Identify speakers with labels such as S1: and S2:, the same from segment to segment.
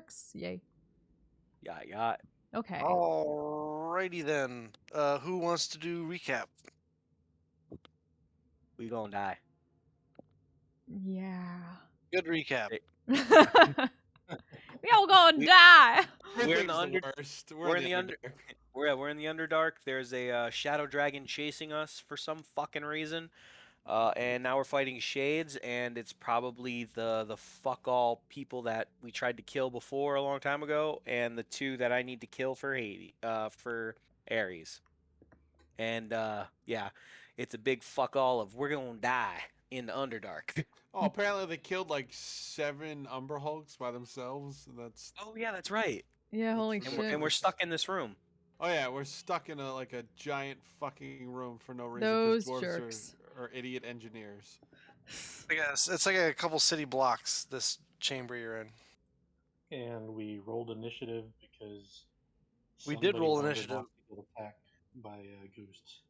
S1: works. Yay.
S2: Yeah.
S1: Okay.
S3: Alrighty then. Who wants to do recap?
S2: We gonna die.
S1: Yeah.
S3: Good recap.
S1: We all gonna die.
S2: We're in the
S4: worst.
S2: We're in the We're in the Underdark. There's a shadow dragon chasing us for some fucking reason. And now we're fighting shades, and it's probably the fuck all people that we tried to kill before a long time ago, and the two that I need to kill for for Ares. And yeah, it's a big fuck all of we're gonna die in the Underdark.
S4: Oh, apparently they killed like 7 Umber Hulks by themselves. That's
S2: Oh yeah, that's right.
S1: Yeah, holy
S4: And
S1: shit.
S2: We're stuck in this room.
S4: Oh yeah, we're stuck in a giant fucking room for no reason.
S1: Those
S4: Dwarves
S1: jerks.
S4: are idiot engineers.
S3: I guess it's like a couple city blocks. This chamber you're in.
S5: And we rolled initiative because
S3: We did roll
S5: somebody
S3: initiative.
S5: wanted to get attacked by ghosts.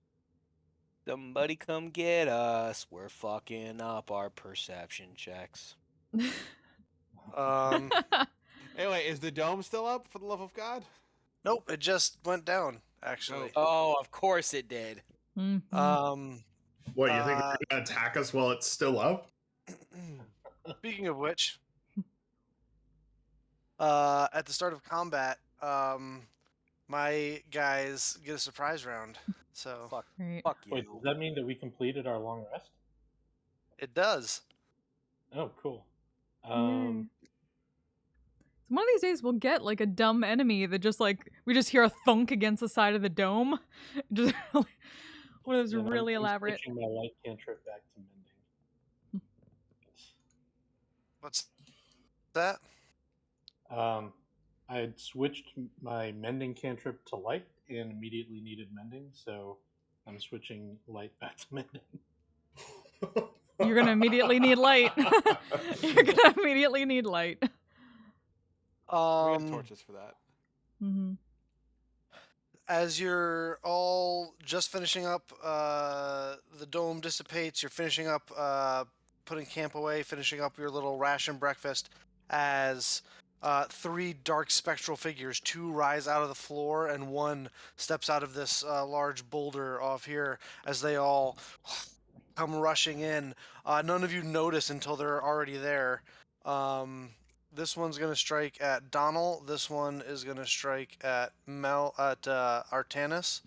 S2: Somebody come get us. We're fucking up our perception checks.
S4: Anyway, is the dome still up, for the love of God?
S3: Nope, it just went down, actually.
S2: Oh, of course it did.
S1: Mhm.
S6: What, you think they're gonna attack us while it's still up?
S3: Speaking of which, at the start of combat, my guys get a surprise round. So
S2: Fuck
S1: Right.
S2: you.
S5: Wait, does that mean that we completed our long rest?
S3: it does.
S5: Oh, cool.
S1: Yay. So one of these days we'll get like a dumb enemy that just like we just hear a thunk against the side of the dome. Just one of those
S5: Yeah,
S1: really
S5: I'm
S1: elaborate.
S5: switching my light cantrip back to mending.
S3: What's that?
S5: I had switched my mending cantrip to light and immediately needed mending, so I'm switching light back to mending.
S1: You're gonna immediately need light. You're gonna immediately need light.
S4: We have torches for that.
S1: Mm-hmm.
S3: As you're all just finishing up, the dome dissipates. You're finishing up, putting camp away, finishing up your little ration breakfast. As 3 dark spectral figures, 2 rise out of the floor, and 1 steps out of this large boulder off here. As they all come rushing in, none of you notice until they're already there. This one's gonna strike at Donald. This one is gonna strike at Artanis,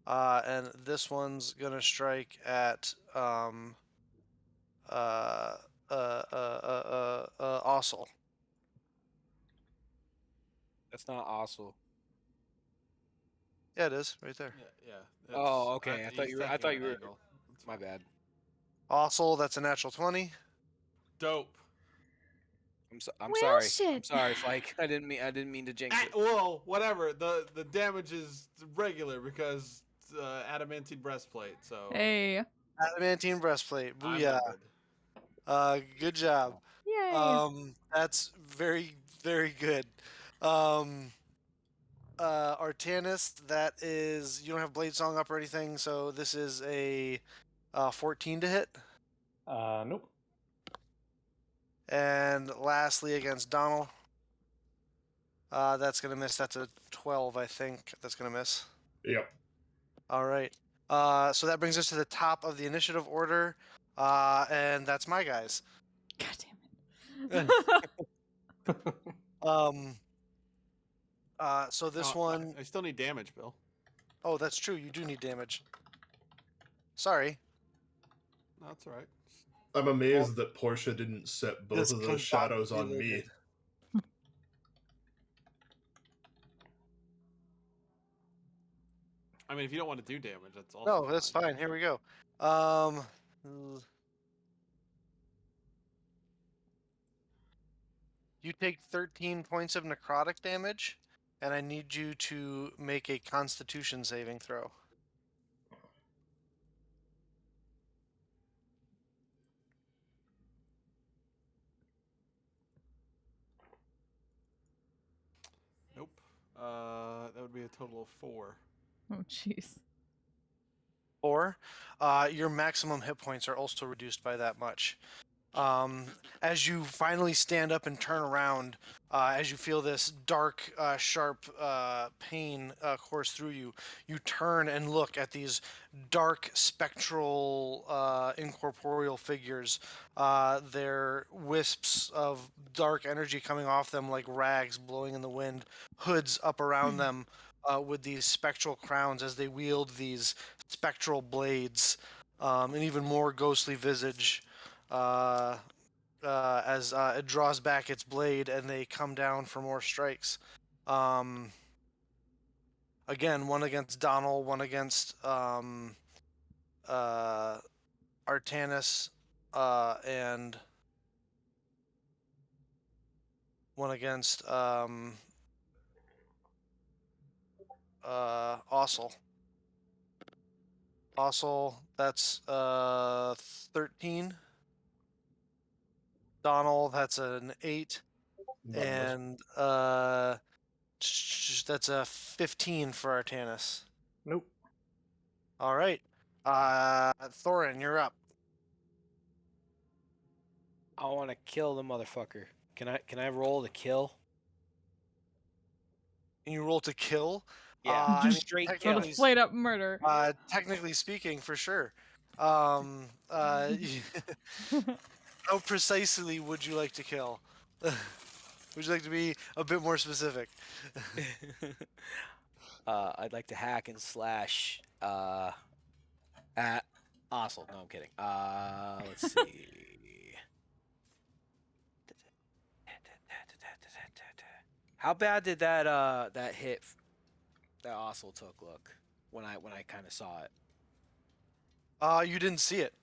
S3: and this one's gonna strike at Ossel.
S2: That's not awesome.
S3: Yeah, it is right there.
S4: Yeah.
S2: Oh, okay. I thought
S4: he's
S2: you were. I
S4: taking
S2: thought
S4: an
S2: you were.
S4: angle.
S2: My bad.
S3: Ossel, that's a natural 20.
S4: Dope.
S2: I'm
S1: Well,
S2: sorry.
S1: shit.
S2: I'm sorry, Fike. I didn't mean to jinx it.
S4: Well, whatever. The damage is regular because adamantine breastplate. So
S1: Hey.
S3: Adamantine breastplate.
S4: I'm
S3: Booyah.
S4: good.
S3: Good job.
S1: Yay.
S3: That's very, very good. Artanis, that is, you don't have Blade Song up or anything, so this is a 14 to hit.
S5: Nope.
S3: And lastly, against Donald, that's going to miss. That's a 12, I think. That's going to miss.
S6: Yep.
S3: All right. So that brings us to the top of the initiative order, and that's my guys.
S1: God damn it.
S3: So this one...
S4: I still need damage, Bill.
S3: Oh, that's true. You do need damage. Sorry.
S4: No, that's all right.
S6: I'm amazed that Portia didn't set both
S3: This
S6: of those shadows on me.
S3: combined
S4: I mean, if you don't want to do damage, that's also
S3: No, that's fine. Here we go. You take 13 points of necrotic damage, and I need you to make a Constitution saving throw.
S4: Nope. That would be a total of 4.
S1: Oh, jeez.
S3: 4. Your maximum hit points are also reduced by that much. As you finally stand up and turn around, as you feel this dark, sharp pain course through you, you turn and look at these dark, spectral, incorporeal figures. They're wisps of dark energy coming off them like rags blowing in the wind, hoods up around them with these spectral crowns as they wield these spectral blades, an even more ghostly visage. As it draws back its blade and they come down for more strikes. Again, one against Donald, one against Artanis, and one against Ossel. Ossel, that's 13. Donald, that's an 8.
S6: But
S3: And that's a 15 for Artanis.
S5: Nope.
S3: All right. Thorin, you're up.
S2: I want to kill the motherfucker. Can I roll to kill?
S3: Can you roll to kill?
S2: Yeah,
S3: I mean,
S2: straight
S1: So
S2: kill.
S1: to flat up murder.
S3: technically speaking, for sure. How precisely would you like to kill? Would you like to be a bit more specific?
S2: I'd like to hack and slash at Ossel. No, I'm kidding. Let's see. How bad did that hit that Ossel took look when I kind of saw it?
S3: You didn't see it.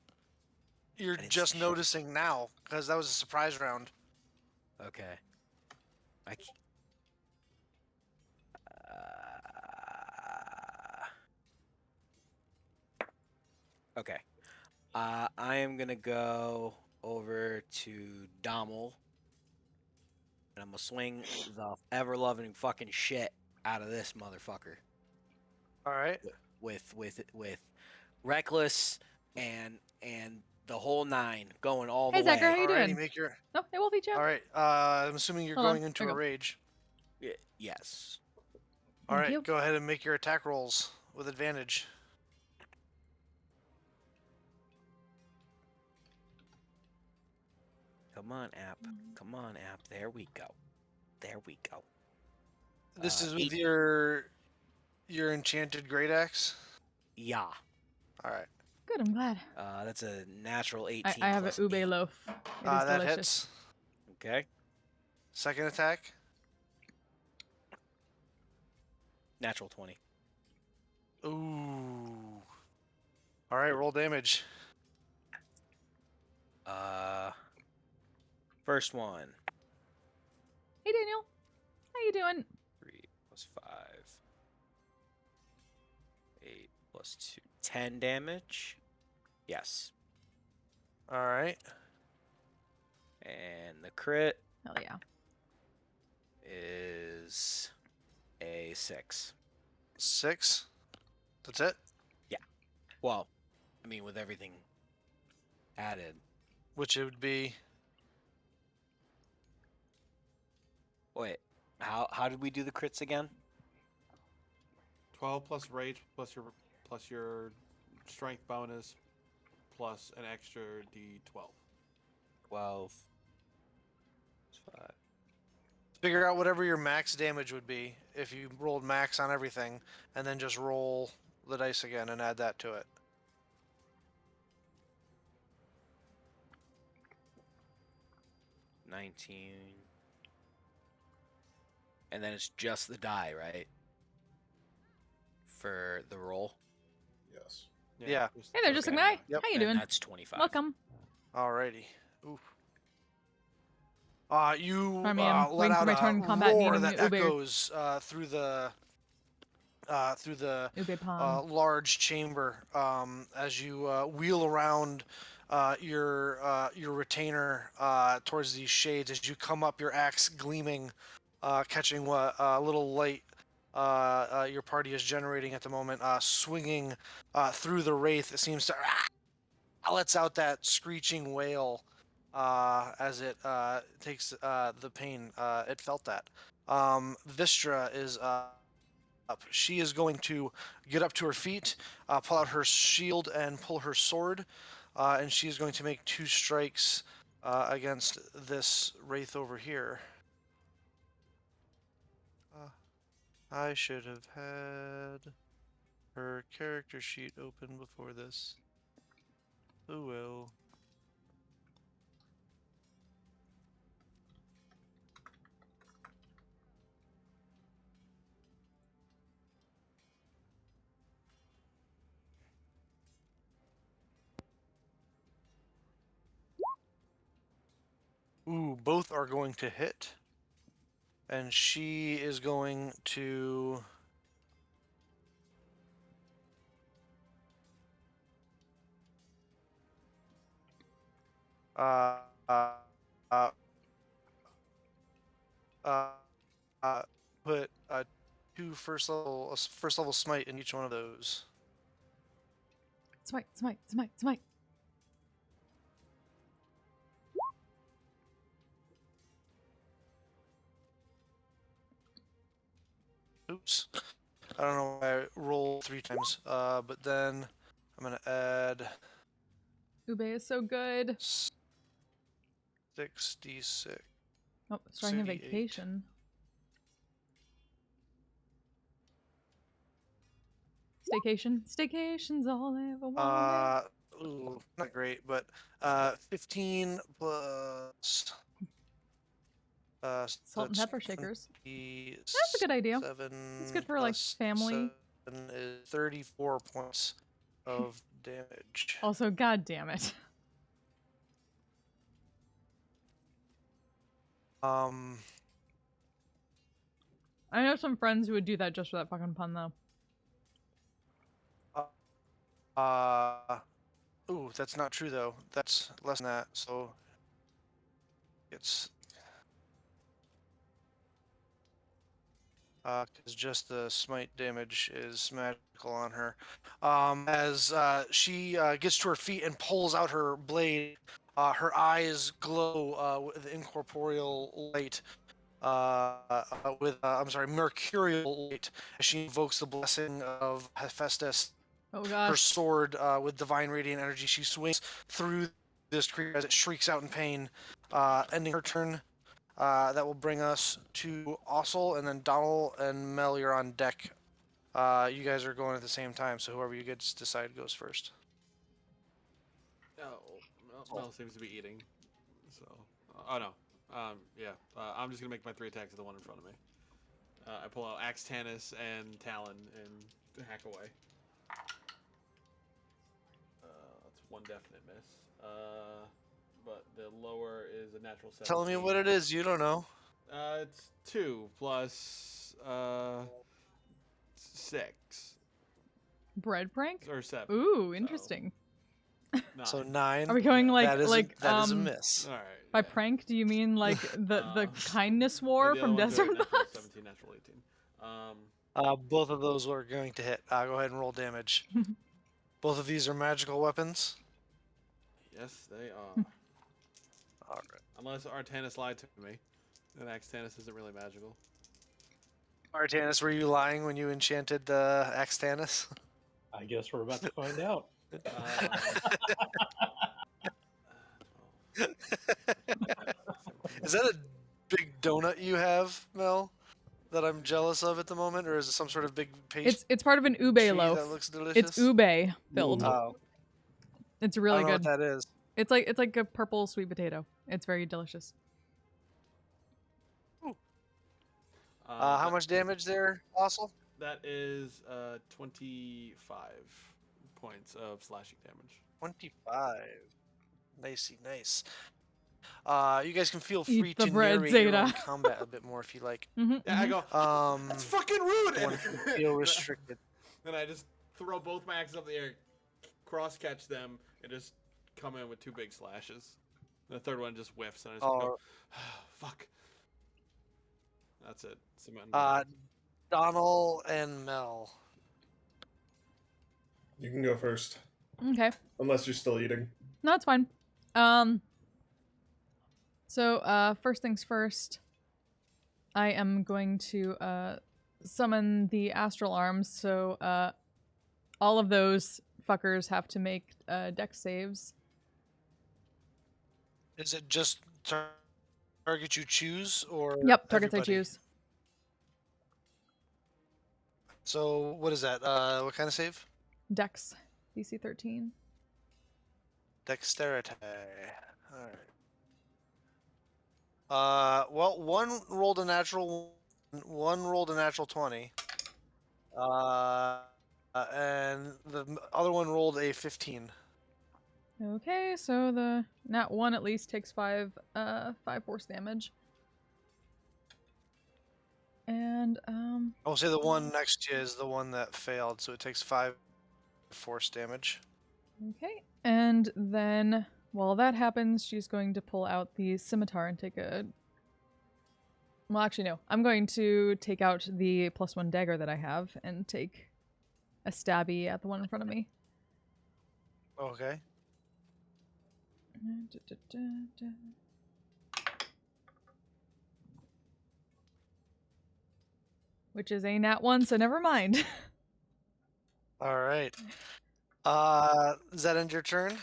S3: You're
S2: didn't
S3: just
S2: see
S3: noticing now because that was a surprise round.
S2: Okay. Okay. I am gonna go over to Dommel, and I'm gonna swing the ever-loving fucking shit out of this motherfucker
S3: All right.
S2: with reckless and the whole nine going all
S1: Hey,
S2: the
S1: Zachary, how
S2: way.
S1: you
S3: Alrighty,
S1: doing?
S3: make your.
S1: Oh, hey, Wolfie, Joe.
S3: All right. I'm assuming you're
S1: Hold on,
S3: going into
S1: there
S3: a
S1: you go.
S3: rage.
S2: Yes.
S3: All
S1: Thank
S3: right.
S1: you.
S3: Go ahead and make your attack rolls with advantage.
S2: Come on, app. Come on, app. There we go. There we go.
S3: This is with
S2: 8.
S3: your enchanted great axe.
S2: Yeah.
S3: All right.
S1: Good, I'm glad.
S2: That's a natural 18.
S1: I have an
S2: plus
S1: ube
S2: 8.
S1: loaf. It is
S3: That
S1: delicious.
S3: hits.
S2: Okay.
S3: Second attack.
S2: Natural 20.
S3: Ooh. All right. Roll damage.
S2: First one.
S1: Hey, Daniel. How you doing?
S2: 3 plus 5. 8 plus 2. 10 damage. Yes.
S3: All right.
S2: And the crit
S1: Hell yeah.
S2: is a 6.
S3: 6. That's it.
S2: Well, I mean, with everything added.
S3: Which it would be.
S2: Wait, how did we do the crits again?
S4: 12 plus rage plus your strength bonus plus an extra d12.
S2: 12. 5.
S3: Figure out whatever your max damage would be if you rolled max on everything, and then just roll the dice again and add that to it.
S2: 19. And then it's just the die, right? For the roll.
S6: yes.
S3: Yeah.
S1: Hey there, just
S2: Okay.
S1: a guy.
S3: Yep.
S1: How you
S2: Then
S1: doing?
S2: that's 25.
S1: Welcome.
S3: Alrighty. Oof. You
S1: I mean, I'm
S3: let
S1: waiting for
S3: out
S1: my
S3: a
S1: turn in combat and
S3: roar
S1: eating
S3: that
S1: the ube.
S3: echoes through the
S1: Ube palm.
S3: large chamber as you wheel around your retainer towards these shades. As you come up, your axe gleaming, catching what little light your party is generating at the moment, swinging through the wraith. It seems to lets out that screeching wail as it takes the pain. It felt that. Vistra is up. She is going to get up to her feet, pull out her shield, and pull her sword, and she is going to make 2 strikes against this wraith over here. I should have had her character sheet open before this. Oh well. Ooh, both are going to hit. And she is going to... Uh, uh, uh, put 2 first level smite in each one of those.
S1: Smite, smite, smite, smite.
S3: Oops. I don't know why I rolled 3 times. But then I'm gonna add
S1: Ube is so good.
S3: 6d6.
S1: Oh, starting a
S3: 38.
S1: vacation. Staycation. Staycation's all I ever wanted.
S3: Ooh, not great, but 15 plus
S1: Salt and
S3: that's
S1: pepper shakers.
S3: 27
S1: That's a good idea. It's good for like
S3: plus
S1: family.
S3: 7 is 34 points of damage.
S1: Also, god damn it. I know some friends who would do that just for that fucking pun though.
S3: Ooh, that's not true though. That's less than that. So it's because just the smite damage is magical on her. As she gets to her feet and pulls out her blade, her eyes glow with incorporeal light. Mercurial light, as she invokes the blessing of Hephaestus.
S1: Oh
S3: Her
S1: gosh.
S3: sword with divine radiant energy. She swings through this creature as it shrieks out in pain, ending her turn. That will bring us to Ossel, and then Donald and Mel, you're on deck. You guys are going at the same time, so whoever you guys decide goes first.
S4: Mel seems to be eating. So, oh no. Yeah. I'm just gonna make my 3 attacks at the one in front of me. I pull out Axe Tannis and Talon and hack away. That's 1 definite miss. But the lower is a natural 17.
S3: Tell me what it is. You don't know.
S4: It's 2 plus 6
S1: Bread prank?
S4: or 7.
S1: Ooh, interesting.
S4: 9.
S3: So 9.
S1: Are we going like
S3: that is a
S1: miss?
S3: miss.
S4: All right.
S1: By prank, do you mean like the kindness war
S4: the
S1: from
S4: other one's
S1: Desert
S4: a natural
S1: Mouse?
S4: 17, natural 18.
S3: Both of those are going to hit. Go ahead and roll damage. Both of these are magical weapons.
S4: Yes, they are.
S3: All right.
S4: Unless Artanis lied to me, then Axe Tannis isn't really magical.
S3: Artanis, were you lying when you enchanted Axtanis?
S5: I guess we're about to find out.
S3: Is that a big donut you have, Mel, that I'm jealous of at the moment, or is it some sort of big pastry
S1: It's part of an ube
S3: that
S1: loaf.
S3: looks delicious?
S1: It's ube filled.
S3: Oh,
S1: It's
S3: I
S1: really
S3: don't know
S1: good.
S3: what that is.
S1: It's like a purple sweet potato. It's very delicious.
S3: How much damage there, Fossil?
S4: That is 25 points of slashing damage.
S3: 25. Nicey, nice. You guys can feel
S1: Eat
S3: free
S1: the
S3: to
S1: bread,
S3: narrate your own
S1: Zeta.
S3: combat a bit more if you like.
S1: Mm-hmm,
S4: Yeah, I go. That's fucking rude.
S3: Don't want to feel restricted.
S4: Then I just throw both my axes up in the air, cross catch them, and just come in with 2 big slashes. The third one just whiffs, and I just go, fuck. That's it.
S3: Donald and Mel.
S6: You can go first,
S1: Okay.
S6: unless you're still eating.
S1: No, that's fine. So, first things first, I am going to summon the Astral Arms. So, all of those fuckers have to make dex saves.
S3: Is it just target you choose, or
S1: Yep, targets I
S3: everybody?
S1: choose.
S3: So what is that? What kind of save?
S1: Dex, DC 13.
S3: Dexterity. All right. Well, one rolled a natural, one rolled a natural 20. And the other one rolled a 15.
S1: Okay, so the nat 1 at least takes 5 force damage. And
S3: I'll say the one next to you is the one that failed, so it takes 5 force damage.
S1: okay. And then while that happens, she's going to pull out the scimitar and take a... Well, actually, no. I'm going to take out the +1 dagger that I have and take a stabby at the one in front of me.
S3: Okay.
S1: Which is a nat 1, so never mind.
S3: All right. Does that end your turn?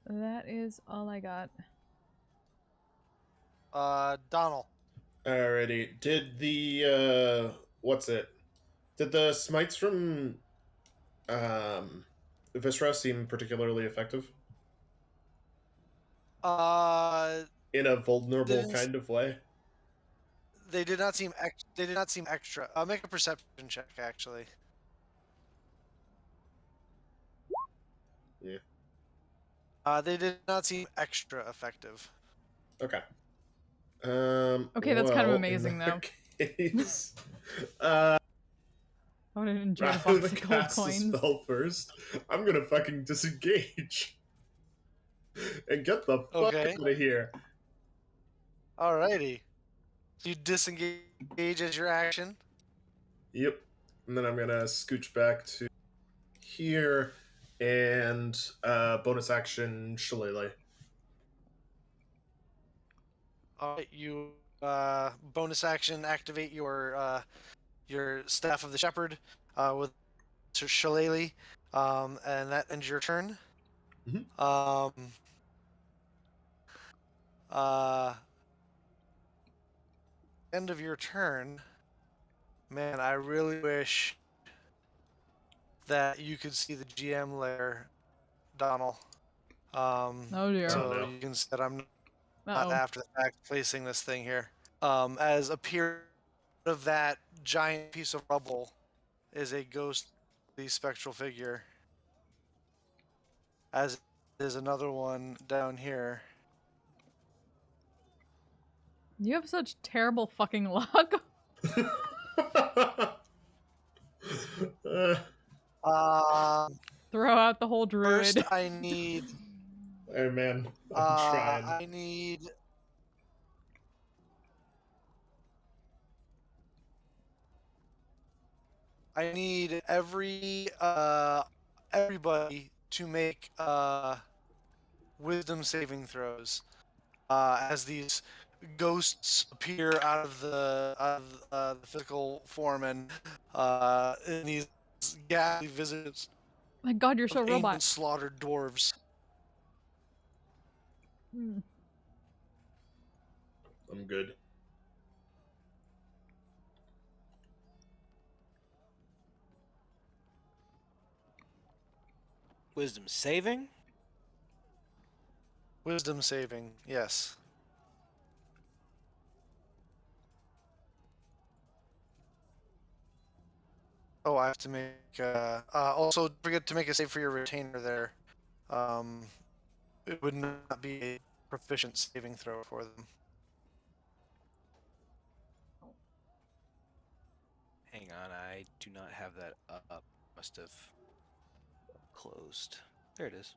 S1: That is all I got.
S3: Donald.
S6: Alrighty. Did the what's it? Did the smites from Viscera seem particularly effective
S3: Uh,
S6: in a vulnerable
S3: Didn't-
S6: kind of way?
S3: they did not seem extra. Make a perception check, actually.
S6: Yeah.
S3: They did not seem extra effective.
S6: Okay.
S1: Okay, that's kind of
S6: well,
S1: amazing,
S6: in that case,
S1: I would enjoy a
S6: rather
S1: box
S6: than
S1: of gold
S6: cast the
S1: coins.
S6: spell first, I'm gonna fucking disengage and get the fuck
S3: Okay.
S6: out of here.
S3: Alrighty. So you disengage as your action.
S6: Yep. And then I'm gonna scooch back to here and bonus action Shillelagh.
S3: Alright, you bonus action activate your staff of the shepherd with Shillelagh, and that ends your turn.
S6: Mhm.
S3: End of your turn. Man, I really wish that you could see the GM layer, Donald.
S1: Oh dear.
S3: So
S6: no.
S3: you can see that I'm not
S1: Uh-oh.
S3: after the fact placing this thing here. As appear of that giant piece of rubble is a ghostly spectral figure. As is another one down here.
S1: You have such terrible fucking luck. Throw out the whole druid.
S3: First, I need.
S6: Hey man, I'm trying.
S3: I need everybody to make wisdom saving throws as these ghosts appear out of the physical form and in these ghastly visits
S1: My god, you're so
S3: of
S1: robot.
S3: ancient slaughtered dwarves.
S1: Hmm.
S6: I'm good.
S2: Wisdom saving?
S3: Wisdom saving, yes. Oh, I have to make. Also, don't forget to make a save for your retainer there. It would not be a proficient saving throw for them.
S2: Hang on, I do not have that up. Must have closed. There it is.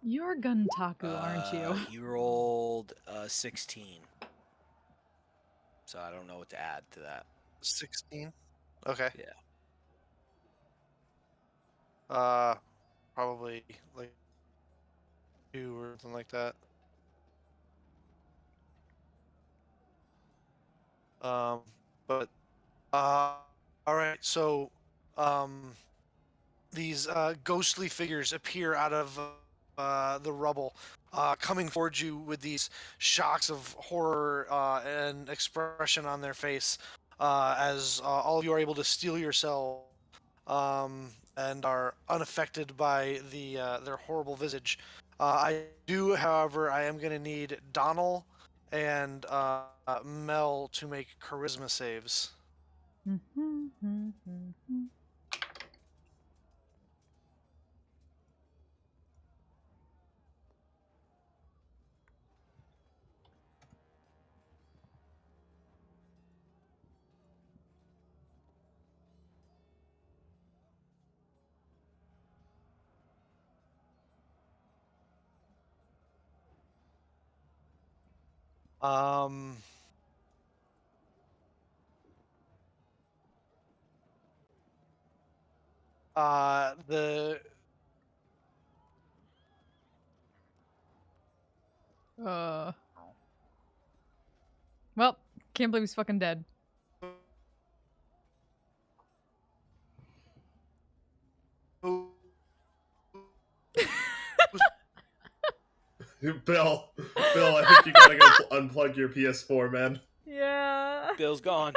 S1: You're Guntaku, aren't you?
S2: He rolled 16. So I don't know what to add to that.
S3: 16. Okay.
S2: Yeah.
S3: probably like 2 or something like that. But all right. So these ghostly figures appear out of the rubble, coming towards you with these shocks of horror and expression on their face, as all of you are able to steel yourself and are unaffected by their horrible visage. I do, however, I am going to need Donald and Mel to make charisma saves. Um, the
S1: Well, can't believe he's fucking dead.
S6: Bill, I think you gotta go unplug your PS4, man.
S1: Yeah.
S2: Bill's gone.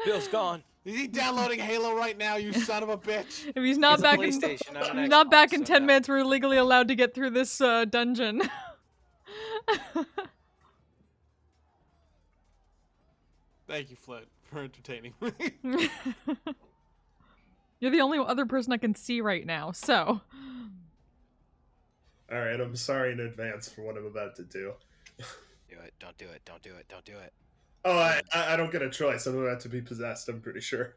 S2: Bill's gone.
S4: Is he downloading Halo right now, you son of a bitch?
S1: If he's not
S2: It's a
S1: back in,
S2: PlayStation, not an
S1: he's not back
S2: Xbox,
S1: in
S2: so
S1: 10
S2: no.
S1: minutes, we're legally allowed to get through this dungeon.
S4: Thank you, Flint, for entertaining me.
S1: You're the only other person I can see right now, so.
S6: Alright, I'm sorry in advance for what I'm about to do.
S2: Do it. Don't do it. Don't do it. Don't do it.
S6: Oh, I don't get a choice. I'm about to be possessed, I'm pretty sure.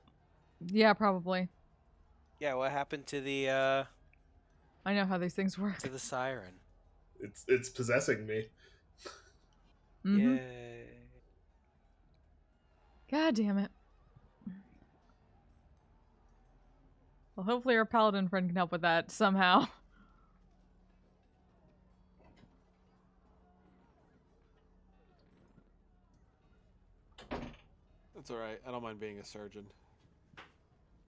S1: Yeah, probably.
S2: Yeah, what happened to the
S1: I know how these things work.
S2: to the siren?
S6: It's possessing me.
S1: Mhm.
S2: Yay.
S1: God damn it. Well, hopefully our paladin friend can help with that somehow.
S4: That's alright. I don't mind being a surgeon.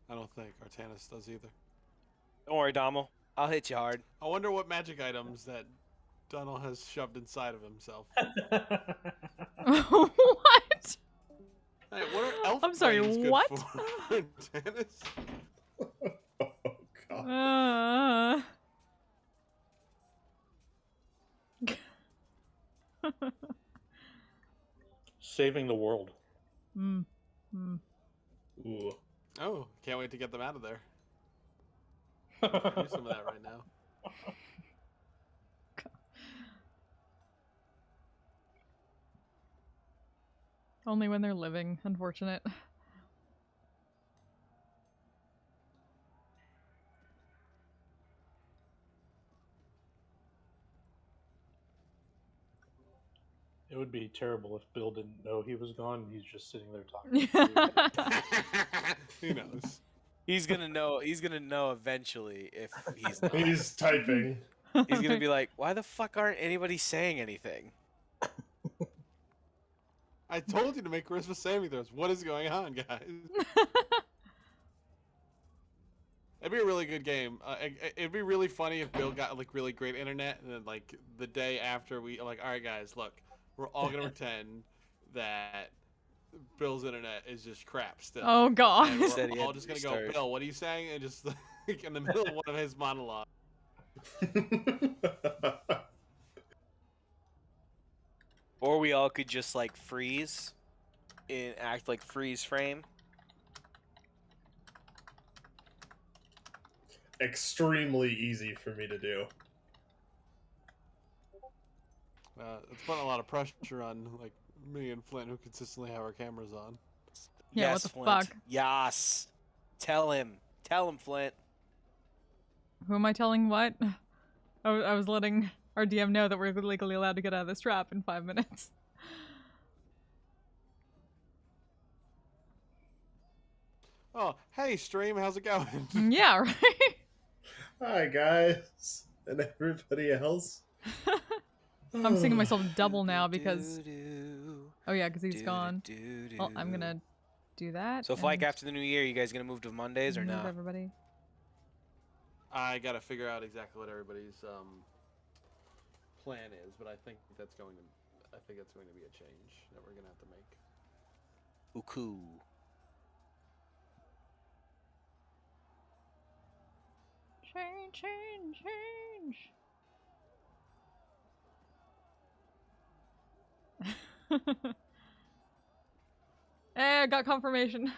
S4: I don't think Artanis does either.
S2: Don't worry, Dommel. I'll hit you hard.
S4: I wonder what magic items that Donald has shoved inside of himself.
S1: What?
S4: Hey, what are elf
S1: I'm sorry,
S4: brains good
S1: what?
S4: for, Artanis?
S6: Oh, God.
S5: Saving the world.
S1: Mm.
S6: Ooh.
S4: Oh, can't wait to get them out of there. Do some of that right now.
S1: Only when they're living, unfortunate.
S5: It would be terrible if Bill didn't know he was gone and he's just sitting there talking.
S4: Who knows?
S2: He's gonna know. He's gonna know eventually if he's not.
S6: He's typing.
S2: He's gonna be like, "Why the fuck aren't anybody saying anything?"
S4: I told you to make Christmas saving throws. What is going on, guys? It'd be a really good game. It'd be really funny if Bill got like really great internet, and then like the day after we like, all right, guys, look, we're all gonna pretend that Bill's internet is just crap still.
S1: Oh god.
S4: And
S2: Said he
S4: we're all
S2: had
S4: just
S2: to
S4: gonna go,
S2: restart.
S4: Bill, what are you saying? And just like in the middle of one of his monologues.
S2: Or we all could just like freeze, and act like freeze frame.
S6: Extremely easy for me to do.
S4: It's putting a lot of pressure on like me and Flint, who consistently have our cameras on.
S1: Yeah,
S2: Yes,
S1: what the
S2: Flint.
S1: fuck?
S2: Yas. Tell him. Tell him, Flint.
S1: Who am I telling what? I was letting our DM know that we're legally allowed to get out of this trap in 5 minutes.
S4: Oh, hey, stream, how's it going?
S1: Yeah, right?
S6: Hi, guys. And everybody else.
S1: I'm singing myself double now because... Oh yeah, because he's gone. Well, I'm gonna do that.
S2: So, Fike, after the new year, you guys gonna move to Mondays or
S1: move
S2: no?
S1: everybody.
S4: I gotta figure out exactly what everybody's plan is, but I think that's going to be a change that we're gonna have to make.
S2: Uku.
S1: Change. I got confirmation.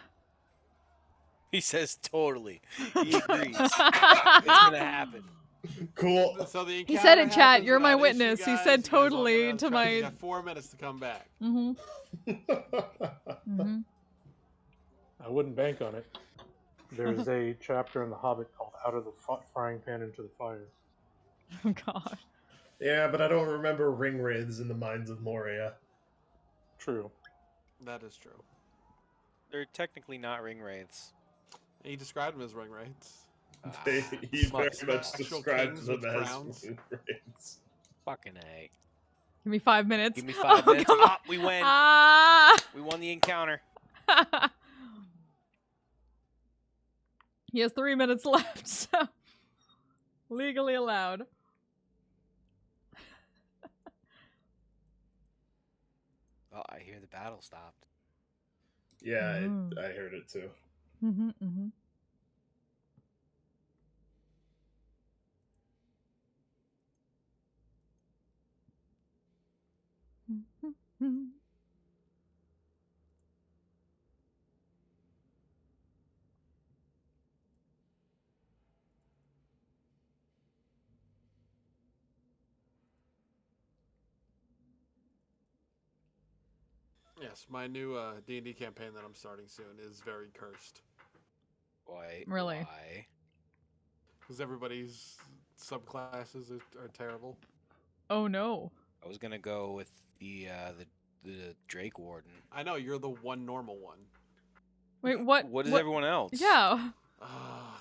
S2: He says totally. He agrees. It's gonna happen.
S6: Cool.
S4: So the
S1: He said
S4: encounter
S1: in chat,
S4: happens
S1: "You're my
S4: when I issue
S1: witness." He
S4: guys,
S1: said
S4: you guys all get
S1: totally
S4: out of
S1: to
S4: the truck.
S1: my-
S4: You got 4 minutes to come back.
S5: I wouldn't bank on it. There's a chapter in The Hobbit called "Out of the Frying Pan into the Fire."
S1: Oh god.
S6: Yeah, but I don't remember ring wraiths in the Mines of Moria.
S5: True.
S4: That is true.
S2: They're technically not ring wraiths.
S4: He described them as ring wraiths.
S6: He very
S2: Smucks.
S6: much
S4: Actual
S6: describes
S4: kings
S6: them
S4: with
S6: as
S4: crowns.
S6: ring wraiths.
S2: Fucking A.
S1: Give me 5 minutes.
S2: Give me 5 minutes.
S1: Come
S2: Ah, we win.
S1: Ah!
S2: We won the encounter.
S1: He has 3 minutes left, so legally allowed.
S2: Oh, I hear the battle stopped.
S6: Yeah,
S1: Mm.
S6: I heard it too.
S1: Mm-hmm.
S4: Yes, my new D&D campaign that I'm starting soon is very cursed.
S2: Why?
S1: Really?
S2: Why?
S4: Because everybody's subclasses are terrible.
S1: Oh no.
S2: I was gonna go with the Drake Warden.
S4: I know, you're the one normal one.
S1: Wait, what?
S2: What is everyone else?
S1: Yeah.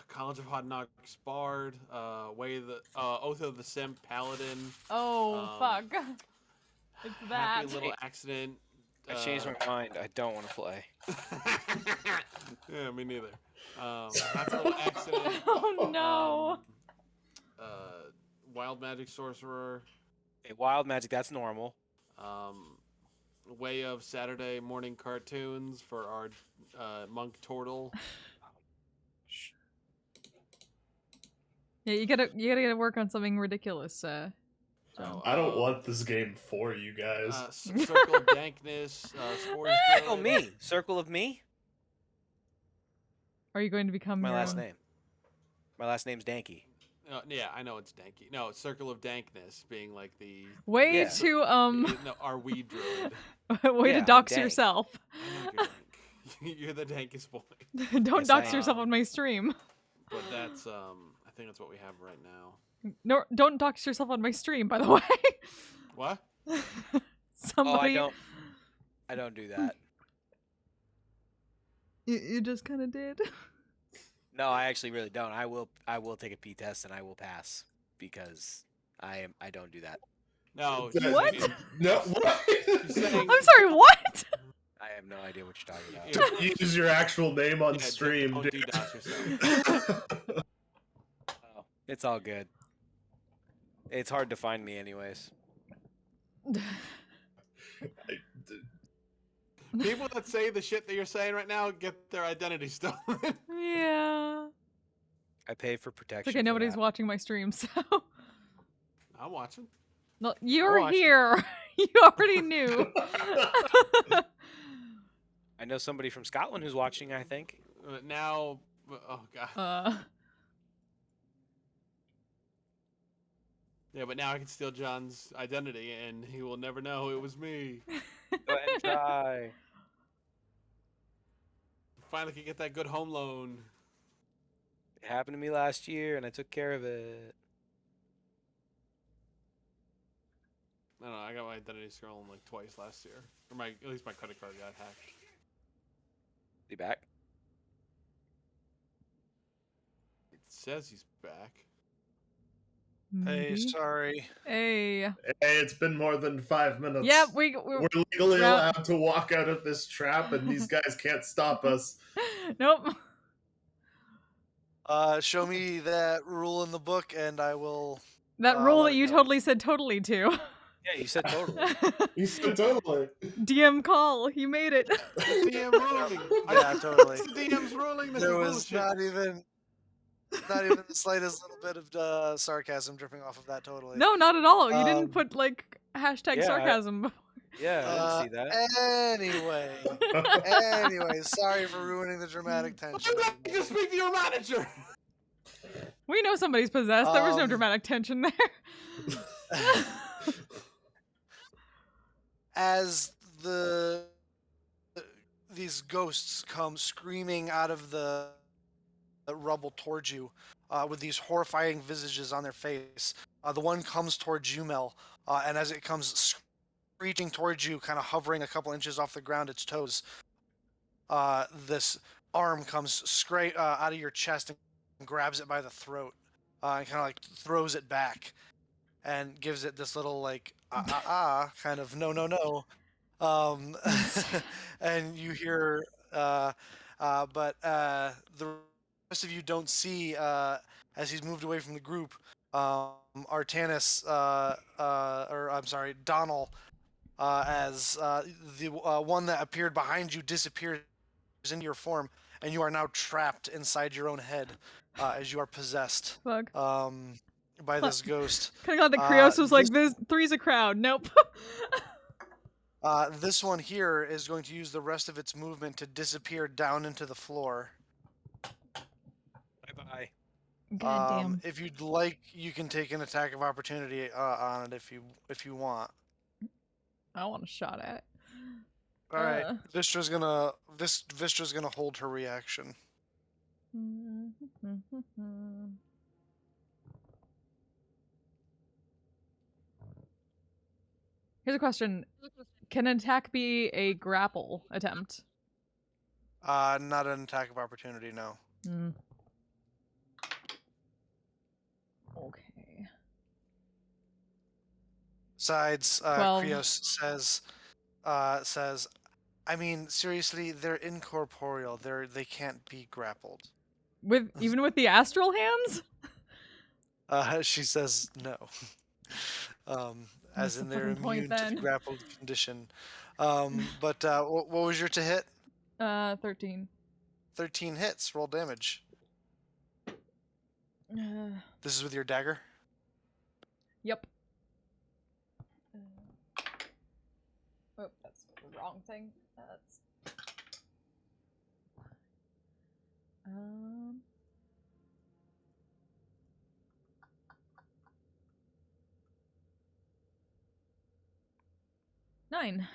S4: College of Hot Knocks Bard, Oath of the Simp Paladin.
S1: Oh fuck. It's that.
S4: Happy Little Accident.
S2: I changed my mind. I don't want to play.
S4: Yeah, me neither. Happy Little Accident.
S1: Oh no.
S4: Wild Magic Sorcerer.
S2: Hey, Wild Magic, that's normal.
S4: Way of Saturday Morning Cartoons for our Monk Turtle.
S1: Yeah, you gotta get work on something ridiculous, John.
S6: I don't want this game for you guys.
S4: Circle of Dankness. Spores
S2: Oh, me. Circle of Me?
S1: Are you going to become
S2: My
S1: your
S2: last
S1: own...
S2: name. My last name's Danky.
S4: Yeah, I know it's Danky. No, Circle of Dankness being like the...
S1: Way
S2: Yeah.
S1: to,
S4: No, our weed druid.
S1: way
S2: Yeah,
S1: to dox
S2: dank.
S1: yourself.
S4: I know you're dank. You're the dankest boy.
S1: Don't
S2: Yes,
S1: dox
S2: I
S1: yourself
S4: am.
S1: on my stream.
S4: But that's, I think that's what we have right now.
S1: No, don't dox yourself on my stream, by the way.
S4: What?
S1: Somebody...
S2: Oh, I don't do that.
S1: You just kind of did.
S2: No, I actually really don't. I will take a P test and I will pass because I don't do that.
S4: No.
S1: What?
S6: No, what?
S4: She's saying-
S1: I'm sorry, what?
S2: I have no idea what you're talking about.
S6: Use your actual name on
S4: Yeah,
S6: stream,
S4: don't
S6: dude.
S4: DDoS yourself.
S2: Oh, it's all good. It's hard to find me anyways.
S4: People that say the shit that you're saying right now get their identity stolen.
S1: Yeah.
S2: I pay for protection.
S1: It's okay,
S2: for
S1: nobody's
S2: that.
S1: watching my stream, so...
S4: I'm watching.
S1: No, you're
S2: watching.
S1: here. You already knew.
S2: I know somebody from Scotland who's watching, I think.
S4: Now, oh god. Yeah, but now I can steal John's identity, and he will never know it was me.
S2: Go ahead and try.
S4: Finally can get that good home loan.
S2: It happened to me last year, and I took care of it.
S4: I don't know, I got my identity stolen like twice last year. Or at least my credit card got hacked.
S2: Be back.
S4: It says he's back.
S1: Maybe.
S3: Hey, sorry.
S1: Hey.
S6: Hey, it's been more than 5 minutes.
S1: Yep,
S6: We're legally
S1: round-
S6: allowed to walk out of this trap, and these guys can't stop us.
S1: Nope.
S3: Show me that rule in the book, and I will.
S1: That rule
S3: let
S1: that
S3: it
S1: you
S3: go.
S1: totally said totally to.
S2: Yeah, you said totally.
S6: You said totally.
S1: DM call. You made it.
S4: DM ruling.
S3: Yeah, totally.
S4: It's the DM's ruling. This
S3: There
S4: is
S3: was
S4: bullshit.
S3: not even the slightest little bit of sarcasm dripping off of that. Totally.
S1: No, not at all. You
S3: Um,
S1: didn't put like hashtag
S2: yeah,
S1: sarcasm.
S2: Yeah, I didn't see that.
S3: Anyway, sorry for ruining the dramatic tension.
S4: I'm going to speak to your manager.
S1: We know somebody's possessed. There was no
S3: Um,
S1: dramatic tension there.
S3: As these ghosts come screaming out of the rubble towards you, with these horrifying visages on their face, the one comes towards you, Mel, and as it comes screeching towards you, kind of hovering a couple inches off the ground, its toes, this arm comes straight out of your chest and grabs it by the throat, and kind of like throws it back, and gives it this little like kind of no. And you hear, but the rest of you don't see, as he's moved away from the group, Artanis, or I'm sorry, Donald, as the one that appeared behind you disappears into your form, and you are now trapped inside your own head, as you are possessed.
S1: Fuck.
S3: By this ghost.
S1: Kind of glad that Krios was like, this three's a crowd. Nope.
S3: This one here is going to use the rest of its movement to disappear down into the floor.
S2: Bye-bye.
S1: God damn.
S3: If you'd like, you can take an attack of opportunity on it if you want.
S1: I want a shot at it.
S3: All right, Vistra's gonna hold her reaction.
S1: Here's a question. Can an attack be a grapple attempt?
S3: Not an attack of opportunity, no.
S1: Okay.
S3: Besides,
S1: 12.
S3: Krios says, I mean, seriously, they're incorporeal. They can't be grappled.
S1: Even with the astral hands?
S3: She says no. As in they're immune to the grappled condition. But what was your to hit?
S1: 13.
S3: 13 hits. Roll damage. This is with your dagger?
S1: Yep. Oh, that's the wrong thing. That's... Nine.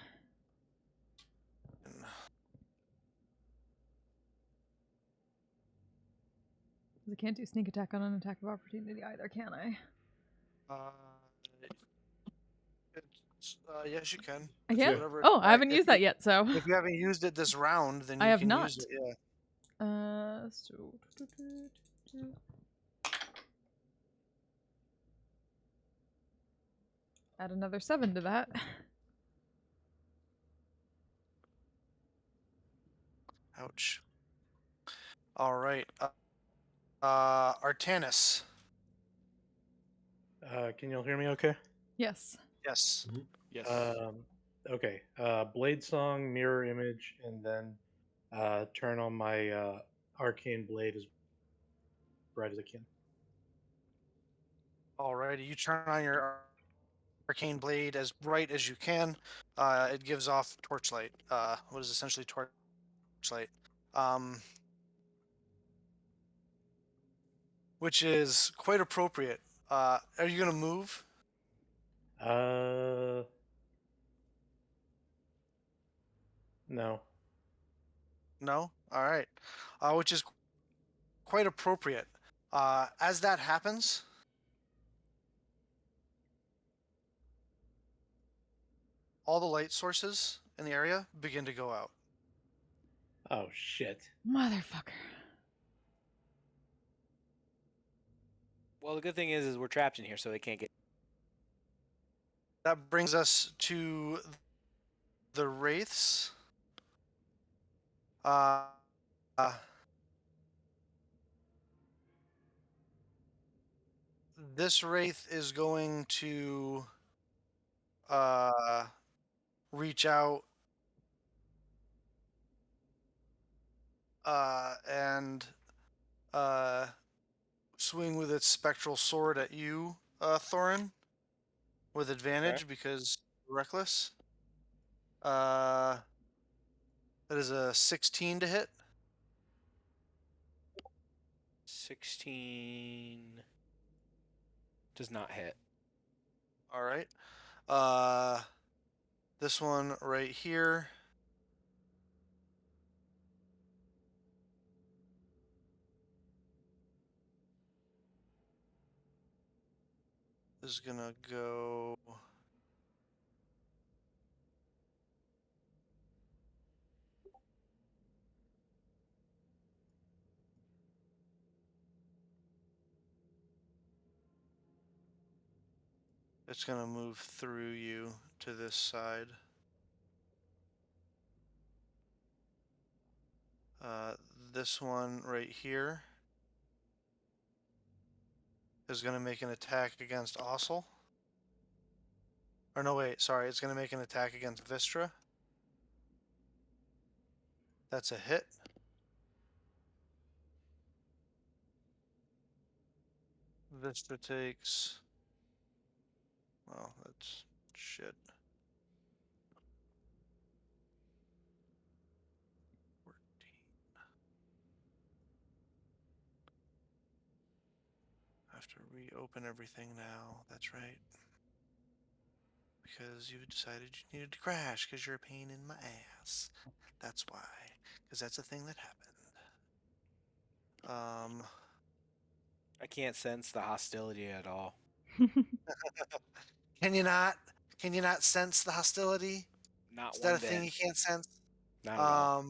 S1: I can't do sneak attack on an attack of opportunity either, can I?
S3: Yes, you can.
S1: I can?
S3: Whatever-
S1: Oh, I haven't used that yet, so...
S3: If you haven't used it this round, then you
S1: I have
S3: can
S1: not.
S3: use it, yeah.
S1: So... Add another 7 to that.
S3: Ouch. All right. Artanis.
S5: Can you all hear me okay?
S1: Yes.
S3: Yes.
S4: Yes.
S5: Okay. Blade Song, Mirror Image, and then turn on my Arcane Blade as bright as I can.
S3: Alrighty, you turn on your arcane blade as bright as you can. It gives off torchlight. What is essentially torchlight. Which is quite appropriate. Are you gonna move?
S5: No.
S3: No? Alright. Which is quite appropriate. As that happens, all the light sources in the area begin to go out.
S5: Oh, shit.
S1: Motherfucker.
S2: Well, the good thing is we're trapped in here, so they can't get.
S3: That brings us to the Wraiths. Uh, this Wraith is going to reach out and swing with its spectral sword at you, Thorin, with advantage because reckless. That is a 16 to hit.
S2: 16 does not hit.
S3: All right. This one right here is gonna go. It's gonna move through you to this side. This one right here is gonna make an attack against Ossel. Or no, wait, sorry, it's gonna make an attack against Vistra. That's a hit. Vistra takes. Well, that's shit. 14. I have to reopen everything now. That's right. Because you decided you needed to crash because you're a pain in my ass. That's why. Because that's a thing that happened.
S2: I can't sense the hostility at all.
S3: Can you not? Can you not sense the hostility?
S2: Not
S3: Is
S2: one
S3: that a
S2: bit.
S3: thing you can't sense?
S2: Not at all.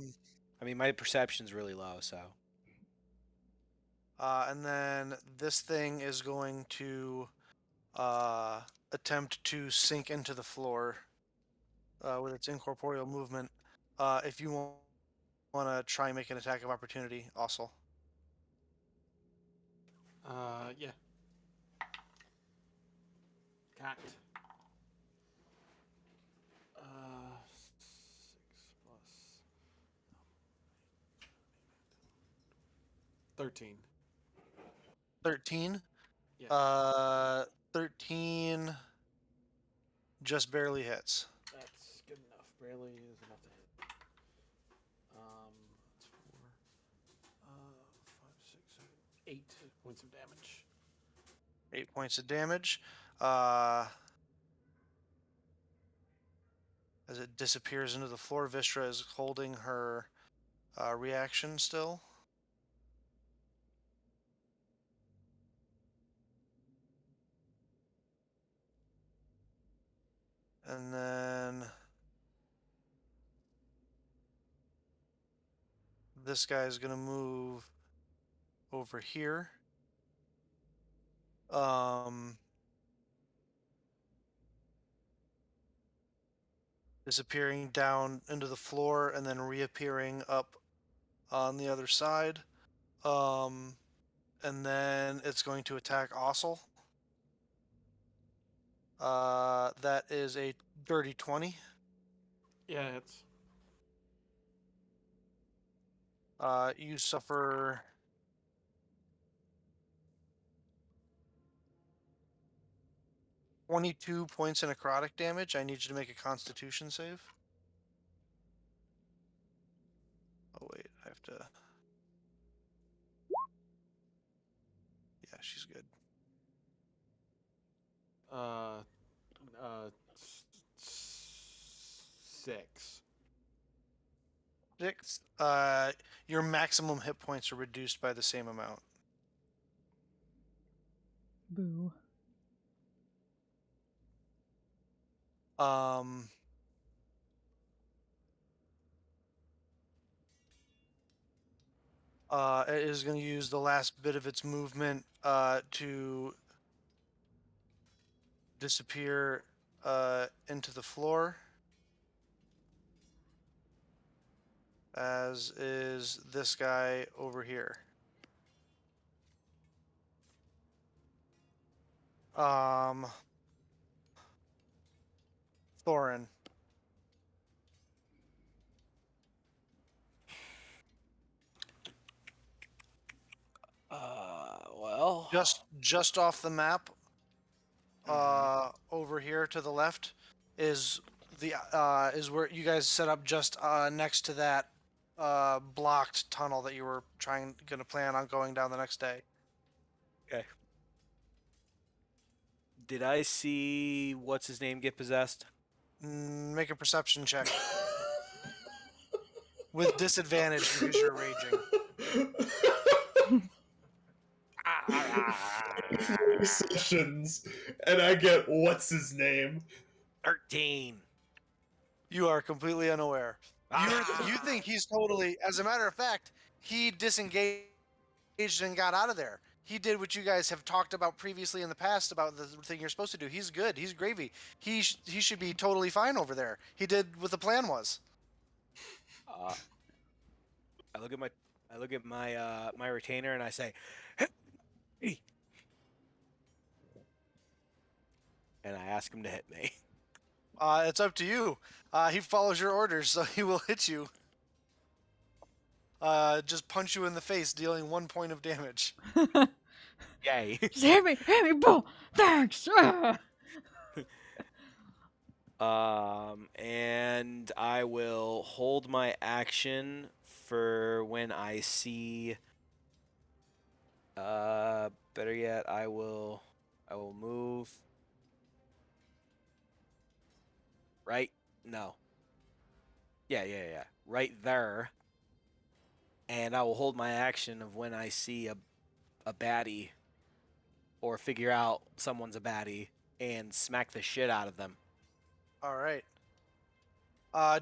S2: I mean, my perception's really low, so.
S3: And then this thing is going to attempt to sink into the floor with its incorporeal movement. If you want to try and make an attack of opportunity, also.
S4: Yeah. Cocked. 6 plus 13.
S3: 13.
S4: Yeah.
S3: 13 just barely hits.
S4: That's good enough. Barely is enough to hit. That's 4, 5, 6, 7, 8 points of damage.
S3: 8 points of damage. As it disappears into the floor, Vistra is holding her reaction still. And then this guy is going to move over here. Disappearing down into the floor and then reappearing up on the other side. And then it's going to attack Ossel. That is a dirty 20.
S4: Yeah, it's.
S3: You suffer 22 points of necrotic damage. I need you to make a Constitution save. Oh wait, I have to. Yeah, she's good.
S4: 6.
S3: 6. Your maximum hit points are reduced by the same amount.
S1: Boo.
S3: It is going to use the last bit of its movement to disappear into the floor. As is this guy over here. Thorin.
S2: Well.
S3: Just off the map, over here to the left, is where you guys set up just next to that blocked tunnel that you were gonna plan on going down the next day.
S2: Okay. Did I see what's his name get possessed?
S3: Make a perception check with disadvantage because you're raging.
S6: Sessions, and I get what's his name?
S2: 13.
S3: You are completely unaware. You think he's totally. As a matter of fact, he disengaged and got out of there. He did what you guys have talked about previously in the past about the thing you're supposed to do. He's good. He's gravy. He should be totally fine over there. He did what the plan was.
S2: I look at my retainer and I say, "Hey," and I ask him to hit me.
S3: It's up to you. He follows your orders, so he will hit you. Just punch you in the face, dealing 1 point of damage.
S2: Yay!
S1: Just hit me, bull. Thanks.
S2: And I will hold my action for when I see. Better yet, I will move. Right? No. Yeah. Right there. And I will hold my action of when I see a baddie or figure out someone's a baddie and smack the shit out of them.
S3: All right.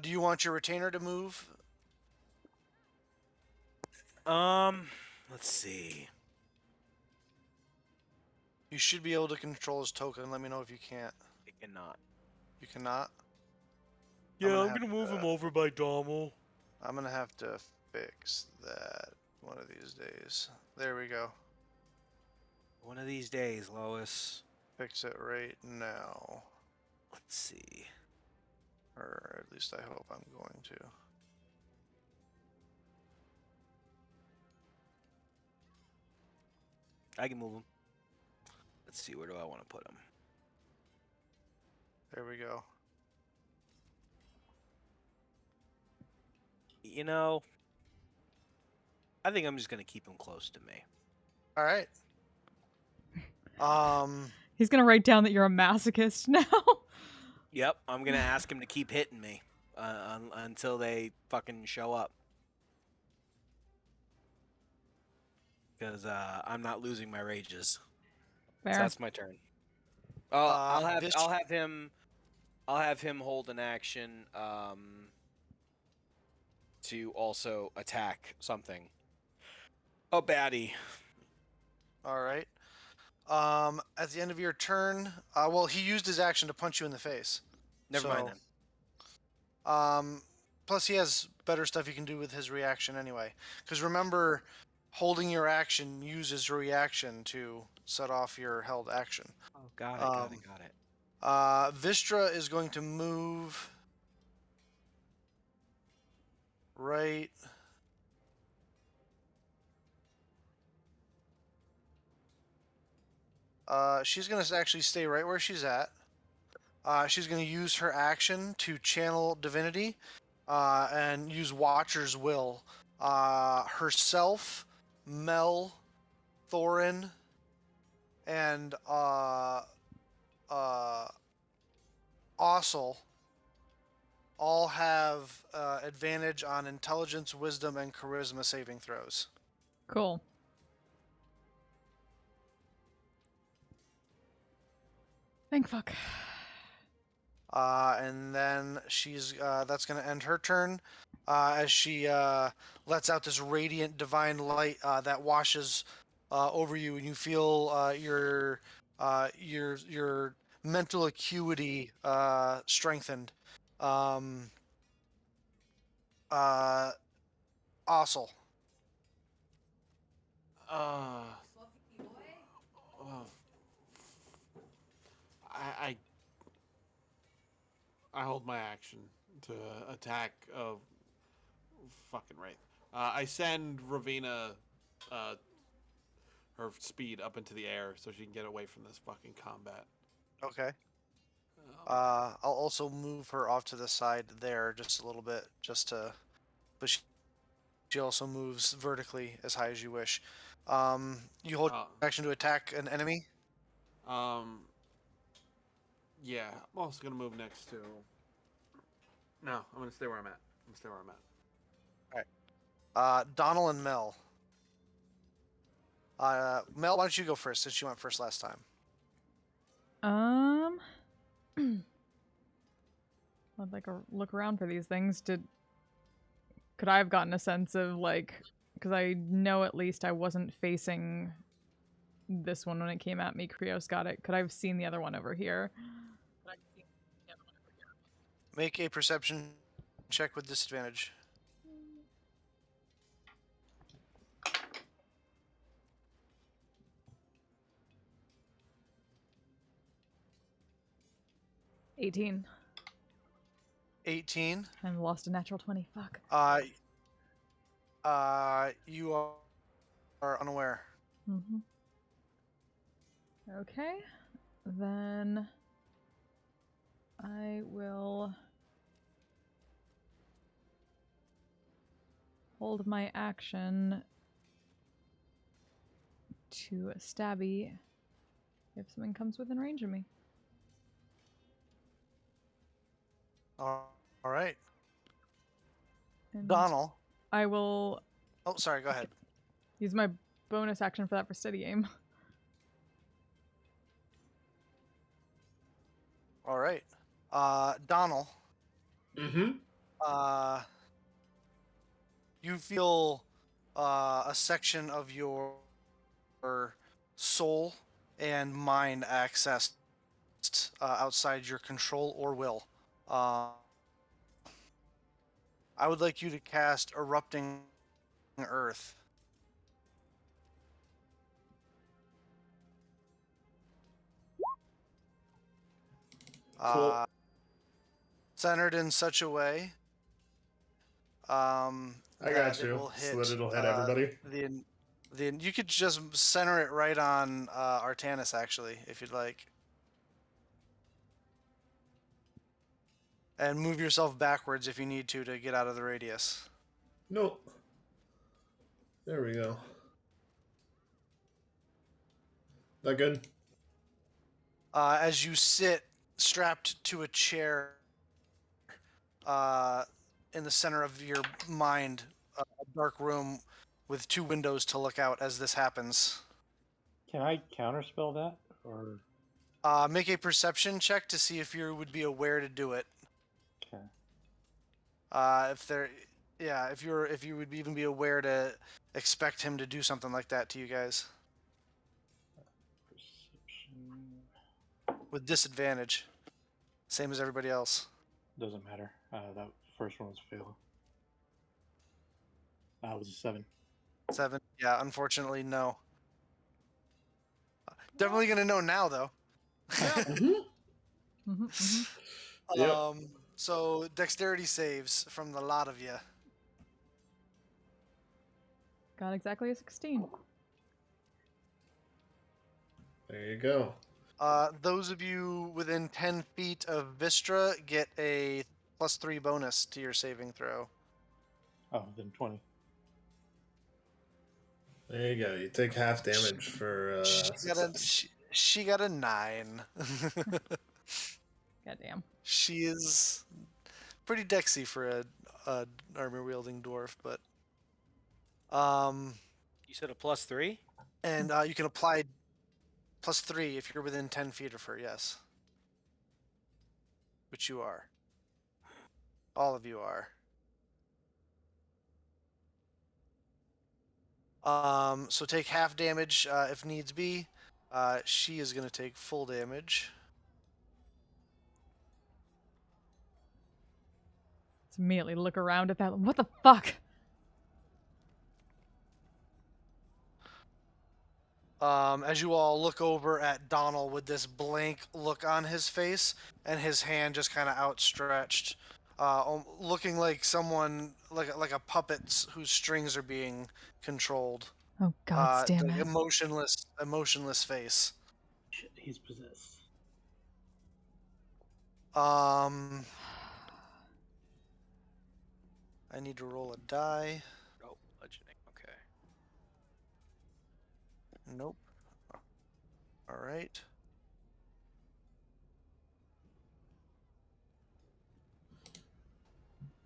S3: Do you want your retainer to move?
S2: Let's see.
S3: You should be able to control his token. Let me know if you can't.
S2: It cannot.
S3: You cannot?
S2: Yeah, I'm gonna move him over by Dommel.
S3: I'm gonna have to fix that one of these days. There we go.
S2: One of these days, Lois.
S3: Fix it right now.
S2: Let's see.
S3: Or at least I hope I'm going to.
S2: I can move him. Let's see, where do I want to put him?
S3: There we go.
S2: You know, I think I'm just gonna keep him close to me.
S3: All right.
S1: He's gonna write down that you're a masochist now.
S2: Yep, I'm gonna ask him to keep hitting me until they fucking show up. Because I'm not losing my rages.
S1: Fair.
S2: So that's my turn. I'll have him hold an action to also attack something. A baddie.
S3: All right. At the end of your turn, well, he used his action to punch you in the face.
S2: Never mind
S3: then. Plus, he has better stuff he can do with his reaction anyway. Because remember, holding your action uses your reaction to set off your held action.
S2: Oh, got it.
S3: Vistra is going to move right. She's going to actually stay right where she's at. She's going to use her action to channel divinity and use Watcher's Will. Herself, Mel, Thorin, and Ossel all have advantage on intelligence, wisdom, and charisma saving throws.
S1: Cool. Thank fuck.
S3: And then she's that's going to end her turn. as she lets out this radiant divine light that washes over you, and you feel your mental acuity strengthened. Ossel.
S4: Uh, uh, I I hold my action to attack of fucking Wraith. I send Ravina her speed up into the air so she can get away from this fucking combat.
S3: Okay.
S4: Um,
S3: I'll also move her off to the side there just a little bit, but she also moves vertically as high as you wish. You hold action to attack an enemy.
S4: Yeah, I'm also gonna move next to. No, I'm gonna stay where I'm at.
S3: All right. Donald and Mel. Mel, why don't you go first since you went first last time?
S1: I'd like a look around for these things. Could I have gotten a sense of like, because I know at least I wasn't facing this one when it came at me. Krios got it. Could I have seen the other one over here?
S3: Make a perception check with disadvantage.
S1: $18.
S3: 18.
S1: And lost a natural 20. Fuck.
S3: You are unaware.
S1: Mm-hmm. Okay. Then I will hold my action to a stabby if something comes within range of me.
S3: All right.
S1: And
S3: Donald.
S1: I will
S3: Oh, sorry. Go ahead.
S1: use my bonus action for that for steady aim.
S3: All right. Donald.
S6: Mm-hmm.
S3: You feel a section of your soul and mind accessed outside your control or will. I would like you to cast Erupting Earth.
S6: Cool.
S3: Centered in such a way
S6: I
S3: that
S6: got
S3: it
S6: you.
S3: will hit
S6: So that it'll hit everybody.
S3: the you could just center it right on Artanis actually if you'd like, and move yourself backwards if you need to get out of the radius.
S6: Nope. There we go. That good?
S3: As you sit strapped to a chair in the center of your mind, a dark room with two windows to look out as this happens.
S5: Can I counterspell that, or
S3: Make a perception check to see if you would be aware to do it.
S5: okay?
S3: If you would even be aware to expect him to do something like that to you guys
S5: Perception
S3: with disadvantage, same as everybody else.
S5: doesn't matter. That first one was a fail. It was a 7.
S3: 7. Yeah, unfortunately, no. Definitely gonna know now though.
S6: Mm-hmm.
S1: Mm-hmm, mm-hmm.
S6: Yep.
S3: So dexterity saves from the lot of you.
S1: Got exactly a 16.
S6: There you go.
S3: Those of you within 10 feet of Vistra get a +3 bonus to your saving throw.
S5: Oh, then 20.
S6: There you go. You take half damage for success.
S3: She got a 9.
S1: Goddamn.
S3: She is pretty dexy for a armor wielding dwarf, but
S2: You said a +3?
S3: and you can apply +3 if you're within 10 feet of her. Yes, which you are. All of you are. So take half damage if needs be. She is going to take full damage.
S1: Let's immediately look around at that. What the fuck?
S3: As you all look over at Donald with this blank look on his face and his hand just kind of outstretched, looking like someone like a puppet whose strings are being controlled.
S1: Oh god damn
S3: The
S1: it.
S3: emotionless face.
S5: Shit, he's possessed.
S3: I need to roll a die.
S2: Oh, bludgeoning. Okay.
S3: Nope. All right.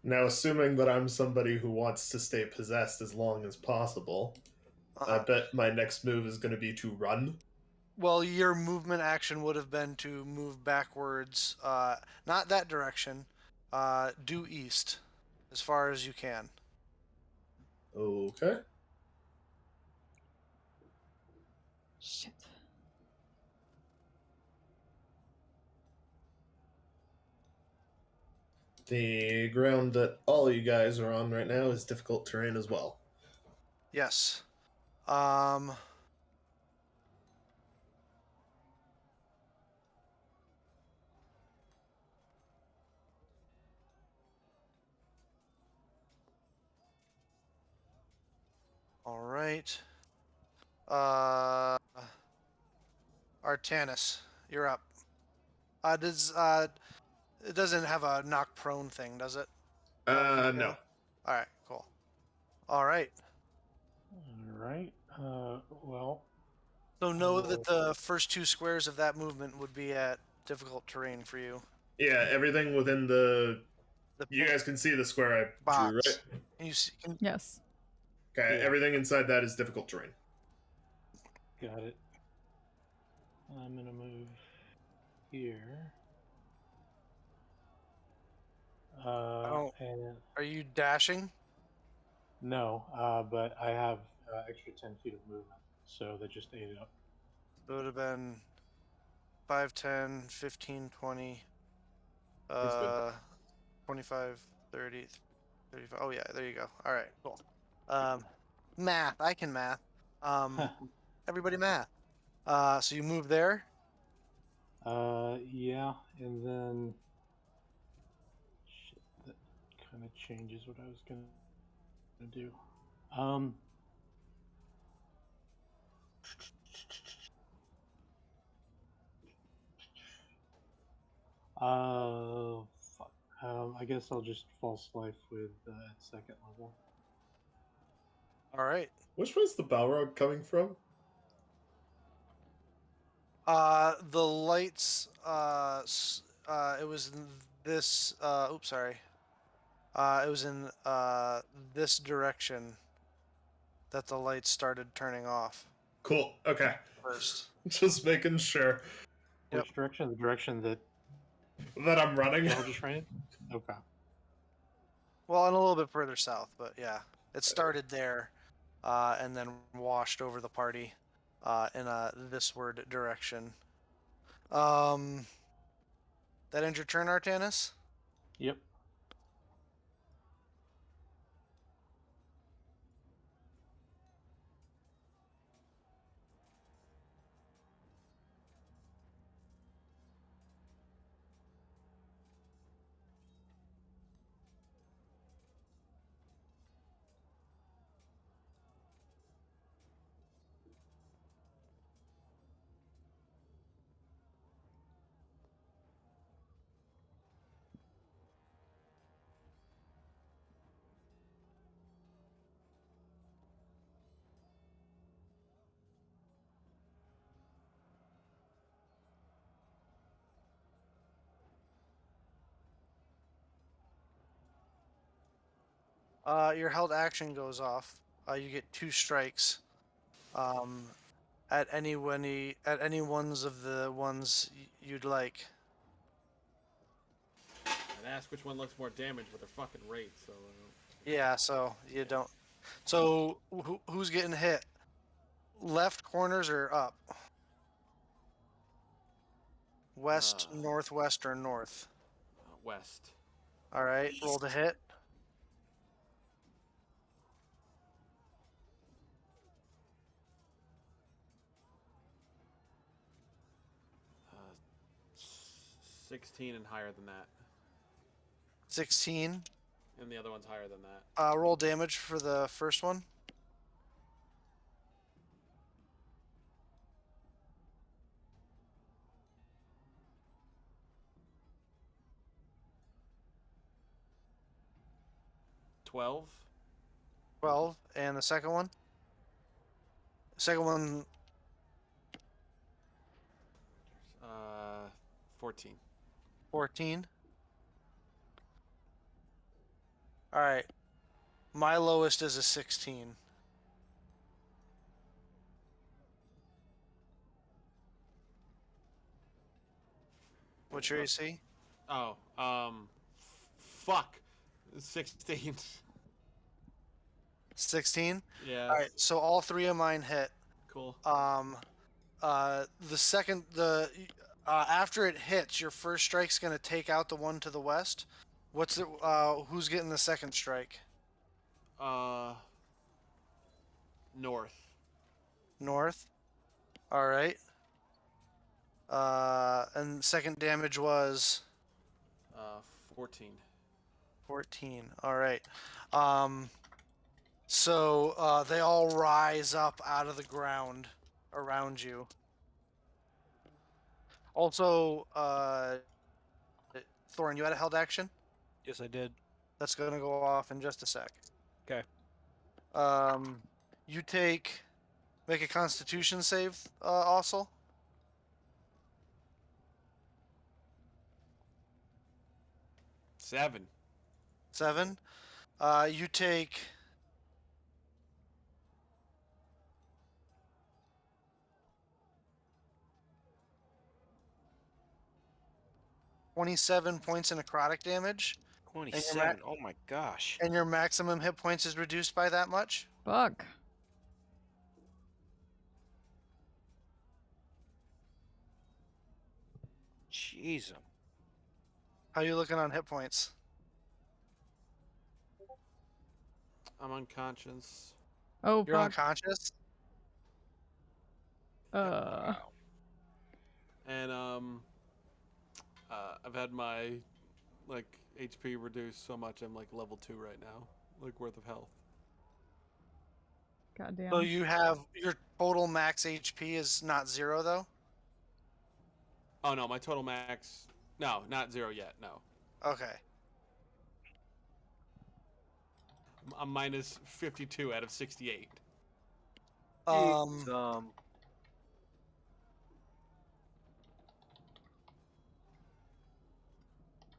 S6: Now, assuming that I'm somebody who wants to stay possessed as long as possible, I bet my next move is going to be to run.
S3: Well, your movement action would have been to move backwards, not that direction, due east, as far as you can.
S6: Okay.
S1: Shit.
S6: The ground that all you guys are on right now is difficult terrain as well.
S3: Yes. All right. Artanis, you're up. It doesn't have a knock prone thing, does it?
S6: No.
S3: All right, cool. All right.
S5: All right. Well.
S3: So know that the first 2 squares of that movement would be at difficult terrain for you.
S6: Yeah, everything within you guys can see the square I
S3: box.
S6: drew, right?
S3: Can you see?
S1: Yes.
S6: Okay,
S5: Yeah.
S6: everything inside that is difficult terrain.
S5: Got it. I'm gonna move here. And
S3: Are you dashing?
S5: no, but I have extra 10 feet of movement, so that just ate it up.
S3: So it would have been 5, 10, 15, 20,
S6: That's good.
S3: 25, 30, 35. Oh, yeah, there you go. All right, cool. Math. I can math. Everybody math. So you move there?
S5: Yeah, and then shit, that kind of changes what I was gonna do. Fuck. I guess I'll just false life with at second level.
S3: All right.
S6: Which way's the Balrog coming from?
S3: The lights, it was in this, oops, sorry. It was in, this direction that the lights started turning off
S6: Cool. Okay.
S3: first.
S6: Just making sure
S3: Yep.
S5: Which direction? The direction that
S6: that I'm running.
S5: y'all just ran? Okay.
S3: Well, and a little bit further south, but yeah. It started there, and then washed over the party, in a thisward direction. That ends your turn, Artanis?
S5: Yep.
S3: Your held action goes off. You get 2 strikes. At any ones of the ones you'd like.
S4: I'd ask which one looks more damage, but they're fucking Wraiths, so.
S3: Yeah, so you don't. So who's getting hit? Left corners or up? West, northwest, or north?
S4: West.
S3: All right, roll to hit.
S4: Uh, 16 and higher than that.
S3: 16.
S4: And the other one's higher than that.
S3: Roll damage for the first one.
S4: $12.
S3: 12. And the second one? Second one,
S4: 14.
S3: 14. All right. My lowest is a 16. What's your AC?
S4: Oh, fuck. 16.
S3: 16?
S4: Yeah.
S3: All right, so all three of mine hit.
S4: Cool.
S3: The second, after it hits, your first strike's gonna take out the one to the west. What's the, who's getting the second strike?
S4: North.
S3: North. All right. And second damage was
S4: 14.
S3: 14. All right. So they all rise up out of the ground around you. Also, Thorin, you had a held action?
S2: Yes, I did.
S3: That's going to go off in just a sec.
S2: Okay.
S3: You make a Constitution save, Ossel.
S4: 7.
S3: 7. You take 27 points of necrotic damage.
S2: 27. Oh my gosh.
S3: And your maximum hit points is reduced by that much.
S1: Fuck.
S2: Jeez.
S3: How you looking on hit points?
S4: I'm unconscious.
S1: Oh,
S3: You're
S1: fuck.
S3: unconscious?
S2: Wow.
S4: And I've had my HP reduced so much I'm level 2 right now, worth of health.
S1: Goddamn.
S3: So you have your total max HP is not 0 though?
S4: Oh no, my total max, no, not 0 yet, no.
S3: Okay.
S4: I'm minus 52 out of 68.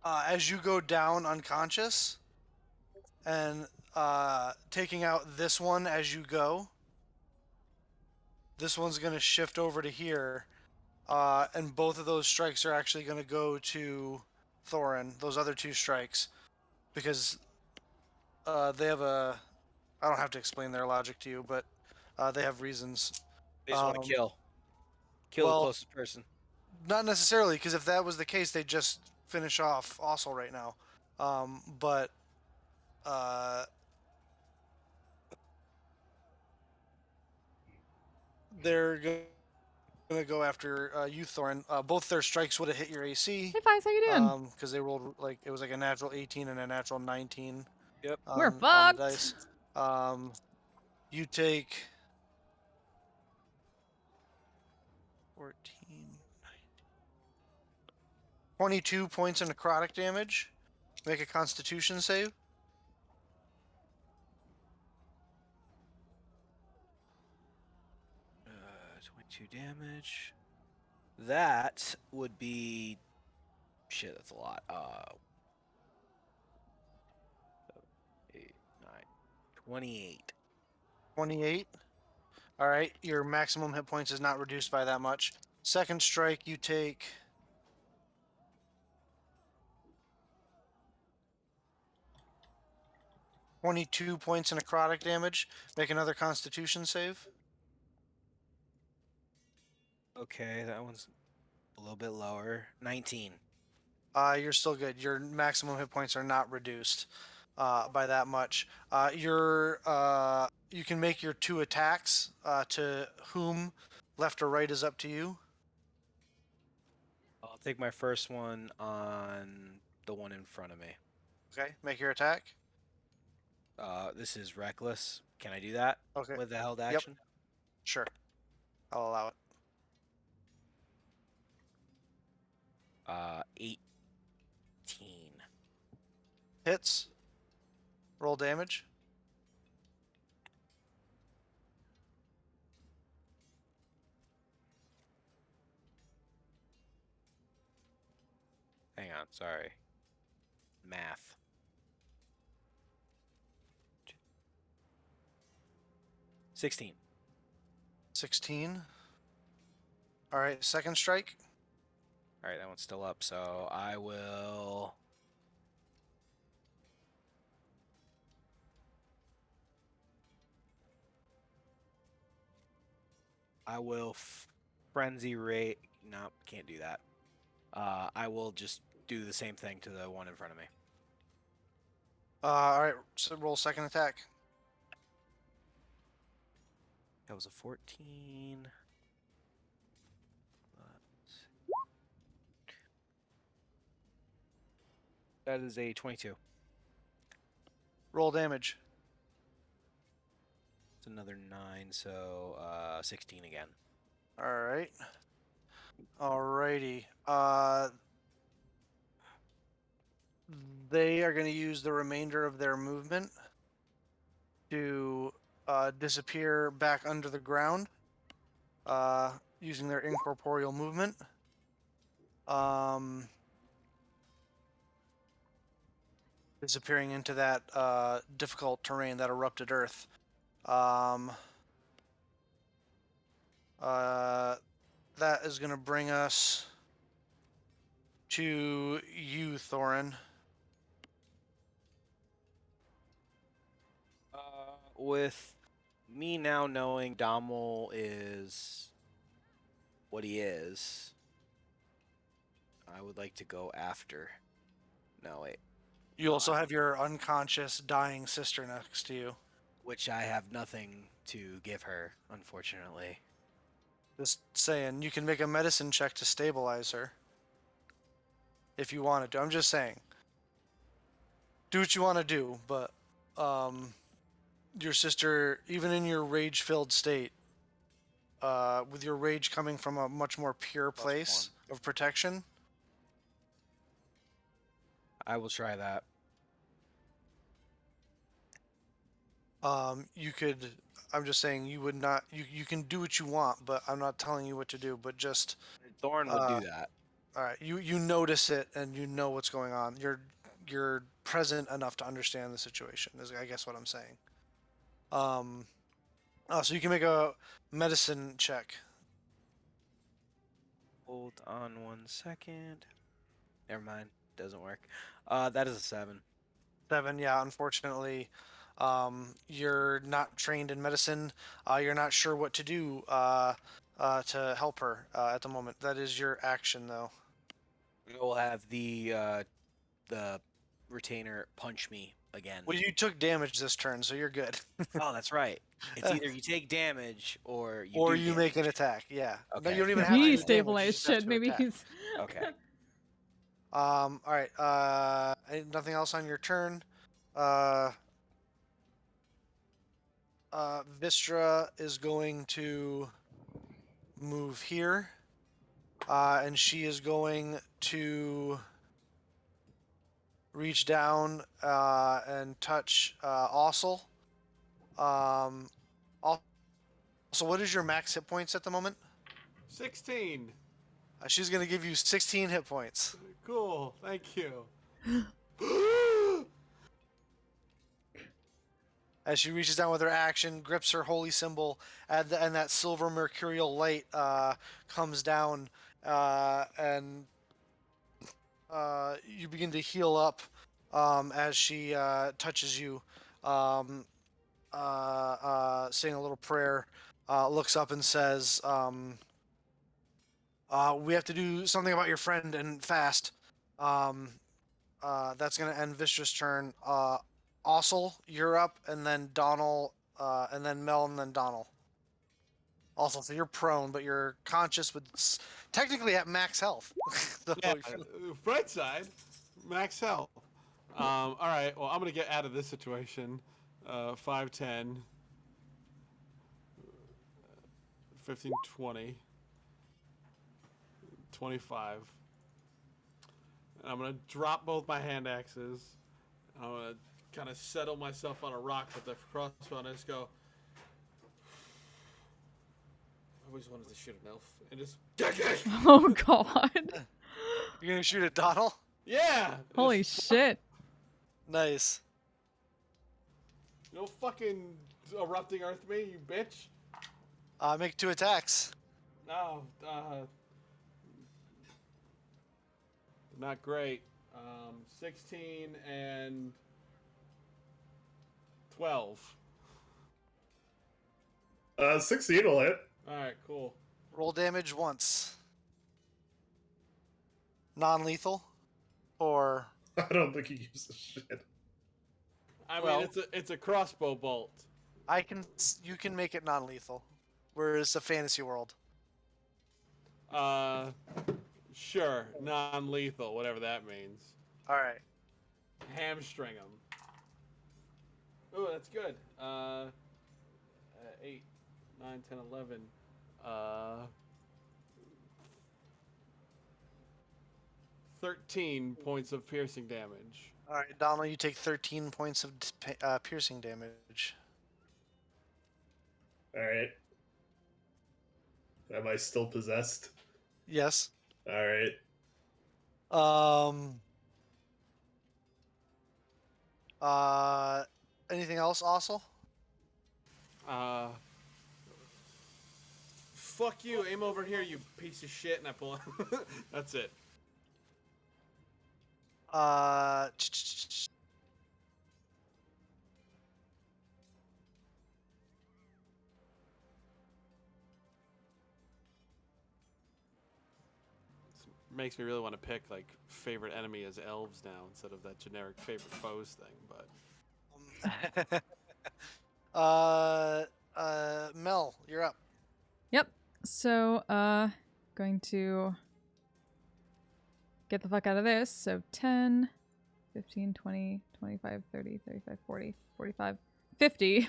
S3: As you go down unconscious and taking out this one as you go, this one's going to shift over to here, and both of those strikes are actually going to go to Thorin, those other two strikes, because they have a... I don't have to explain their logic to you, but they have reasons.
S2: They just want to kill. Kill the closest person.
S3: Not necessarily, because if that was the case, they'd just finish off Ossel right now. But they're going to go after you, Thorin. Both their strikes would have hit your AC.
S1: Hey, Fies, how you doing?
S3: Because they rolled it was a natural 18 and a natural 19.
S2: Yep.
S1: We're
S3: on the
S1: fucked.
S3: dice. You take 14, 22 points of necrotic damage. Make a Constitution save.
S2: Uh, 22 damage. That would be... Shit, that's a lot. 8, 9, 28.
S3: 28. All right, your maximum hit points is not reduced by that much. Second strike, you take 22 points of necrotic damage. Make another Constitution save.
S2: Okay, that one's a little bit lower. 19.
S3: You're still good. Your maximum hit points are not reduced by that much. You can make your 2 attacks to whom, left or right is up to you.
S2: I'll take my first one on the one in front of me.
S3: Okay, make your attack.
S2: This is reckless. Can I do that
S3: Okay.
S2: with the held
S3: Yep.
S2: action?
S3: Sure, I'll allow it.
S2: 18.
S3: Hits. Roll damage.
S2: Hang on, sorry. Math. 16.
S3: 16. All right, second strike.
S2: All right, that one's still up, so I will. Frenzy rate. No, can't do that. I will just do the same thing to the one in front of me.
S3: All right, so roll second attack.
S2: That was a 14. That is a 22.
S3: Roll damage.
S2: It's another 9, so 16 again.
S3: All right. Alrighty. They are going to use the remainder of their movement to disappear back under the ground using their incorporeal movement. Disappearing into that difficult terrain, that erupted earth. That is going to bring us to you, Thorin.
S2: With me now knowing Dommel is what he is, I would like to go after. No, wait.
S3: You also have your unconscious, dying sister next to you.
S2: Which I have nothing to give her, unfortunately.
S3: Just saying, you can make a medicine check to stabilize her. If you wanted to. I'm just saying. Do what you want to do, but your sister, even in your rage-filled state, with your rage coming from a much more pure place of protection.
S2: I will try that.
S3: You could, I'm just saying, you would not, you can do what you want, but I'm not telling you what to do, but just...
S2: Thorn would do that.
S3: All right, you notice it and you know what's going on. You're present enough to understand the situation, is I guess what I'm saying. So you can make a medicine check.
S2: Hold on 1 second. Never mind. Doesn't work. That is a 7.
S3: 7, yeah, unfortunately. You're not trained in medicine. You're not sure what to do to help her at the moment. That is your action, though.
S2: We'll have the retainer punch me again.
S3: Well, you took damage this turn, so you're good.
S2: Oh, that's right. It's either you take damage or
S3: you make an attack. Yeah.
S2: Okay.
S3: No, you don't even have to
S1: He
S3: do damage, you
S1: stabilized
S3: just have
S1: shit.
S3: to
S1: Maybe
S3: attack.
S1: he's.
S2: Okay.
S3: All right. Nothing else on your turn. Vistra is going to move here, and she is going to reach down and touch Ossel. Also, what is your max hit points at the moment?
S4: 16.
S3: She's going to give you 16 hit points.
S4: Cool. Thank you.
S3: As she reaches down with her action, grips her holy symbol, and that silver mercurial light comes down, and you begin to heal up as she touches you. saying a little prayer, looks up and says, "We have to do something about your friend and fast." That's gonna end Vistra's turn. Ossel, you're up, and then Donald, and then Mel, and then Donald. Also, so you're prone, but you're conscious with technically at max health. So
S4: Yeah, bright side, max health. All right, well, I'm going to get out of this situation. 5, 10, 15, 20, 25. And I'm going to drop both my hand axes. I'm going to kind of settle myself on a rock with the crossbow and I just go, I always wanted to shoot an elf. And just,
S1: Oh god.
S3: You're gonna shoot at Donald?
S4: yeah!
S1: Holy
S4: just,
S1: shit.
S3: Nice.
S4: No fucking erupting earth me, you bitch.
S3: Make 2 attacks.
S4: No, not great. 16 and 12.
S6: 16 will hit.
S4: Alright, cool.
S3: Roll damage once. Non-lethal, or
S6: I don't think he uses shit.
S4: I
S3: Well-
S4: mean, it's a crossbow bolt.
S3: you can make it non-lethal. Whereas a fantasy world.
S4: Sure, non-lethal, whatever that means.
S3: All right.
S4: Hamstring him. Oh, that's good. 8, 9, 10, 11. 13 points of piercing damage.
S3: All right, Donald, you take 13 points of piercing damage.
S6: Alright. Am I still possessed?
S3: Yes.
S6: Alright.
S3: Anything else, Ossel?
S4: Fuck you, aim over here, you piece of shit, and I pull That's it. Makes me really want to pick like favorite enemy as elves now instead of that generic favorite foes thing, but
S3: Mel, you're up.
S1: Yep. So, going to get the fuck out of this. So 10, 15, 20, 25, 30, 35, 40, 45, 50.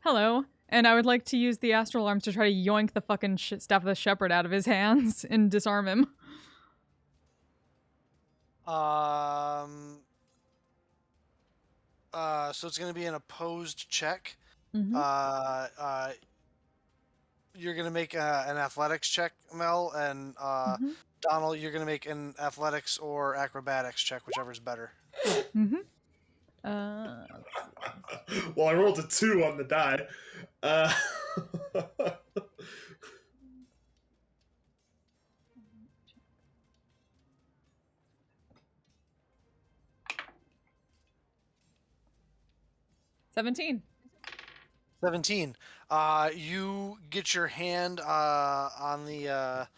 S1: Hello. And I would like to use the Astral Arms to try to yoink the fucking Staff of the Shepherd out of his hands and disarm him.
S3: So it's going to be an opposed check.
S1: Mm-hmm.
S3: You're going to make an athletics check, Mel, and
S1: Mm-hmm.
S3: Donald, you're going to make an athletics or acrobatics check, whichever's better.
S1: Mm-hmm.
S6: Well, I rolled a 2 on the die.
S1: 17.
S3: 17. You get your hand on the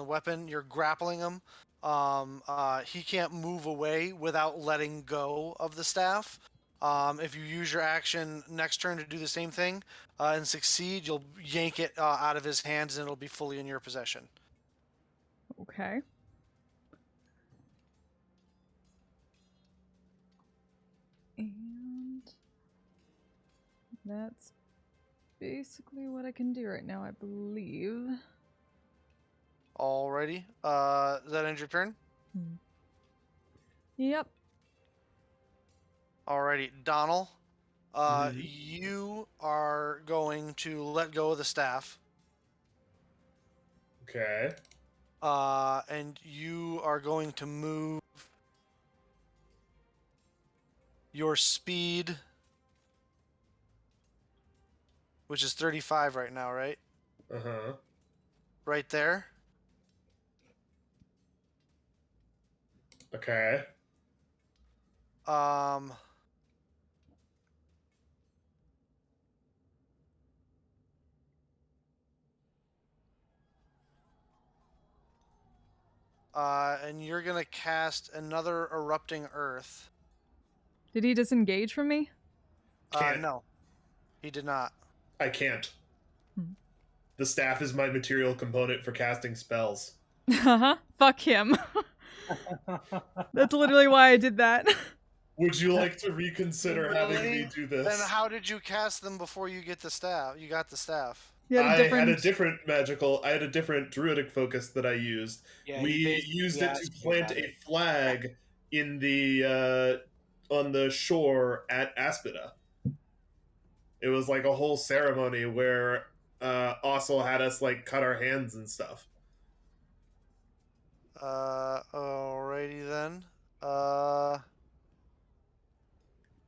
S3: weapon. You're grappling him. He can't move away without letting go of the staff. If you use your action next turn to do the same thing and succeed, you'll yank it out of his hands and it'll be fully in your possession.
S1: Okay. And that's basically what I can do right now, I believe.
S3: Alrighty. Does that end your turn?
S1: Yep.
S3: Alrighty, Donald. You are going to let go of the staff.
S6: Okay.
S3: And you are going to move your speed, which is 35 right now, right?
S6: Uh-huh.
S3: Right there.
S6: Okay.
S3: Um. And you're gonna cast another erupting earth.
S1: Did he disengage from me?
S6: Can't.
S3: No, he did not.
S6: I can't.
S1: Hmm.
S6: The staff is my material component for casting spells.
S1: Haha. Fuck him. That's literally why I did that.
S6: Would you like to reconsider having me do
S3: Then
S6: this?
S3: how did you cast them before you get the staff? You got the staff.
S1: He had a
S6: I
S1: different...
S6: had a different druidic focus that I used.
S2: Yeah,
S6: We
S2: he basically
S6: used it to
S2: asked me
S6: plant
S2: about
S6: a
S2: it.
S6: flag in the on the shore at Aspida. It was like a whole ceremony where Ossel had us like cut our hands and stuff.
S3: Alrighty then.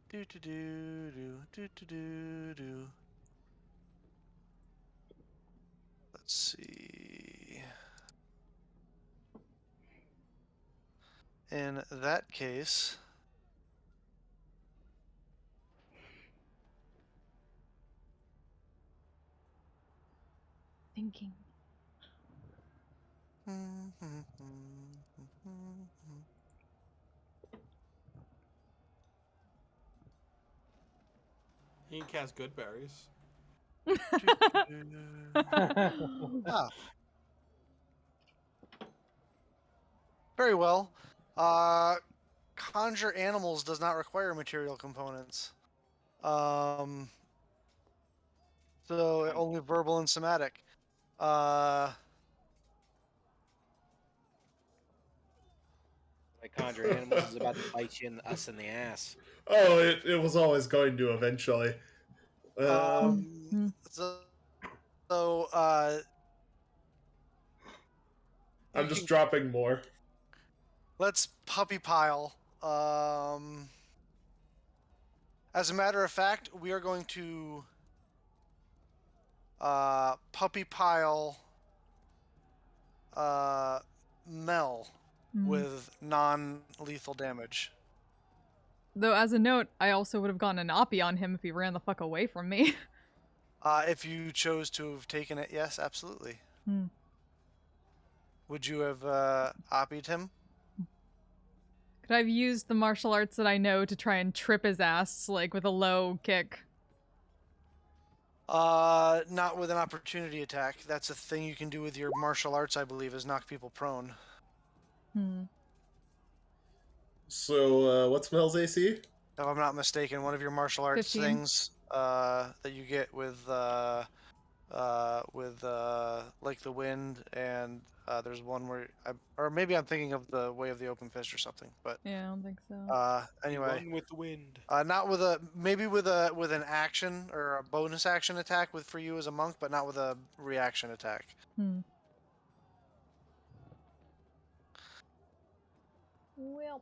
S3: Do do do do do do do do. Let's see. In that case,
S1: Thinking.
S4: He can cast good berries.
S3: ah, very well. Conjure animals does not require material components. So only verbal and somatic.
S2: I conjure animals is about to bite you us in the ass.
S6: Oh, it was always going to eventually.
S1: Hmm.
S3: So
S6: I'm just dropping more.
S3: let's puppy pile. As a matter of fact, we are going to puppy pile Mel with non-lethal damage.
S1: Though, as a note, I also would have gone an Oppie on him if he ran the fuck away from me.
S3: If you chose to have taken it, yes, absolutely.
S1: Hmm.
S3: Would you have oppied him?
S1: Could I have used the martial arts that I know to try and trip his ass, like, with a low kick?
S3: Not with an opportunity attack. That's a thing you can do with your martial arts, I believe, is knock people prone.
S1: Hmm.
S6: So, what's Mel's AC?
S3: If I'm not mistaken, one of your martial arts
S1: 15.
S3: things that you get with like the wind, and there's one where or maybe I'm thinking of the Way of the Open Fist or something. But
S1: Yeah, I don't think so.
S3: anyway,
S2: Run with the wind.
S3: not with a maybe with an action or a bonus action attack for you as a monk, but not with a reaction attack.
S1: Hmm. Welp.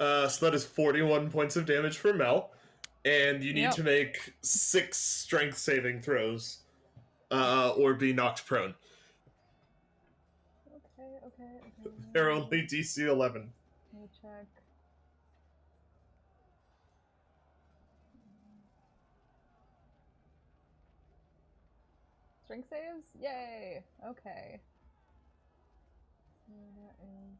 S6: So that is 41 points of damage for Mel, and you need to make 6 strength saving throws, or be knocked prone.
S1: Okay.
S6: They're only DC 11.
S1: Let me check. Strength saves? Yay! Okay. So that is...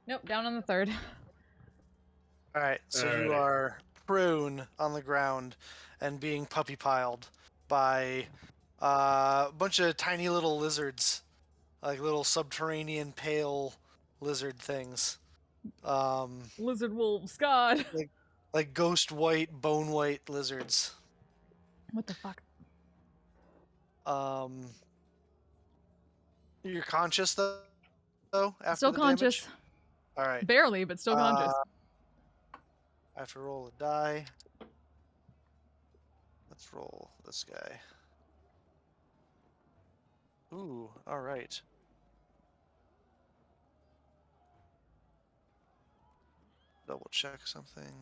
S1: Nope, down on the third.
S3: All right, so you
S6: Alrighty.
S3: are prone on the ground and being puppy piled by a bunch of tiny little lizards, like little subterranean pale lizard things.
S1: Lizard wolves, God!
S3: Like ghost white, bone white lizards.
S1: What the fuck?
S3: You're conscious though after
S1: Still
S3: the
S1: conscious.
S3: damage? All right.
S1: Barely, but still conscious.
S3: I have to roll a die. Let's roll this guy. Ooh, all right. Double check something.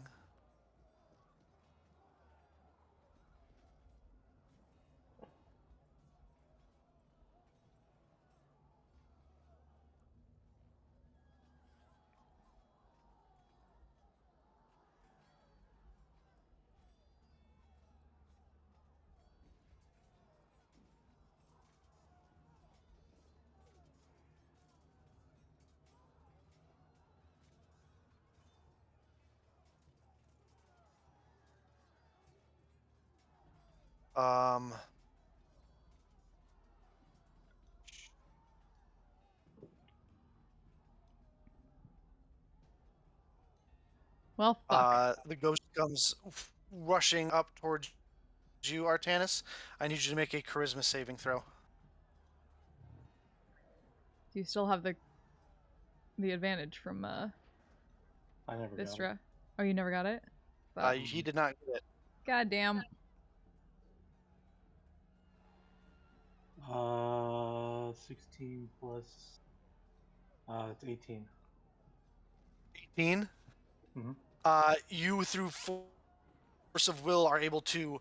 S3: Um,
S1: Well, fuck.
S3: the ghost comes rushing up towards you, Artanis. I need you to make a charisma saving throw.
S1: Do you still have the advantage from
S5: I never got it.
S1: Vistra? Oh, you never got it? Fuck.
S3: He did not get it.
S1: Goddamn.
S5: 16 plus. It's 18.
S3: 18.
S5: Mm-hmm.
S3: You, through force of will, are able to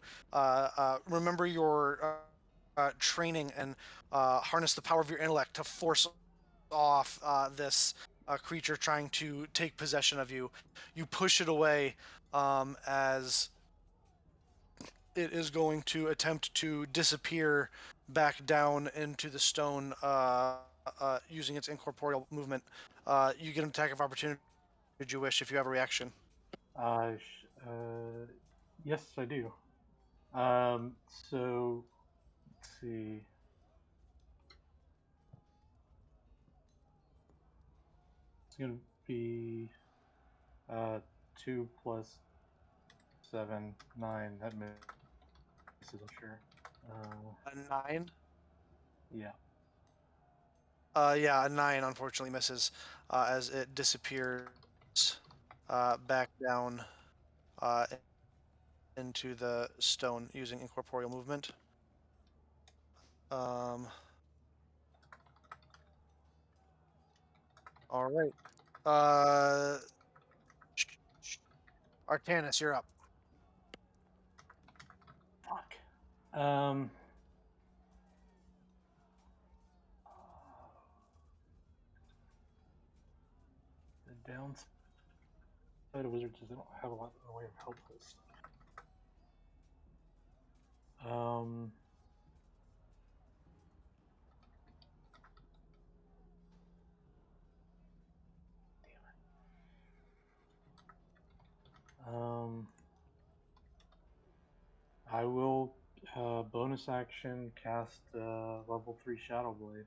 S3: remember your training and harness the power of your intellect to force off this creature trying to take possession of you. You push it away as it is going to attempt to disappear back down into the stone using its incorporeal movement. You get an attack of opportunity, should you wish, if you have a reaction.
S5: Yes, I do. So let's see. It's gonna be 2 plus 7, 9. That misses, I'm sure.
S3: A 9?
S5: Yeah.
S3: Yeah, a 9 unfortunately misses as it disappears back down into the stone using incorporeal movement. All right. Artanis, you're up.
S5: Fuck. The downside of wizards is they don't have a lot in the way of helpful stuff. I will bonus action cast level 3 Shadow Blade.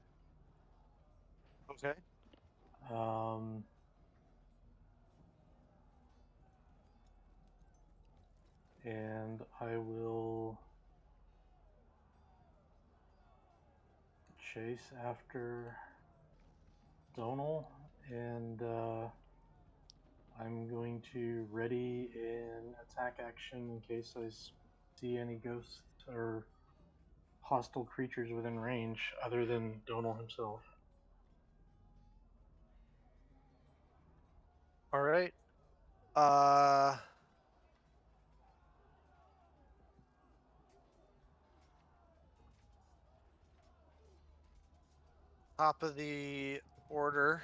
S3: Okay.
S5: And I will chase after Donal, and I'm going to ready an attack action in case I see any ghosts or hostile creatures within range other than Donal himself.
S3: All right. Top of the order.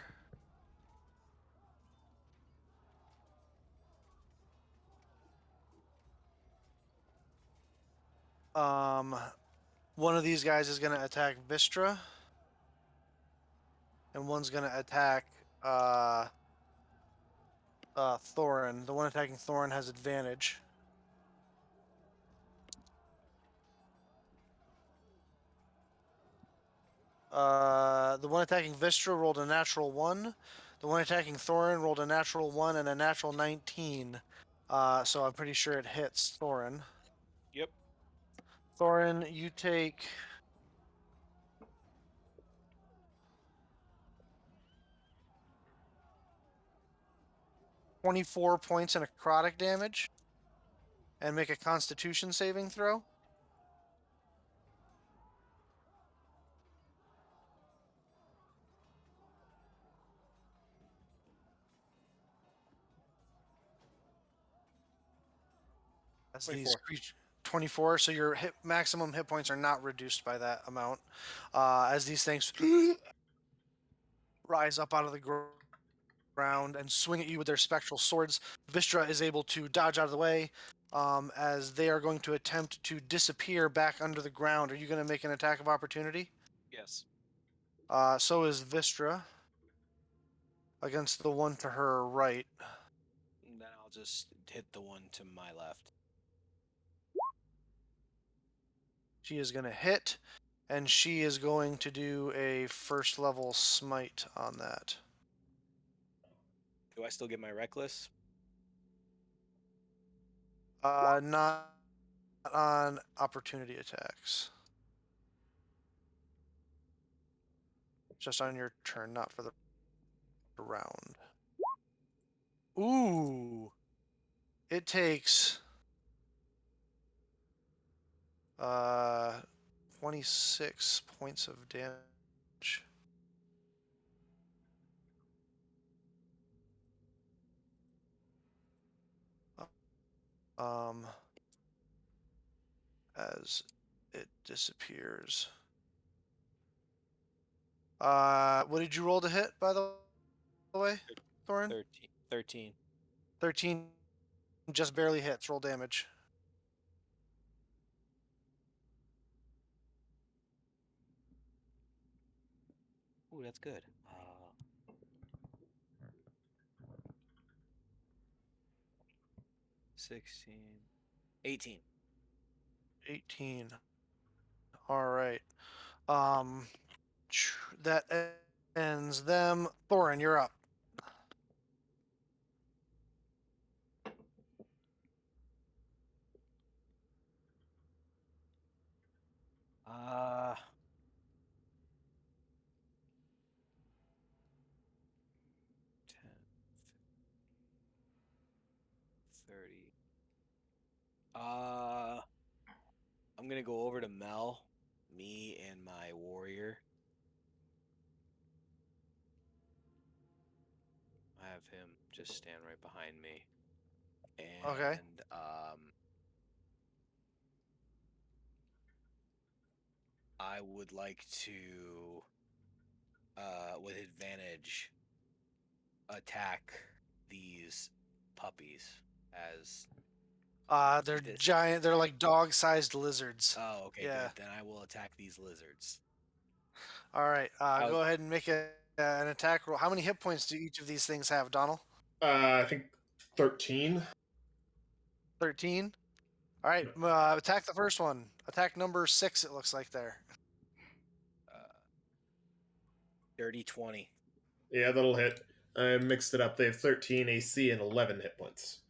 S3: One of these guys is going to attack Vistra, and one's going to attack Thorin. The one attacking Thorin has advantage. The one attacking Vistra rolled a natural 1. The one attacking Thorin rolled a natural 1 and a natural 19. So I'm pretty sure it hits Thorin.
S2: Yep.
S3: Thorin, you take 24 points of necrotic damage and make a Constitution saving throw. As
S2: 24.
S3: these creatures, 24. So your maximum hit points are not reduced by that amount. As these things rise up out of the ground and swing at you with their spectral swords, Vistra is able to dodge out of the way as they are going to attempt to disappear back under the ground. Are you going to make an attack of opportunity?
S2: Yes.
S3: So is Vistra against the one to her right.
S2: And then I'll just hit the one to my left.
S3: She is going to hit, and she is going to do a first level smite on that.
S2: Do I still get my reckless?
S3: Not on opportunity attacks. Just on your turn, not for the round. Ooh. It takes 26 points of damage. As it disappears. What did you roll to hit, by the way, Thorin?
S2: 13.
S3: 13 just barely hits. Roll damage.
S2: Ooh, that's good. 16. 18.
S3: 18. All right. That ends them. Thorin, you're up.
S2: Uh, 10, 30. I'm gonna go over to Mel, me and my warrior. I have him just stand right behind me. And
S3: Okay.
S2: I would like to with advantage attack these puppies as
S3: They're
S2: this.
S3: giant. They're like dog-sized lizards.
S2: Oh, okay,
S3: Yeah.
S2: good. Then I will attack these lizards.
S3: All right. Go ahead and make an attack roll. How many hit points do each of these things have, Donald?
S6: I think 13.
S3: 13. All right. Attack the first one. Attack number 6. It looks like there.
S2: Dirty 20.
S6: Yeah, that'll hit. I mixed it up. They have 13 AC and 11 hit points.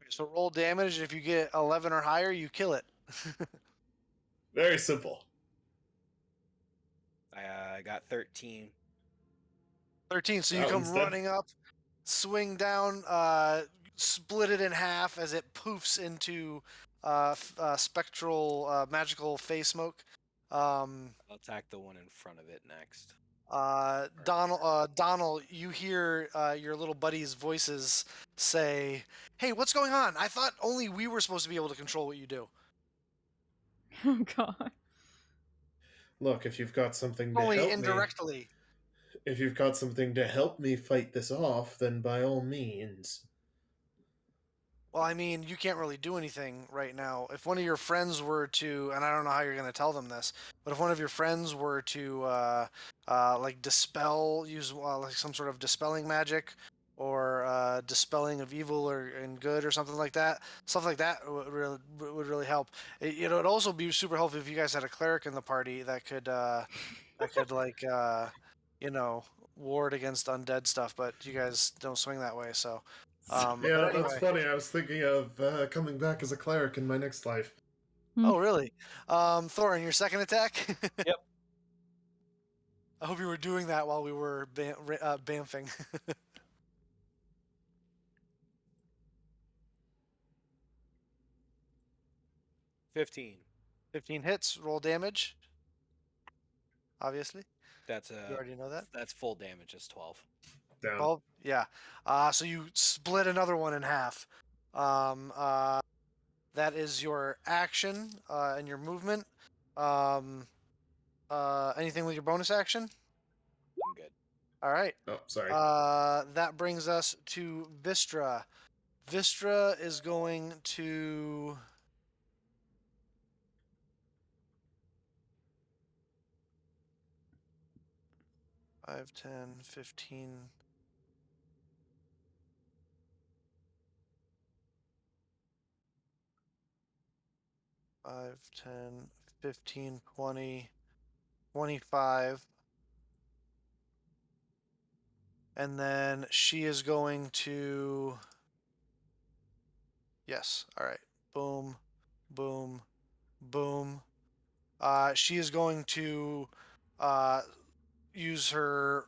S3: So roll damage, and if you get 11 or higher, you kill it.
S6: Very simple.
S2: I got 13.
S3: 13. So you
S6: That
S3: come
S6: one's dead.
S3: running up, swing down, split it in half as it poofs into spectral magical phase smoke.
S2: I'll attack the one in front of it next.
S3: Donald, you hear your little buddy's voices say, "Hey, what's going on? I thought only we were supposed to be able to control what you do."
S1: Oh god.
S6: Look, if you've got something to
S3: Only
S6: help
S3: indirectly.
S6: me, if you've got something to help me fight this off, then by all means.
S3: Well, I mean, you can't really do anything right now. If one of your friends were to, and I don't know how you're going to tell them this, but if one of your friends were to, like use like some sort of dispelling magic, or dispelling of evil or and good or something like that, stuff like that would really help. It'd also be super helpful if you guys had a cleric in the party that could like ward against undead stuff. But you guys don't swing that way, so.
S6: Yeah,
S3: But
S6: that's
S3: anyway.
S6: funny. I was thinking of coming back as a cleric in my next life.
S3: Oh, really? Thorin, your second attack?
S2: Yep.
S3: I hope you were doing that while we were bamfing.
S2: 15.
S3: 15 hits, roll damage. Obviously.
S2: That's
S3: You already know that.
S2: That's full damage. It's 12.
S6: Down.
S3: 12? Yeah. So you split another one in half. That is your action and your movement. Anything with your bonus action?
S2: I'm good.
S3: All right.
S6: Oh, sorry.
S3: That brings us to Vistra. Vistra is going to... 5, 10, 15... 5, 10, 15, 20, 25. And then she is going to... Yes, all right. Boom, boom, boom. She is going to use her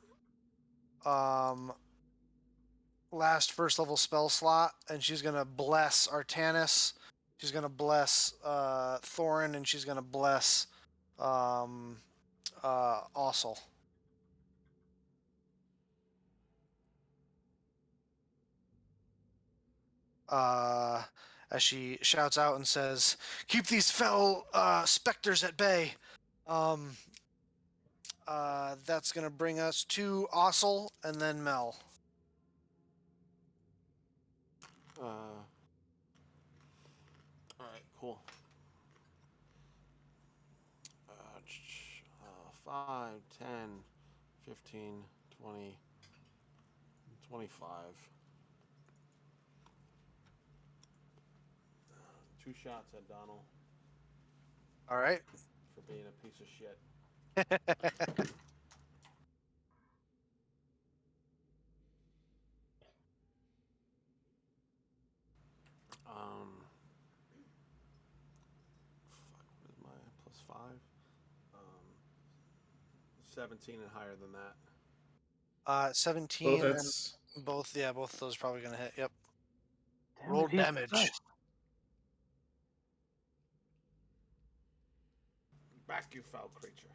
S3: last first level spell slot, and she's going to bless Artanis. She's going to bless Thorin, and she's going to bless Ossel. As she shouts out and says, "Keep these fell specters at bay." That's going to bring us to Ossel and then Mel.
S4: Alright, cool. 5, 10, 15, 20, 25. 2 shots at Donald
S3: All right.
S4: for being a piece of shit. Fuck, what is my plus 5? 17 and higher than that.
S3: 17
S6: Well, that's
S3: and both of those probably going to hit. Yep.
S5: Damn
S3: Roll
S5: it, he's
S3: damage.
S5: possessed.
S4: Back, you foul creature.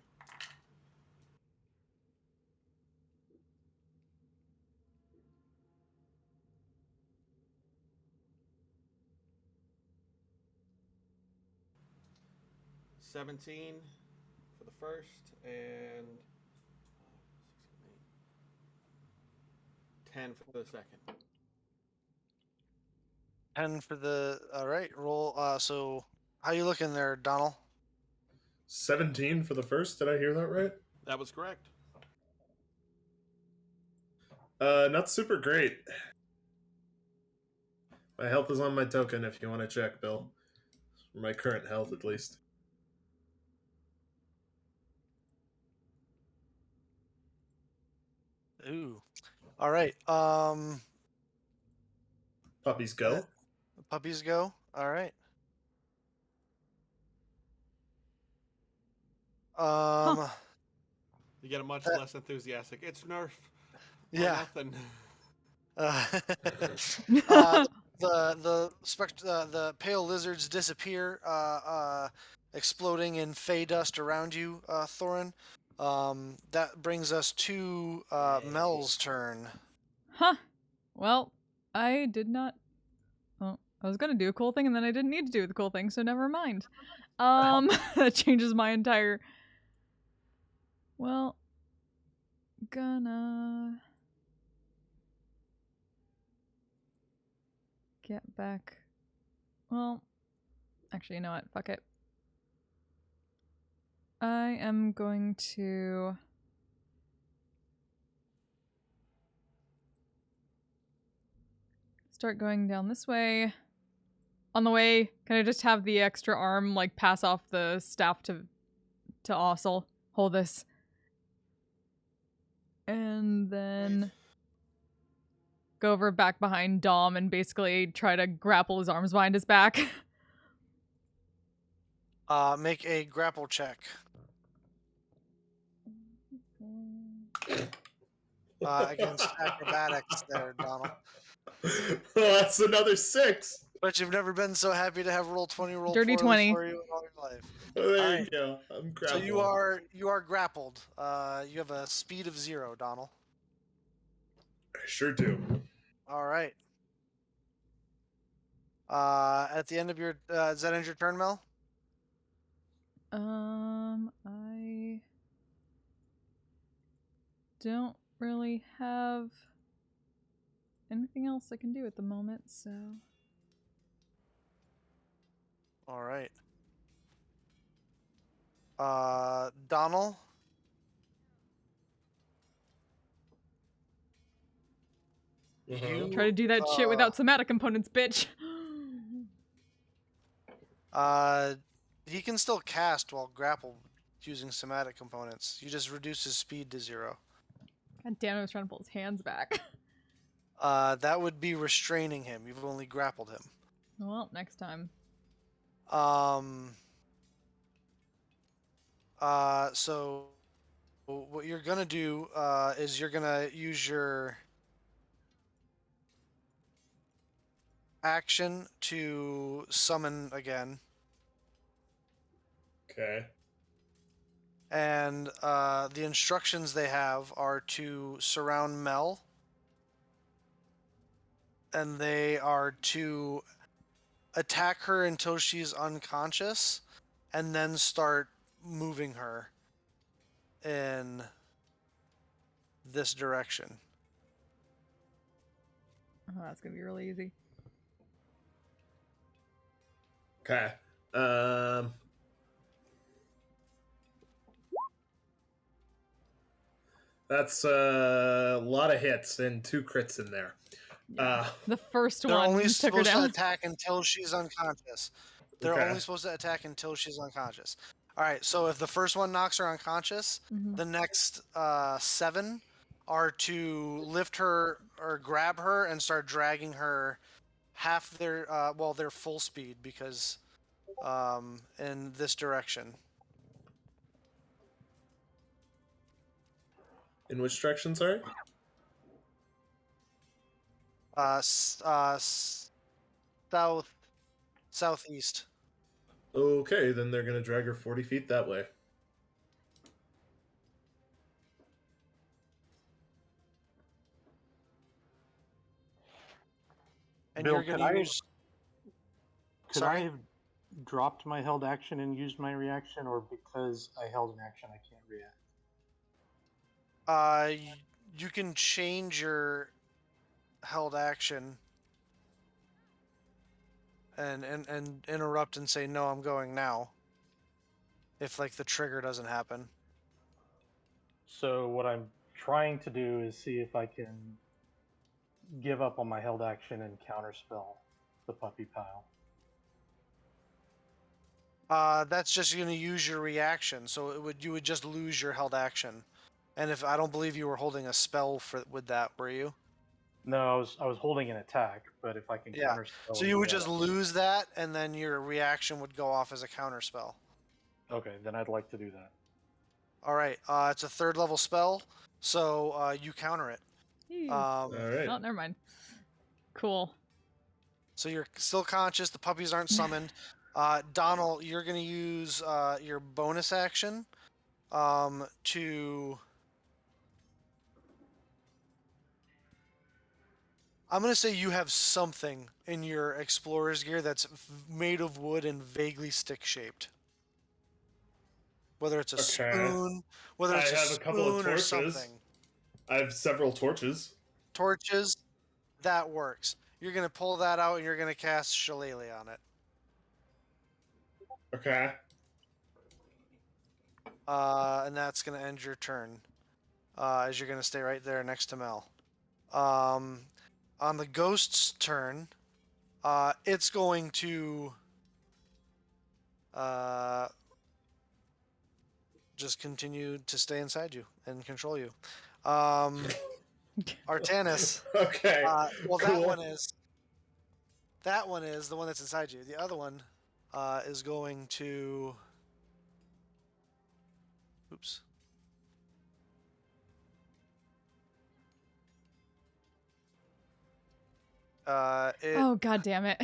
S4: $17 for the first and 10 for the second.
S3: 10 for the... All right. Roll. So how you looking there, Donald?
S6: 17 for the first. Did I hear that right?
S4: That was correct.
S6: Not super great. My health is on my token if you want to check, Bill. My current health, at least.
S3: Ooh. All right.
S6: Puppies go.
S3: Puppies go. All right.
S4: You get a much less enthusiastic. It's Nerf.
S3: Yeah.
S4: Nothing.
S3: The pale lizards disappear, exploding in fey dust around you, Thorin. That brings us to Mel's turn.
S1: Huh. Well, I did not... Well, I was gonna do a cool thing, and then I didn't need to do the cool thing, so never mind. That changes my entire... Well, gonna... get back... Well, actually, you know what? Fuck it. I am going to... start going down this way. On the way, can I just have the extra arm, like, pass off the staff to Ossel? Hold this. And then go over back behind Dom and basically try to grapple his arms behind his back.
S3: Make a grapple check. Against acrobatics there, Donald.
S6: Well, that's another 6.
S3: But you've never been so happy to have roll 20 roll
S1: Dirty
S3: poorly
S1: 20.
S3: for you in all your life.
S6: Well, there
S3: Alright.
S6: you go. I'm
S3: So
S6: grappled.
S3: you are grappled. You have a speed of 0, Donald.
S6: I sure do.
S3: All right. At the end of your does that end your turn, Mel?
S1: I don't really have anything else I can do at the moment, so...
S3: All right. Donald? You
S1: Try to do that shit without somatic components, bitch!
S3: He can still cast while grappled using somatic components. You just reduce his speed to 0.
S1: God damn, I was trying to pull his hands back.
S3: That would be restraining him. You've only grappled him.
S1: Well, next time.
S3: So what you're gonna do is you're gonna use your action to summon again,
S6: Okay.
S3: and the instructions they have are to surround Mel, and they are to attack her until she's unconscious, and then start moving her in this direction.
S1: Oh, that's gonna be really easy.
S6: Okay. That's a lot of hits and 2 crits in there.
S1: The first
S3: They're
S1: one
S3: only
S1: took her
S3: supposed to
S1: down.
S3: attack until she's unconscious. They're
S6: Okay.
S3: only supposed to attack until she's unconscious. All right, so if the first one knocks her unconscious,
S1: Mhm.
S3: the next 7 are to lift her or grab her and start dragging her half their their full speed, because in this direction.
S6: In which direction, sorry?
S3: Southeast.
S6: Okay, then they're gonna drag her 40 feet that way.
S3: And
S5: Bill,
S3: you're going to use.
S5: Could
S3: Sorry?
S5: I have dropped my held action and used my reaction, or because I held an action I can't react?
S3: You can change your held action and interrupt and say, no, I'm going now, if like the trigger doesn't happen.
S5: So what I'm trying to do is see if I can give up on my held action and counterspell the puppy pile.
S3: That's just going to use your reaction, so you would just lose your held action. And if I don't believe you were holding a spell with that, were you?
S5: No, I was holding an attack, but if I can
S3: Yeah.
S5: counterspell,
S3: So you would just lose that, and then your reaction would go off as a counterspell.
S5: Okay, then I'd like to do that.
S3: All right. It's a 3rd level spell, so you counter it.
S6: All right.
S1: Oh, never mind. Cool.
S3: So you're still conscious. The puppies aren't summoned. Donald, you're going to use your bonus action to. I'm going to say you have something in your explorer's gear that's made of wood and vaguely stick shaped. Whether it's a spoon, whether it's
S6: I have a couple of
S3: spoon or
S6: torches.
S3: something.
S6: I have several torches.
S3: Torches, that works. You're going to pull that out and you're going to cast Shillelagh on it.
S6: Okay.
S3: And that's going to end your turn. As you're going to stay right there next to Mel. On the ghost's turn, it's going to just continue to stay inside you and control you. Artanis.
S6: Okay.
S3: Well,
S6: cool.
S3: that one is the one that's inside you. The other one is going to. Oops.
S1: Oh, god damn it.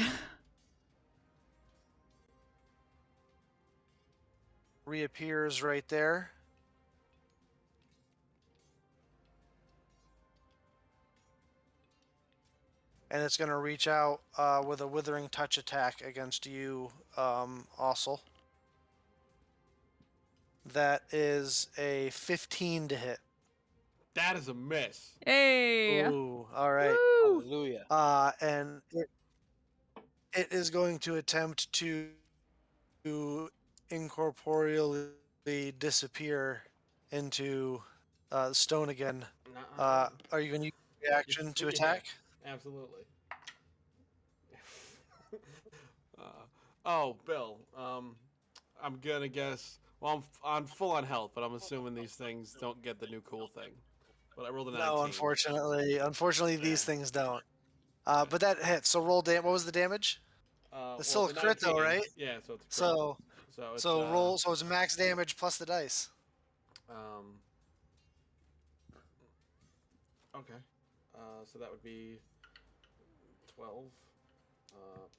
S3: Reappears right there. And it's going to reach out with a Withering Touch attack against you, Ossel. That is a 15 to hit.
S4: That is a miss.
S1: Hey.
S3: Ooh, all right.
S1: Woo!
S2: Hallelujah.
S3: And it is going to attempt to incorporeally disappear into stone again. Are you going to use reaction to attack?
S4: Absolutely. Oh, Bill. I'm gonna guess. Well, I'm full on health, but I'm assuming these things don't get the new cool thing. But I rolled a 19.
S3: No, unfortunately, these
S4: Yeah.
S3: things don't. But that hits. So roll what was the damage? It's still a
S4: It's
S3: crit though,
S4: 19.
S3: right?
S4: Yeah, so it's a crit.
S3: So
S4: it's
S3: roll. So it's max damage plus the dice.
S4: Okay. So that would be 12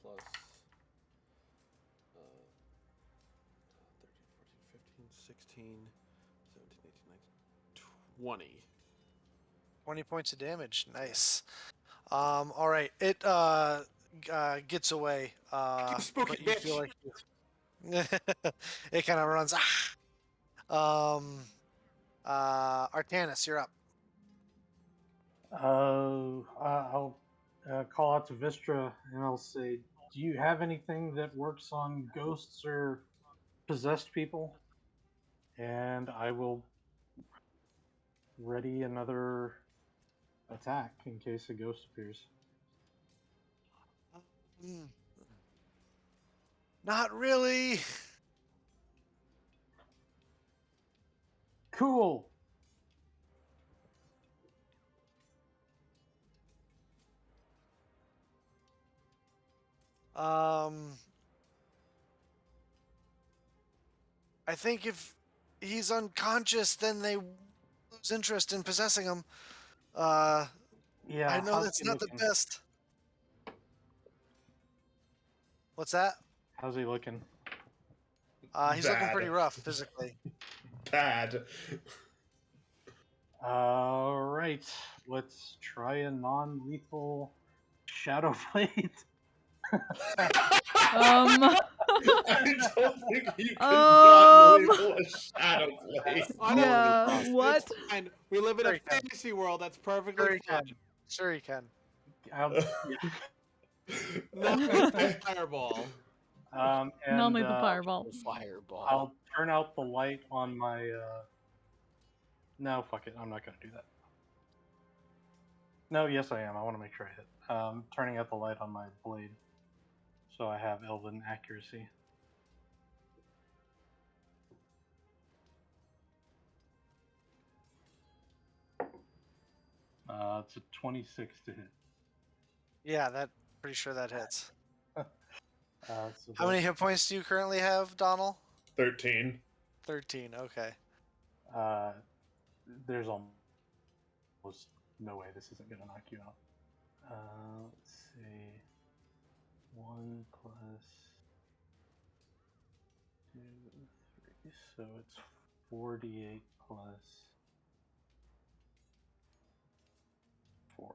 S4: plus 13, 14, 15, 16, 17, 18, 19, 20.
S3: 20 points of damage. Nice. All right. It gets away.
S4: Spooky
S3: But you feel
S4: bitch.
S3: like it kind of runs. Artanis, you're up.
S5: I'll call out to Vistra and I'll say, do you have anything that works on ghosts or possessed people? And I will ready another attack in case a ghost appears.
S3: Not really.
S5: Cool.
S3: I think if he's unconscious, then they lose interest in possessing him.
S5: Yeah,
S3: I know
S5: how's
S3: that's
S5: he
S3: not
S5: looking?
S3: the best. What's that?
S5: How's he looking?
S3: He's looking
S6: Bad.
S3: pretty rough physically.
S6: Bad.
S5: All right, let's try a non-lethal shadow blade.
S6: I don't think you can
S1: Um,
S6: non-lethal a shadow blade.
S1: Yeah,
S4: It's
S1: what?
S4: fine. We live in
S3: Sure
S4: a
S3: you can.
S4: fantasy world. That's perfectly
S3: Sure he
S4: fine.
S3: can. Sure he can.
S4: Not a fireball.
S5: And
S1: Non-lethal fireball.
S2: Fireball.
S5: I'll turn out the light on my. No, fuck it. I'm not gonna do that. No, yes, I am. I want to make sure I hit. Turning out the light on my blade, so I have elven accuracy. It's a 26 to hit.
S3: Yeah, pretty sure that hits.
S5: So
S3: How many hit points do you currently have, Donald?
S6: 13.
S3: 13. Okay.
S5: There's almost no way this isn't gonna knock you out. Let's see. 1 plus 2, 3. So it's 48 plus 4.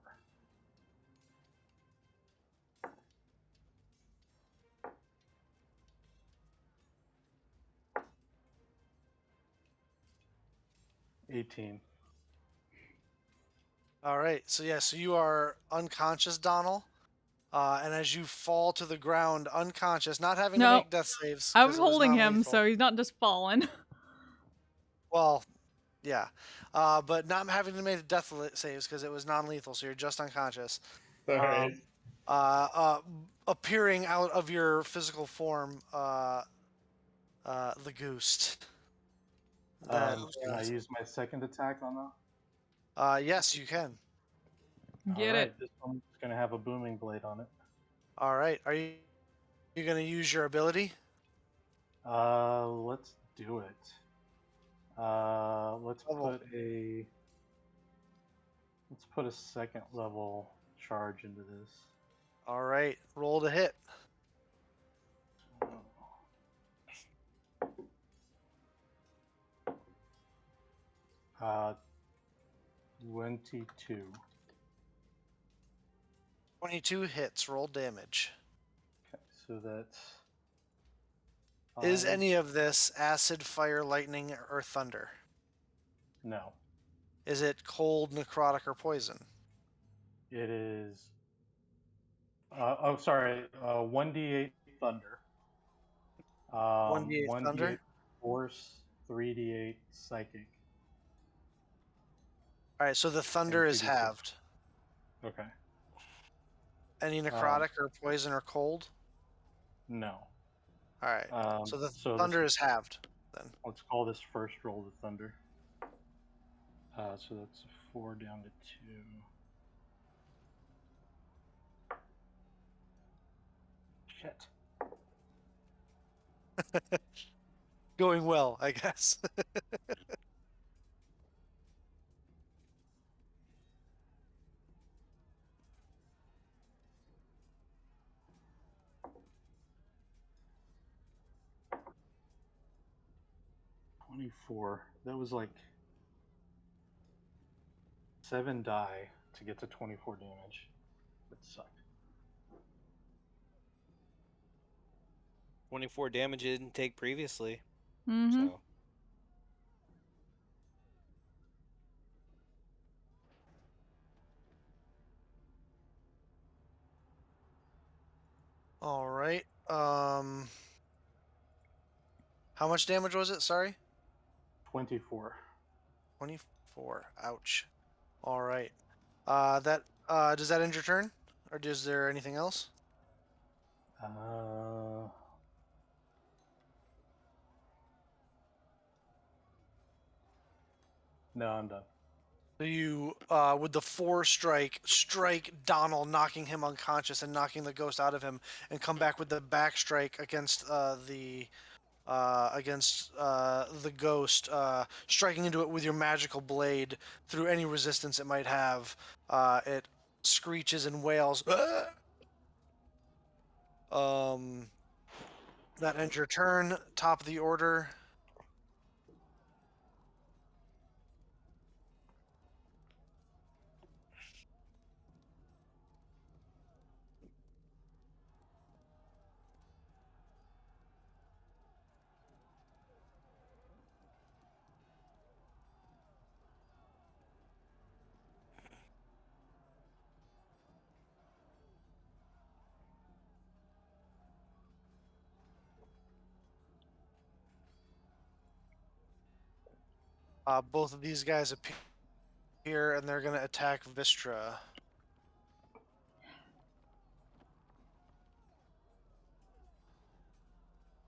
S5: $18.
S3: All right. So you are unconscious, Donald. And as you fall to the ground unconscious, not having to
S1: No.
S3: make death saves.
S1: I'm
S3: 'cause it was
S1: holding him,
S3: non-lethal.
S1: so he's not just falling.
S3: Well, yeah. But not having to make death saves because it was non-lethal, so you're just unconscious.
S6: Alright.
S3: Appearing out of your physical form, the ghost.
S5: Can I use my second attack on that?
S3: Yes, you can.
S1: Get
S5: Alright,
S1: it.
S5: this one's gonna have a booming blade on it.
S3: All right. Are you gonna use your ability?
S5: Let's do it. Let's put a second level charge into this.
S3: All right. Roll to hit.
S5: Uh, 22.
S3: 22 hits. Roll damage.
S5: Okay, so that's.
S3: Is
S5: 5.
S3: any of this acid, fire, lightning, or thunder?
S5: No.
S3: Is it cold, necrotic, or poison?
S5: It is. Sorry. 1d8 thunder.
S3: 1d8 thunder?
S5: 1d8 force, 3d8 psychic.
S3: All right, so the thunder
S5: And
S3: is
S5: 2d6.
S3: halved.
S5: Okay.
S3: Any necrotic or poison or cold?
S5: No.
S3: All right. So the
S5: So
S3: thunder is halved then.
S5: let's call this first roll the thunder. So that's a 4 down to 2. Shit.
S3: Going well, I guess.
S5: $24. That was like 7 die to get to 24 damage. That sucked.
S2: 24 damage it didn't take previously.
S1: Mm-hmm.
S2: So
S3: All right. How much damage was it? Sorry.
S5: 24.
S3: 24. Ouch. All right. That does that end your turn, or is there anything else?
S5: No, I'm done.
S3: So you, with the 4 strike Donald, knocking him unconscious and knocking the ghost out of him, and come back with the back strike against the ghost, striking into it with your magical blade through any resistance it might have. It screeches and wails. That ends your turn. Top of the order. Both of these guys appear, and they're going to attack Vistra.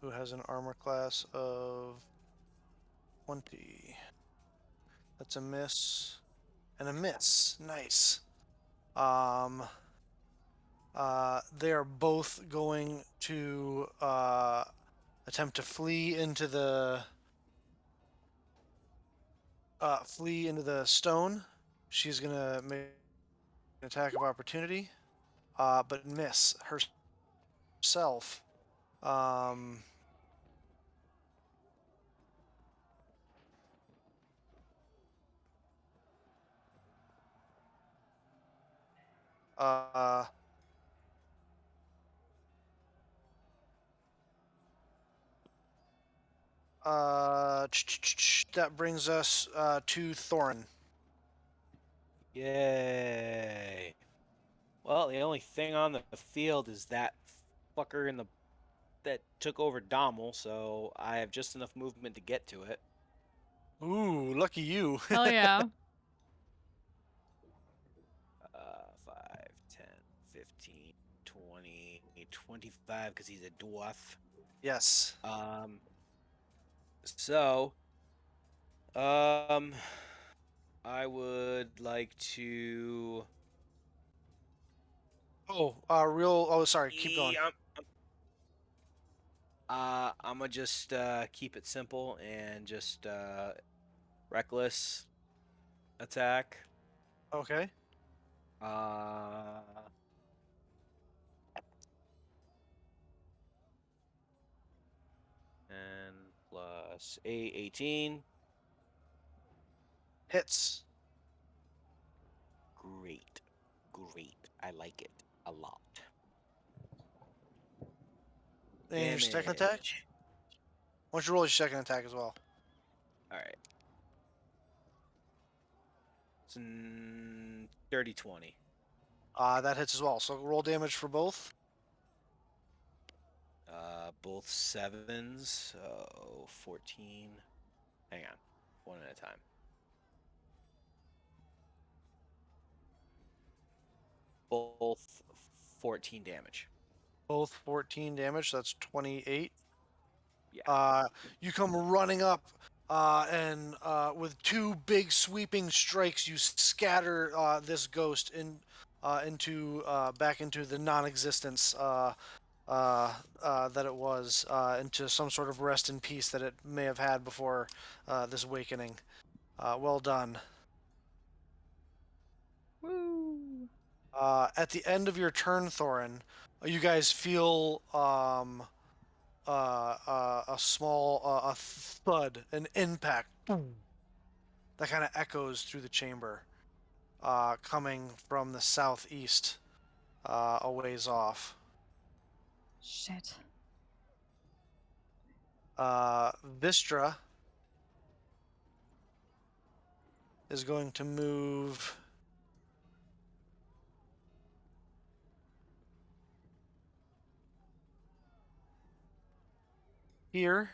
S3: Who has an armor class of 20. That's a miss. And a miss. Nice. They are both going to attempt to flee into the stone. She's gonna make an attack of opportunity, but miss herself. Uh, that brings us to Thorin.
S2: yay. Well, the only thing on the field is that fucker in the that took over Dommel, so I have just enough movement to get to it.
S3: Ooh, lucky you.
S1: Hell yeah.
S2: 5, 10, 15, 20, 25 because he's a dwarf.
S3: Yes.
S2: So, I would like to.
S3: Sorry. Keep going.
S2: I'm gonna just keep it simple and just reckless attack.
S3: Okay.
S2: And plus 8, 18.
S3: Hits.
S2: Great. I like it a lot.
S3: And your second attack? Why don't you roll your second attack as well?
S2: Alright. It's 30, 20.
S3: That hits as well. So roll damage for both.
S2: Both 7s, so 14. Hang on. One at a time. Both 14 damage.
S3: Both 14 damage. So that's 28. You come running up, and with two big sweeping strikes, you scatter this ghost into back into the non-existence that it was, into some sort of rest and peace that it may have had before this awakening. Well done.
S1: Woo!
S3: At the end of your turn, Thorin, you guys feel a small a thud, an impact that kind of echoes through the chamber, coming from the southeast, a ways off.
S1: Shit.
S3: Vistra is going to move here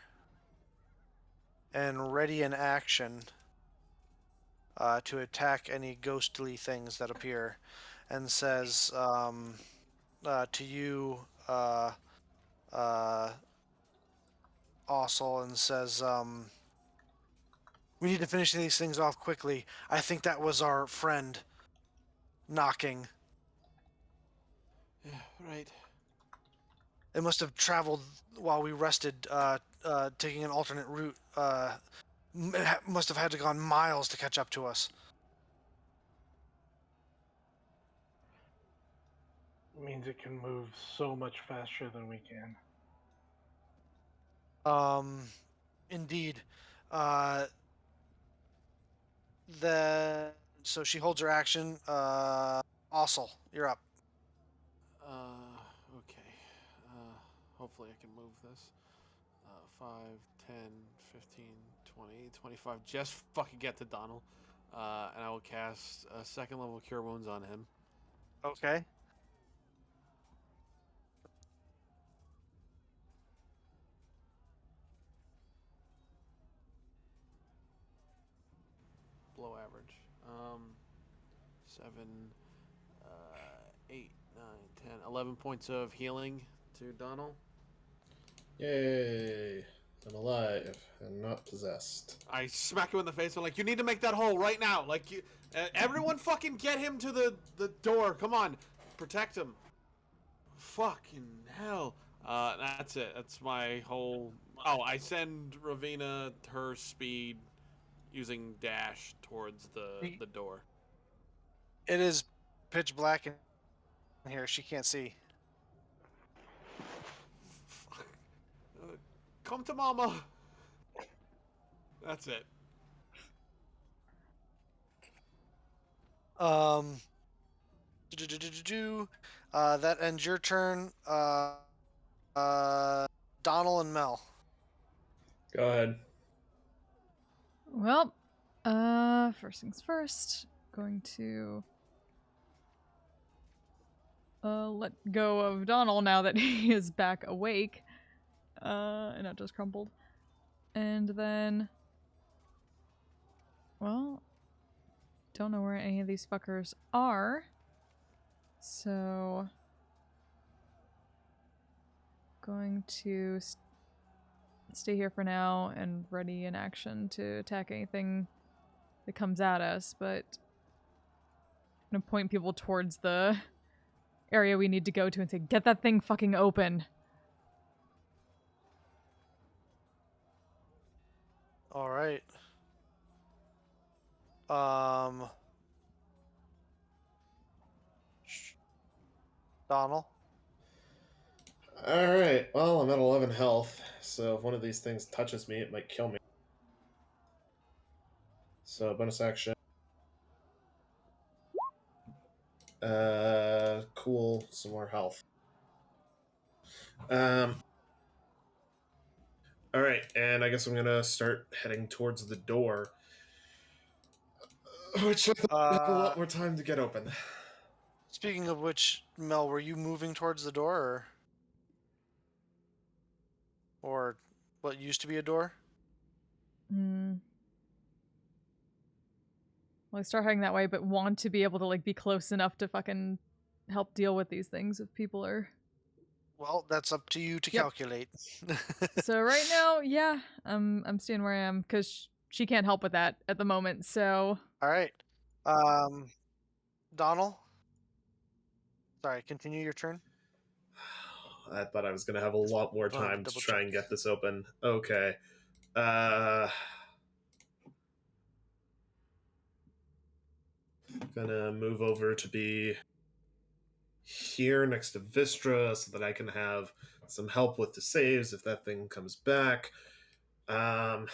S3: and ready in action to attack any ghostly things that appear, and says to you, Ossel, and says, we need to finish these things off quickly. I think that was our friend knocking.
S4: Yeah, right.
S3: It must have traveled while we rested, taking an alternate route. Must have had to gone miles to catch up to us.
S5: It means it can move so much faster than we can.
S3: Indeed. So she holds her action. Ossel, you're up.
S4: Okay. Hopefully I can move this. 5, 10, 15, 20, 25. Just fucking get to Donald. And I will cast a second level Cure Wounds on him.
S3: Okay.
S4: Below average. 7, 8, 9, 10, 11 points of healing to Donald.
S6: Yay! I'm alive and not possessed.
S4: I smack him in the face. I'm like, you need to make that hole right now. Like, everyone fucking get him to the door. Come on. Protect him. Fucking hell. That's it. That's my whole... Oh, I send Ravina her speed using dash towards the door.
S3: It is pitch black in here. She can't see.
S4: Come to mama. That's it.
S3: That ends your turn. Donald and Mel.
S6: Go ahead.
S1: Well, first things first. Going to let go of Donald now that he is back awake. And not just crumpled. And then, well, don't know where any of these fuckers are. So, going to stay here for now and ready in action to attack anything that comes at us, but I'm gonna point people towards the area we need to go to and say, get that thing fucking open.
S3: All right. Donald.
S6: Alright, well, I'm at 11 health, so if one of these things touches me, it might kill me. So, bonus action. Cool, some more health. Alright, and I guess I'm gonna start heading towards the door. Which I thought would have a lot more time to get open.
S3: Speaking of which, Mel, were you moving towards the door, or what used to be a door?
S1: Well, I start heading that way, but want to be able to, like, be close enough to fucking help deal with these things if people are
S3: Well, that's up to you to
S1: Yep.
S3: calculate.
S1: So right now, yeah, I'm staying where I am because she can't help with that at the moment. So
S3: All right. Donald. Sorry, continue your turn.
S6: I thought I was going to have a lot more
S3: wanted to
S6: time to
S3: double
S6: try
S3: check.
S6: and get this open. Okay. Gonna move over to be here next to Vistra so that I can have some help with the saves if that thing comes back. I'm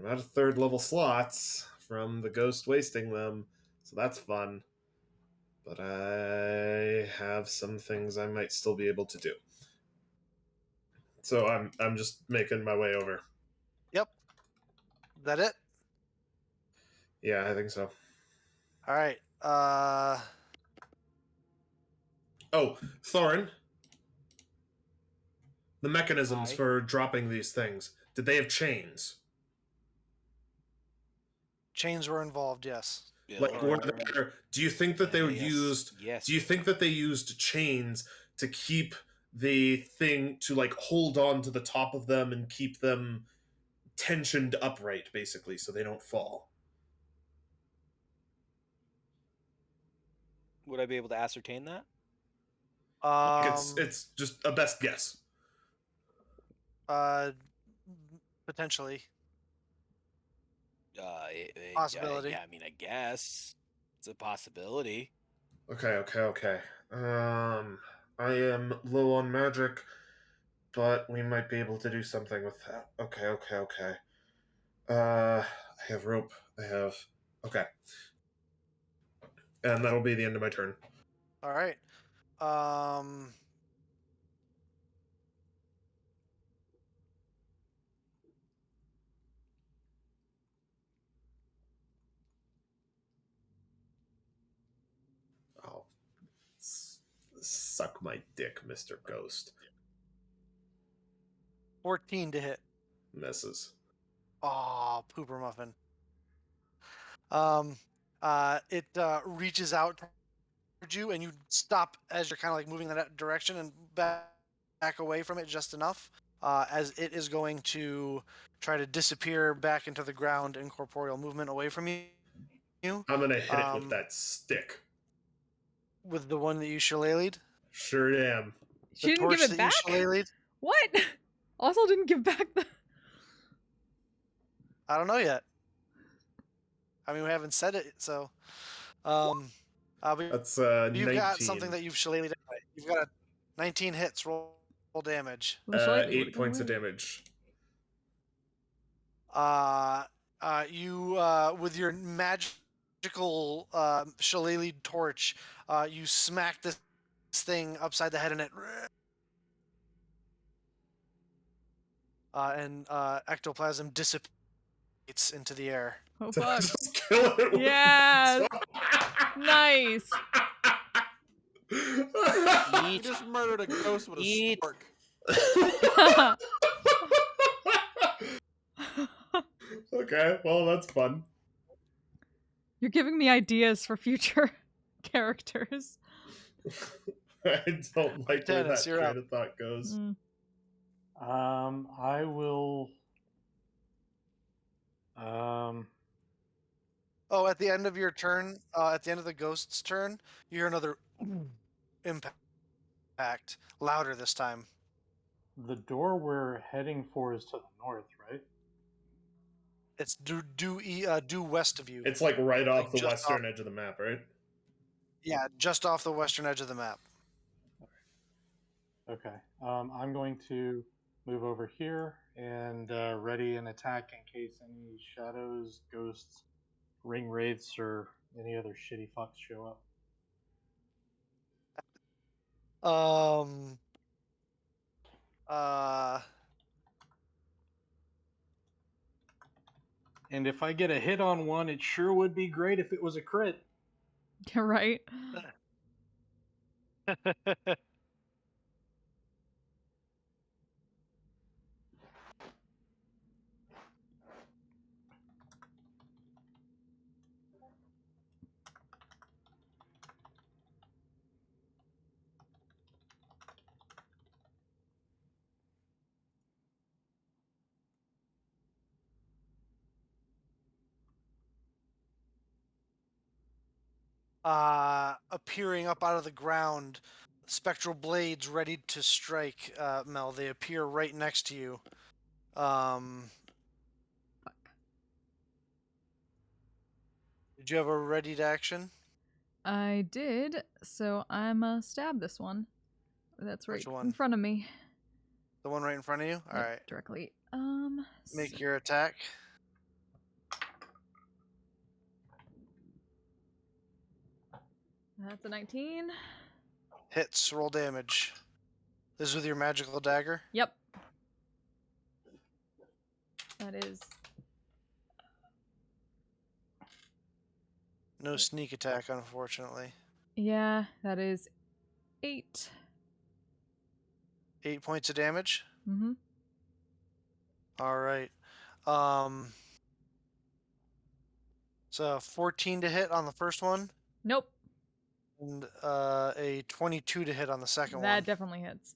S6: out of third level slots from the ghost wasting them, so that's fun. But I have some things I might still be able to do. So I'm just making my way over.
S3: Yep. That it?
S6: Yeah, I think so.
S3: All right.
S6: Oh, Thorin, the mechanisms
S3: Aye.
S6: for dropping these things, did they have chains?
S3: Chains were involved. Yes.
S6: Like,
S3: Or-
S6: do you think that they used?
S2: Yes.
S6: Do you think that they used chains to keep the thing to like hold on to the top of them and keep them tensioned upright, basically, so they don't fall?
S2: Would I be able to ascertain that?
S6: It's just a best guess.
S3: Potentially.
S2: Yeah,
S3: Possibility.
S2: yeah, I mean, I guess it's a possibility.
S6: Okay. I am low on magic, but we might be able to do something with that. Okay. I have rope. Okay. And that'll be the end of my turn.
S3: All right.
S6: Oh, suck my dick, Mr. Ghost.
S3: 14 to hit.
S6: Misses.
S3: Oh, pooper muffin. It reaches out towards you, and you stop as you're kind of like moving in that direction and back away from it just enough, as it is going to try to disappear back into the ground, incorporeal movement away from you.
S6: I'm gonna hit it with that stick.
S3: With the one that you shillelied?
S6: Sure am.
S1: she didn't give
S3: torch
S1: it
S3: that
S1: back.
S3: you shillelied?
S1: What? Also didn't give back the.
S3: I don't know yet. I mean, we haven't said it, so.
S6: That's
S3: You've
S6: 19.
S3: got something that you've shillelied. You've got a 19 hits. Roll damage.
S1: Well, the shillelagh
S6: 8
S1: would've gone
S6: points of
S1: away.
S6: damage.
S3: You with your magical shillelagh torch, you smack this thing upside the head, and it and ectoplasm dissipates into the air.
S1: Oh fuck!
S6: Just kill it with
S1: Yes! Nice.
S4: You just murdered a ghost with a stork.
S6: Okay, well, that's fun.
S1: You're giving me ideas for future characters.
S6: I don't like where that
S3: Dennis, you're
S6: train
S3: up.
S6: of thought goes.
S1: Mm.
S5: I will.
S3: Oh, at the end of your turn, at the end of the ghost's turn, you hear another impact, louder this time.
S5: The door we're heading for is to the north, right?
S3: It's due west of you.
S6: It's like right off
S3: Like
S6: the
S3: just
S6: western edge of the map, right?
S3: Yeah, just off the western edge of the map.
S5: Okay. I'm going to move over here and ready an attack in case any shadows, ghosts, ring wraiths, or any other shitty fucks show up. And if I get a hit on one, it sure would be great if it was a crit.
S1: You're right.
S3: appearing up out of the ground, spectral blades ready to strike. Mel, they appear right next to you. Did you have a readied action?
S1: I did, so I'm stab this one. That's right
S3: Which one?
S1: in front of me.
S3: The one right in front of you? All
S1: Yep,
S3: right.
S1: directly.
S3: Make your attack.
S1: That's a 19.
S3: Hits, roll damage. This is with your magical dagger?
S1: Yep. That is.
S3: No sneak attack, unfortunately.
S1: Yeah, that is 8.
S3: 8 points of damage?
S1: Mm-hmm.
S3: All right. So 14 to hit on the first one,
S1: Nope.
S3: and a 22 to hit on the second
S1: That
S3: one.
S1: definitely hits.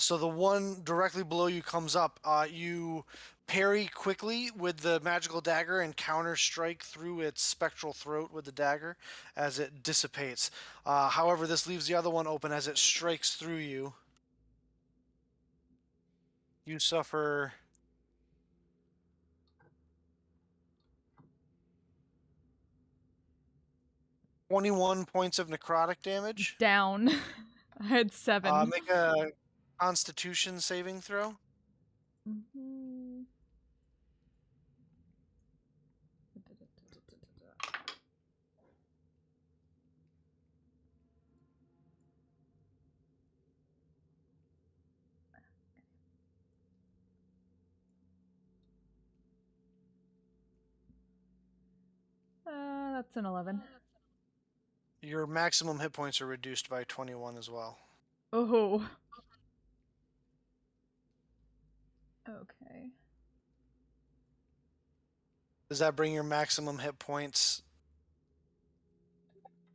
S3: So the one directly below you comes up. You parry quickly with the magical dagger and counter strike through its spectral throat with the dagger as it dissipates. However, this leaves the other one open as it strikes through you. You suffer 21 points of necrotic damage.
S1: Down. I had 7.
S3: Make a Constitution saving throw.
S1: Mm-hmm. That's an 11.
S3: Your maximum hit points are reduced by 21 as well.
S1: Oh. Okay.
S3: Does that bring your maximum hit points?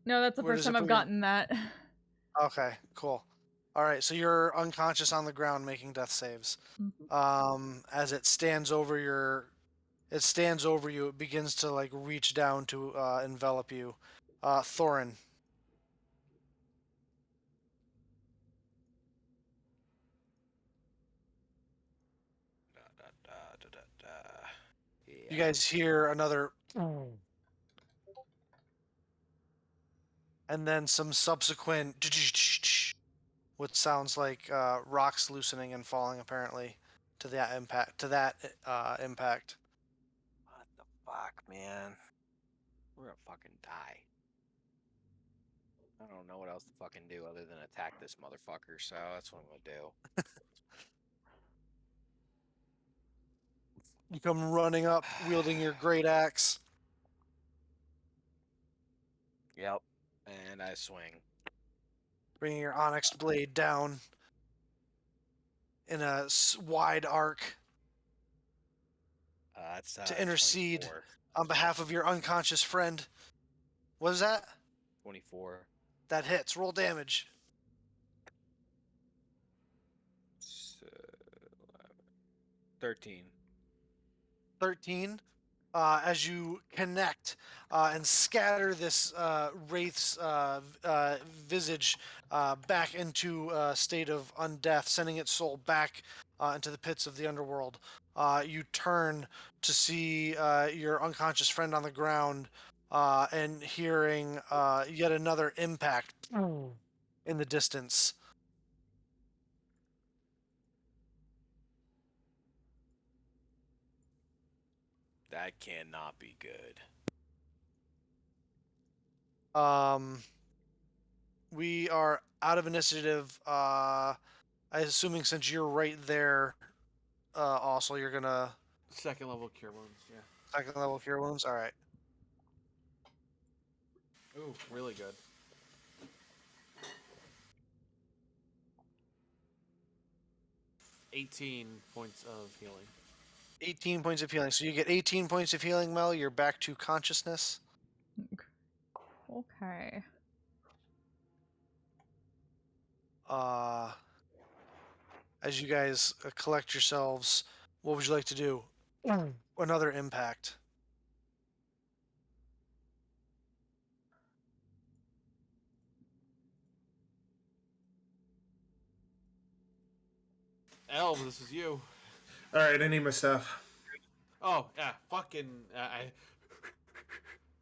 S1: No, that's the
S3: Where
S1: first
S3: does it
S1: time I've
S3: put your-
S1: gotten that.
S3: Okay, cool. All right, so you're unconscious on the ground making death saves. As it stands over you, it begins to like reach down to envelop you. Thorin. You guys hear another and then some subsequent what sounds like rocks loosening and falling apparently to that impact.
S2: What the fuck, man? We're gonna fucking die. I don't know what else to fucking do other than attack this motherfucker, so that's what I'm gonna do.
S3: You come running up, wielding your great axe.
S2: Yep. And I swing.
S3: Bringing your onyx blade down in a wide arc
S2: That's
S3: to intercede
S2: 24.
S3: on behalf of your unconscious friend. What is that?
S2: 24.
S3: That hits. Roll damage.
S2: So, 13.
S3: 13. As you connect and scatter this wraith's visage back into a state of undeath, sending its soul back into the pits of the underworld. You turn to see your unconscious friend on the ground and hearing yet another impact in the distance.
S2: That cannot be good.
S3: We are out of initiative. I assuming since you're right there, also you're gonna
S4: Second level cure wounds, yeah.
S3: second level cure wounds. All right.
S4: Ooh, really good. $18 points of healing.
S3: 18 points of healing. So you get 18 points of healing, Mel. You're back to consciousness.
S1: Okay.
S3: As you guys collect yourselves, what would you like to do? Another impact.
S4: Elves, this is you.
S6: All right, I need my staff.
S4: Oh, yeah, fucking...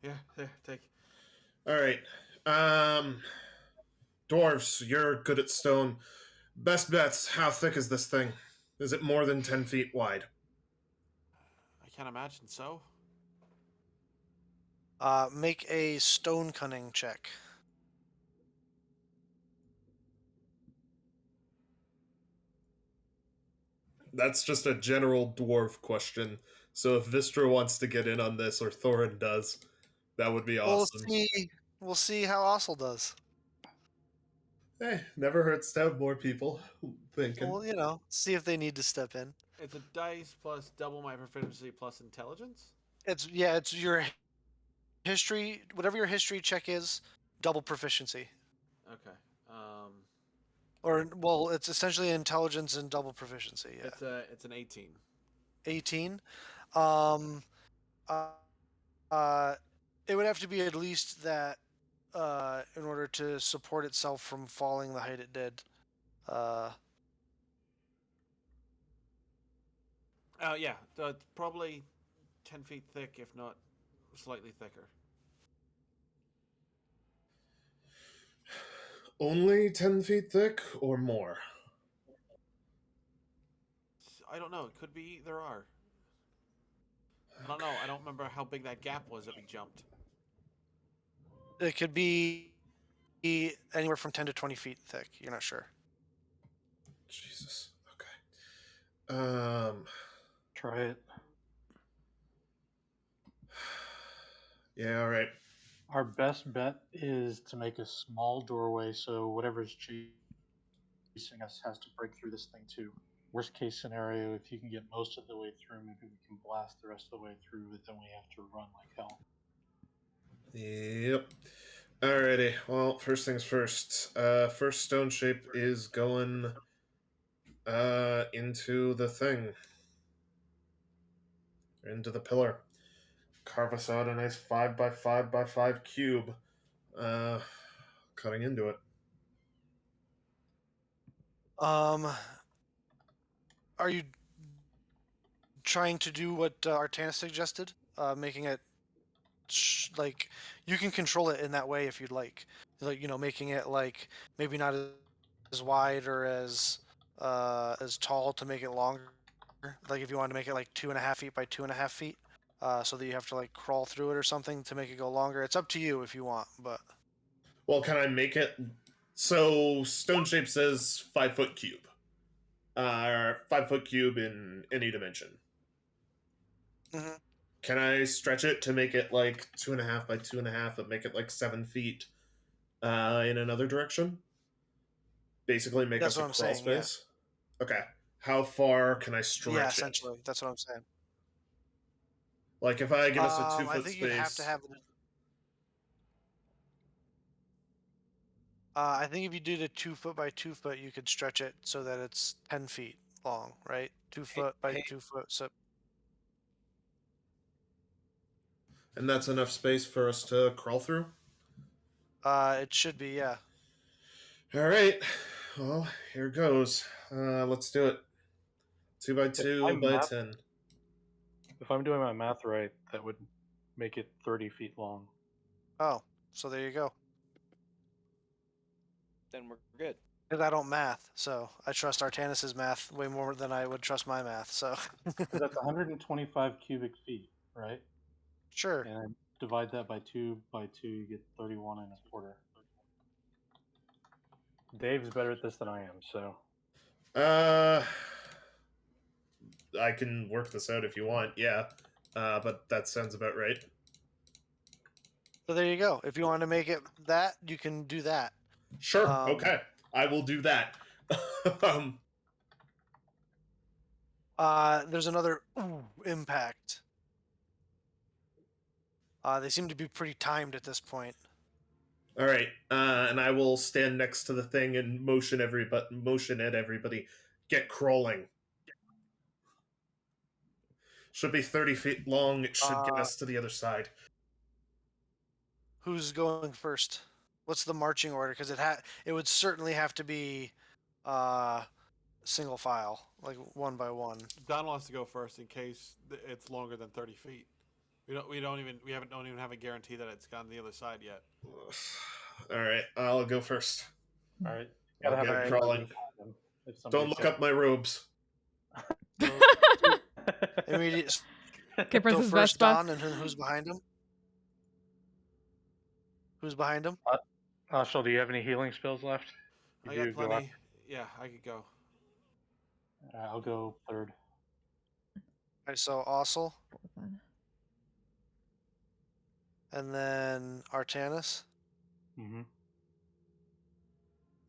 S4: Yeah, there, take.
S6: All right. Dwarves, you're good at stone. Best bets, how thick is this thing? Is it more than 10 feet wide?
S4: I can't imagine so.
S3: Make a stone cunning check.
S6: That's just a general dwarf question. So if Vistra wants to get in on this, or Thorin does, that would be awesome.
S3: We'll see how Ossel does.
S6: Hey, never hurts to have more people thinking.
S3: Well, see if they need to step in.
S4: It's a dice plus double my proficiency plus intelligence?
S3: It's your history, whatever your history check is, double proficiency.
S4: Okay.
S3: Or, well, it's essentially intelligence and double proficiency, yeah.
S4: It's an 18.
S3: 18. It would have to be at least that in order to support itself from falling the height it did.
S4: Yeah, so it's probably 10 feet thick, if not slightly thicker.
S6: Only 10 feet thick or more?
S4: I don't know. It could be either or. I don't know. I don't remember how big that gap was that we jumped.
S3: It could be anywhere from 10 to 20 feet thick. You're not sure.
S6: Jesus. Okay.
S5: Try it.
S6: Yeah, all right.
S5: Our best bet is to make a small doorway so whatever's chasing us has to break through this thing too. Worst case scenario, if you can get most of the way through, maybe we can blast the rest of the way through, but then we have to run like hell.
S6: Yep. Alrighty. Well, first things first. First stone shape is going into the thing. Into the pillar. Carve us out a nice 5x5x5 cube. Cutting into it.
S3: Are you trying to do what Artanis suggested? Making it like you can control it in that way if you'd like. Making it like maybe not as wide or as tall to make it longer. Like if you want to make it like 2.5 feet by 2.5 feet, so that you have to like crawl through it or something to make it go longer. It's up to you if you want, but.
S6: Well, can I make it so stone shape says 5-foot cube? 5-foot cube in any dimension.
S3: Mm-hmm.
S6: Can I stretch it to make it like 2.5 by 2.5 and make it like 7 feet in another direction? Basically, make
S3: That's
S6: us a
S3: what I'm
S6: crawl
S3: saying,
S6: space. Yeah. Okay. How far can I stretch
S3: Yeah,
S6: it?
S3: essentially, that's what I'm saying.
S6: Like if I give us a 2-foot
S3: I think
S6: space.
S3: you'd have to have it. I think if you did a 2-foot by 2-foot, you could stretch it so that it's 10 feet long, right? 2-foot by 2-foot. So.
S6: And that's enough space for us to crawl through?
S3: It should be, yeah.
S6: All right. Well, here goes. Let's do it. 2 by 2 by 10.
S5: If I'm doing my math right, that would make it 30 feet long.
S3: Oh, so there you go.
S2: Then we're good.
S3: Because I don't math, so I trust Artanis's math way more than I would trust my math. So.
S5: That's 125 cubic feet, right?
S3: Sure.
S5: And divide that by 2 by 2, you get 31.25. Dave's better at this than I am, so.
S6: I can work this out if you want, yeah. But that sounds about right.
S3: So there you go. If you want to make it that, you can do that.
S6: Sure. Okay. I will do that.
S3: There's another impact. They seem to be pretty timed at this point.
S6: All right. And I will stand next to the thing and motion at everybody. Get crawling. Should be 30 feet long. It should get us to the other side.
S3: Who's going first? What's the marching order? Because it would certainly have to be single file, like one by one.
S4: Don wants to go first in case it's longer than 30 feet. We don't even have a guarantee that it's gone the other side yet.
S6: All right, I'll go first.
S5: All right.
S6: I'll
S5: Gotta have
S6: get
S5: a
S6: crawling.
S5: condom if
S6: Don't
S5: somebody's
S6: look up my robes.
S3: Immediate.
S1: Okay,
S3: So
S1: Princess
S3: first
S1: Vespa.
S3: Don, and who's behind him? Who's behind him?
S5: Ashel, do you have any healing spells left?
S4: I
S5: You
S4: got
S5: do, go
S4: plenty. Yeah, I could go.
S5: I'll go third.
S3: I saw Ossel, and then Artanis.
S5: Mm-hmm.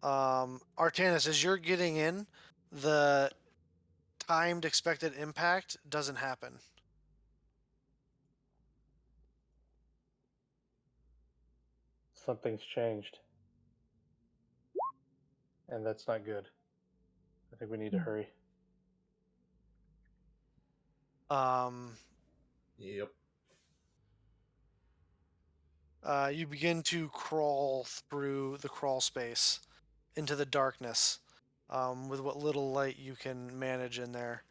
S3: Artanis, as you're getting in, the timed expected impact doesn't happen.
S5: Something's changed. And that's not good. I think we need to hurry.
S6: Yep.
S3: You begin to crawl through the crawl space into the darkness, with what little light you can manage in there,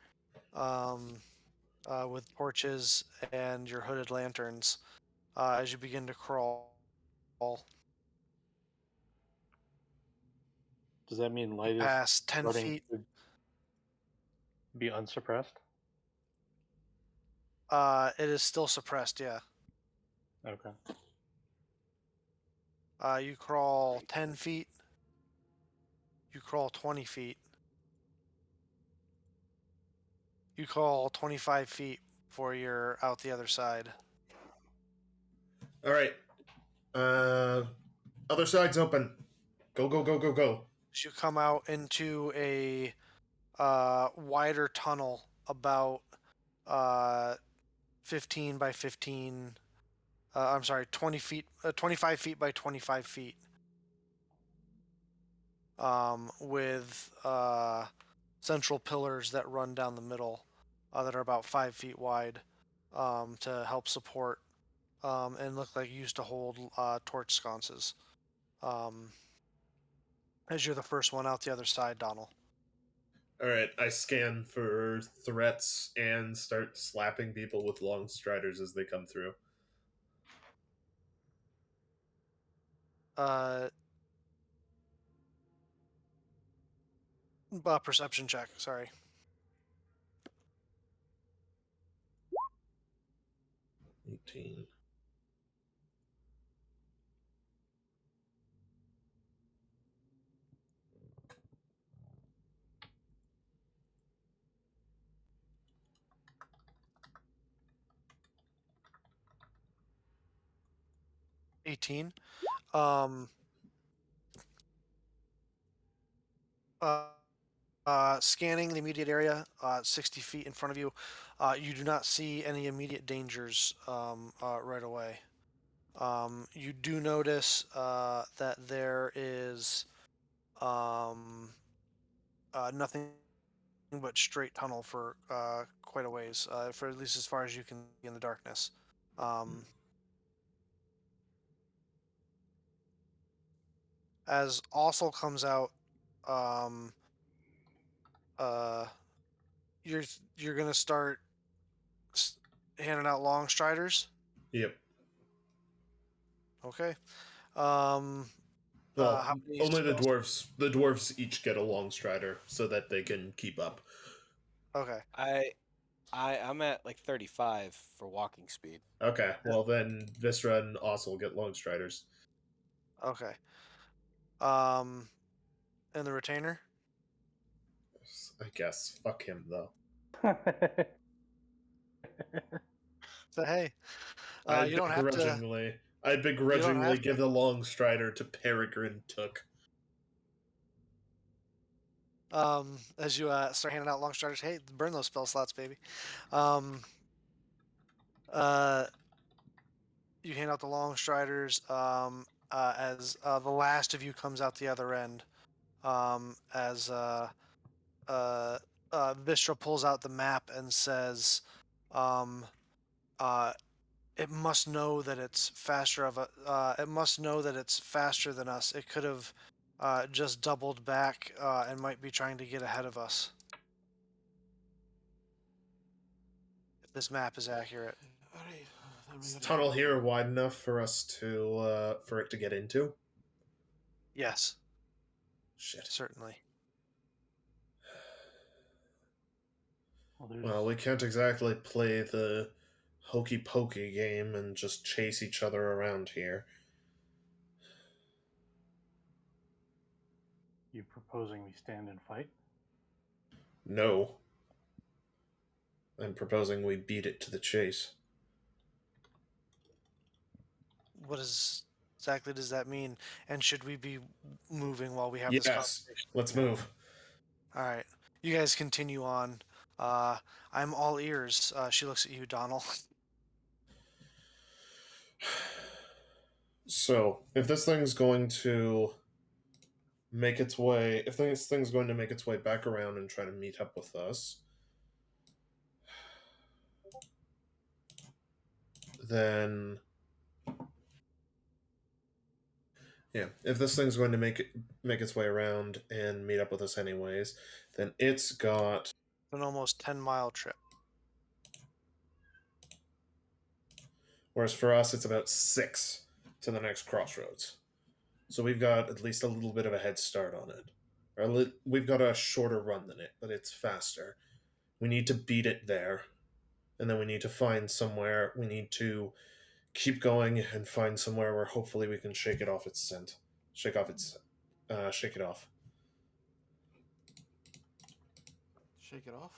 S3: with torches and your hooded lanterns, as you begin to crawl.
S5: Does that mean light is
S3: Past 10
S5: starting
S3: feet.
S5: to be unsuppressed?
S3: It is still suppressed, yeah.
S5: Okay.
S3: You crawl 10 feet. You crawl 20 feet. You crawl 25 feet before you're out the other side.
S6: All right. Other side's open. Go, go, go, go, go.
S3: So you come out into a wider tunnel, about 15 by 15. I'm sorry, 20 feet, 25 feet by 25 feet. With central pillars that run down the middle, that are about 5 feet wide, to help support, and look like used to hold torch sconces. As you're the first one out the other side, Donald.
S6: All right, I scan for threats and start slapping people with long striders as they come through.
S3: Perception check, sorry.
S6: 18.
S3: Scanning the immediate area, 60 feet in front of you, you do not see any immediate dangers right away. You do notice that there is nothing but straight tunnel for quite a ways, for at least as far as you can see in the darkness. As Ossel comes out, you're gonna start handing out long striders.
S6: Yep.
S3: Okay.
S6: Well,
S3: How many
S6: only the
S3: spells?
S6: dwarves. The dwarves each get a long strider so that they can keep up.
S3: Okay.
S2: I'm at like 35 for walking speed.
S6: Okay, well then Viscera and Ossel get long striders.
S3: Okay. And the retainer.
S6: I guess. Fuck him though.
S3: So hey, you don't have to.
S6: I'd begrudgingly give the long strider to Peregrine Took.
S3: As you start handing out long striders, hey, burn those spell slots, baby. You hand out the long striders as the last of you comes out the other end. As Vistra pulls out the map and says, "It must know that it's faster of a. It must know that it's faster than us. It could have just doubled back and might be trying to get ahead of us. If this map is accurate.
S4: All right.
S6: Is the tunnel here wide enough for us to for it to get into?
S3: Yes,
S6: Shit.
S3: certainly.
S6: Well, we can't exactly play the hokey pokey game and just chase each other around here.
S5: You proposing we stand and fight?
S6: No. I'm proposing we beat it to the chase.
S3: What exactly does that mean? And should we be moving while we have this
S6: Yes.
S3: conversation?
S6: Let's move.
S3: All right. You guys continue on. I'm all ears. She looks at you, Donald.
S6: So, if this thing's going to make its way, if this thing's going to make its way back around and try to meet up with us, then yeah, if this thing's going to make its way around and meet up with us anyways, then it's got
S3: An almost 10-mile trip.
S6: Whereas for us, it's about 6 to the next crossroads. So we've got at least a little bit of a head start on it. Or we've got a shorter run than it, but it's faster. We need to beat it there. And then we need to find somewhere. We need to keep going and find somewhere where hopefully we can shake it off its scent. Shake it off.
S4: Shake it off?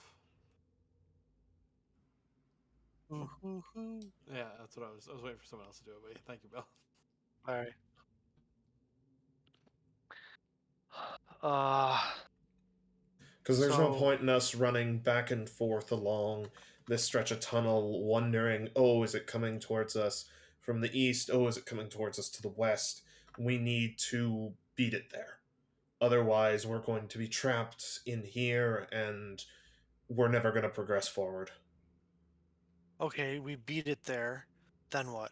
S4: Yeah, that's what I was waiting for someone else to do it, but thank you, Bill.
S3: All right.
S6: Because there's no
S3: So-
S6: point in us running back and forth along this stretch of tunnel, wondering, oh, is it coming towards us from the east? Oh, is it coming towards us to the west? We need to beat it there. Otherwise, we're going to be trapped in here, and we're never going to progress forward.
S3: Okay, we beat it there. Then what?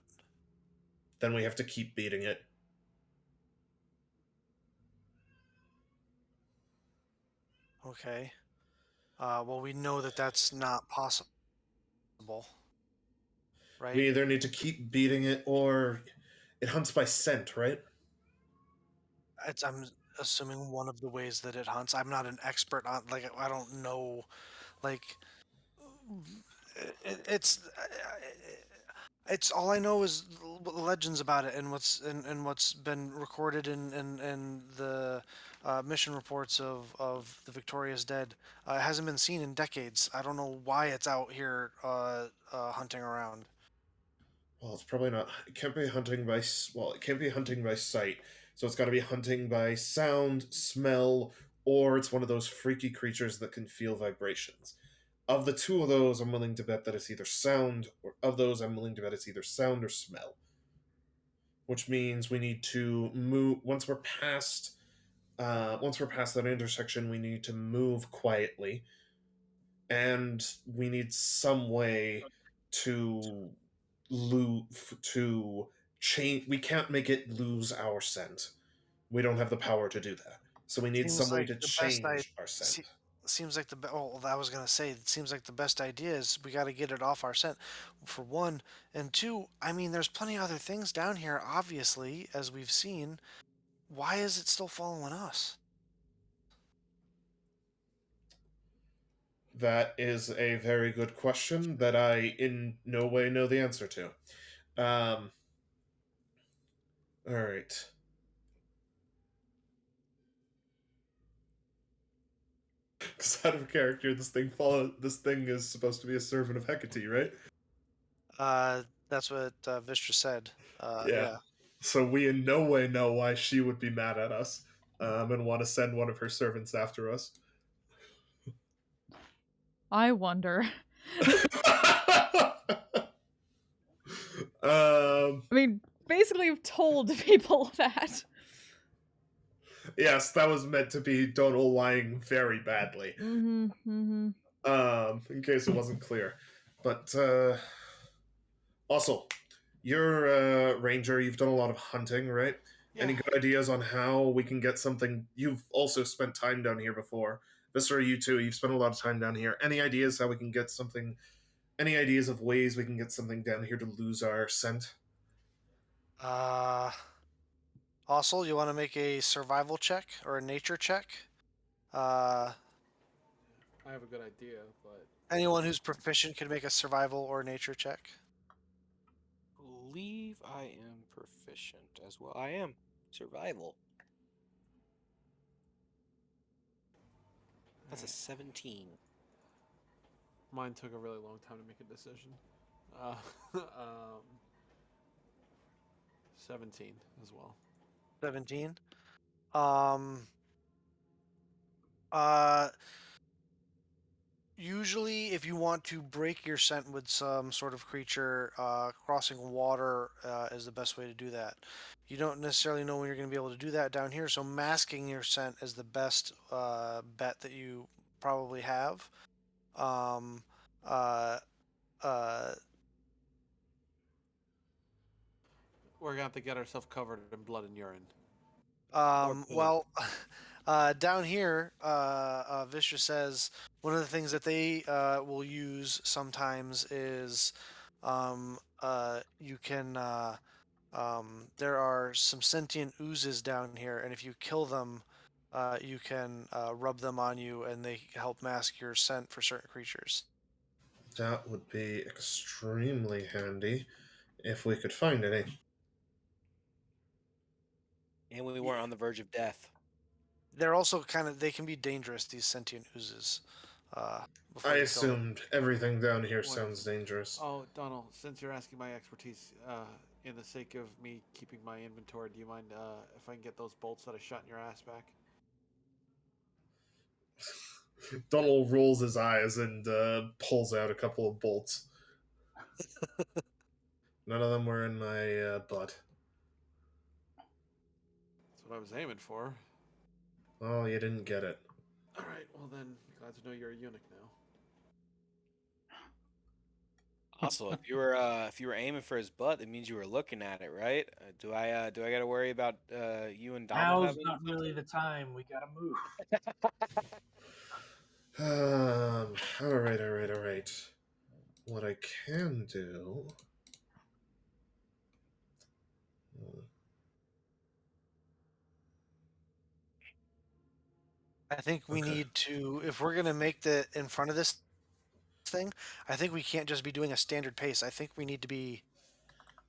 S6: Then we have to keep beating it.
S3: Okay. Well, we know that that's not possible. Right?
S6: We either need to keep beating it, or it hunts by scent, right?
S3: I'm assuming one of the ways that it hunts. I'm not an expert on, like, I don't know, like, it's all I know is legends about it and what's been recorded in the mission reports of the Victoria's Dead. It hasn't been seen in decades. I don't know why it's out here hunting around.
S6: Well, it's probably not. It can't be hunting by. Well, it can't be hunting by sight. So it's got to be hunting by sound, smell, or it's one of those freaky creatures that can feel vibrations. Of the two of those, I'm willing to bet that it's either sound, or of those, I'm willing to bet it's either sound or smell. Which means we need to move once we're past that intersection. We need to move quietly, and we need some way to change. We can't make it lose our scent. We don't have the power to do that. So we need
S3: Seems
S6: some way
S3: like
S6: to
S3: the best
S6: change our scent.
S3: Seems like I was gonna say, it seems like the best idea is we got to get it off our scent, for one, and two. I mean, there's plenty of other things down here, obviously, as we've seen. Why is it still following us?
S6: That is a very good question that I in no way know the answer to. All right. Because out of character, this thing is supposed to be a servant of Hecate, right?
S3: That's what Vistra said.
S6: Yeah. So we in no way know why she would be mad at us and want to send one of her servants after us.
S1: I wonder. I mean, basically, you've told people that.
S6: Yes, that was meant to be Donal lying very badly. In case it wasn't clear. But, also, you're a ranger, you've done a lot of hunting, right? Any good ideas on how we can get something? You've also spent time down here before. Viscera, you too. You've spent a lot of time down here. Any ideas how we can get something? Any ideas of ways we can get something down here to lose our scent?
S3: Also, you want to make a survival check or a nature check?
S4: I have a good idea, but
S3: Anyone who's proficient can make a survival or nature check.
S2: Believe I am proficient as well. I am. Survival. That's a 17.
S4: mine took a really long time to make a decision. 17 as well.
S3: 17. Uh, Usually, if you want to break your scent with some sort of creature, crossing water is the best way to do that. You don't necessarily know when you're going to be able to do that down here, so masking your scent is the best bet that you probably have. Um, uh, uh,
S4: We're gonna have to get ourselves covered in blood and urine.
S3: well, down here, Vistra says one of the things that they will use sometimes is you can. There are some sentient oozes down here, and if you kill them, you can rub them on you, and they help mask your scent for certain creatures.
S6: That would be extremely handy if we could find any.
S2: And we weren't on the verge of death.
S3: They're also they can be dangerous, these sentient oozes.
S6: I assumed everything down here
S4: What?
S6: sounds dangerous.
S4: Oh, Donald, since you're asking my expertise, in the sake of me keeping my inventory, do you mind if I can get those bolts that I shot in your ass back?
S6: Donald rolls his eyes and pulls out a couple of bolts. None of them were in my butt.
S4: That's what I was aiming for.
S6: Oh, you didn't get it.
S4: All right, well then, glad to know you're a eunuch now.
S2: Also, if you were aiming for his butt, that means you were looking at it, right? Do I got to worry about you and Donald
S5: Now's
S2: having
S5: not really the time. We gotta move.
S6: All right. What I can do.
S3: I think we
S6: Okay.
S3: need to, if we're going to make the in front of this thing, I think we can't just be doing a standard pace. I think we need to be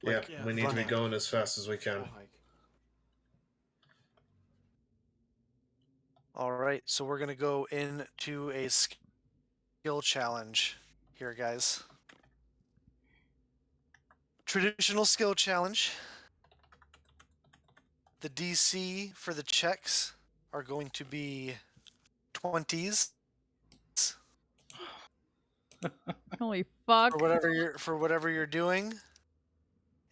S6: Yeah,
S4: Yeah,
S6: we need to be
S3: running.
S6: going as fast as we can.
S4: Full hike.
S3: All right, so we're going to go into a skill challenge here, guys. Traditional skill challenge. The DC for the checks are going to be 20s
S1: Holy fuck.
S3: for whatever you're doing,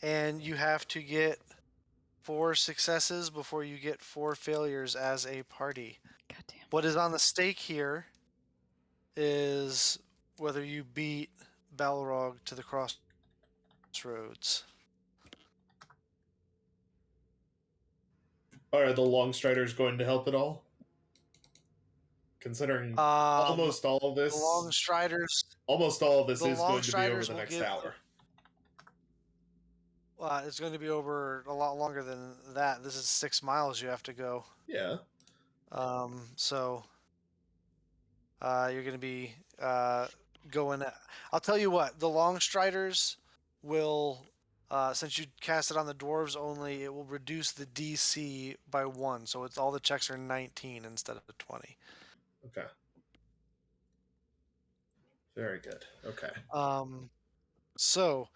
S3: and you have to get 4 successes before you get 4 failures as a party.
S1: Goddamn.
S3: What is on the stake here is whether you beat Balrog to the crossroads.
S6: Are the Long Striders going to help at all? Considering almost all of this,
S3: The Long Striders.
S6: almost all of this
S3: the
S6: is
S3: Long
S6: going to be over
S3: Striders
S6: the
S3: will
S6: next
S3: give-
S6: hour.
S3: It's going to be over a lot longer than that. This is 6 miles you have to go.
S6: Yeah.
S3: So you're going to be going. I'll tell you what. The Long Striders will, since you cast it on the dwarves only, it will reduce the DC by 1. So it's all the checks are 19 instead of 20.
S6: Okay. Very good. Okay.
S3: So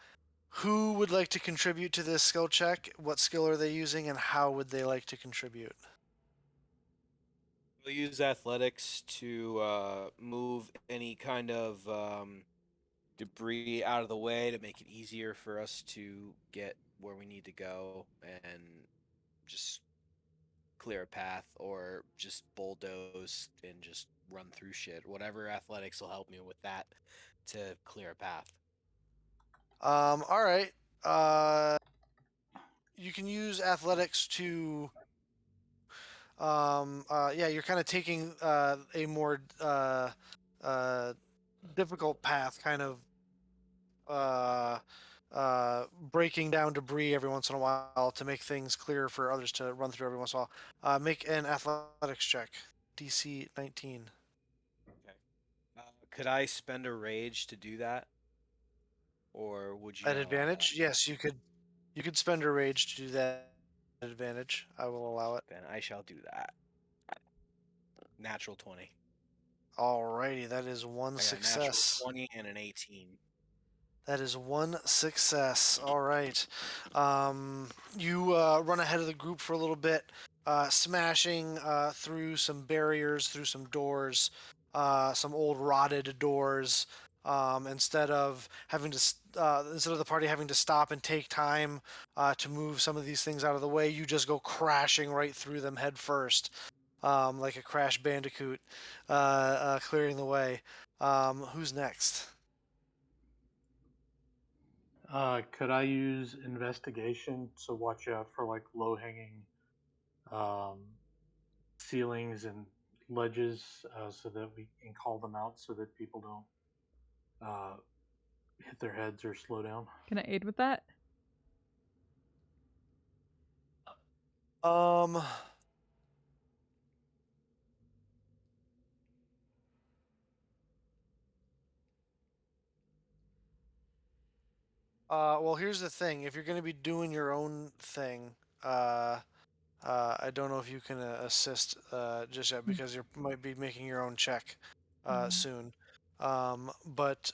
S3: who would like to contribute to this skill check? What skill are they using, and how would they like to contribute?
S2: We'll use athletics to move any kind of debris out of the way to make it easier for us to get where we need to go and just clear a path, or just bulldoze and just run through shit. Whatever athletics will help me with that to clear a path.
S3: All right. you can use athletics to you're kind of taking a more difficult path, kind of breaking down debris every once in a while to make things clearer for others to run through every once in a while. Make an athletics check, DC 19.
S2: Okay. Could I spend a rage to do that, or would you
S3: At
S2: not allow
S3: advantage,
S2: that?
S3: yes, you could. You could spend a rage to do that at advantage. I will allow it.
S2: Then I shall do that. Natural 20.
S3: Alrighty, that is one
S2: I got a natural
S3: success.
S2: 20 and an 18.
S3: That is one success. All right. You run ahead of the group for a little bit, smashing through some barriers, through some doors, some old rotted doors. Instead of instead of the party having to stop and take time to move some of these things out of the way, you just go crashing right through them head first, like a crash bandicoot, clearing the way. Who's next?
S5: Could I use investigation to watch out for like low-hanging um, ceilings and ledges, so that we can call them out, so that people don't hit their heads or slow down?
S1: Can I aid with that?
S3: Um, well, here's the thing. If you're going to be doing your own thing, uh, I don't know if you can assist just yet because you might be making your own check soon. But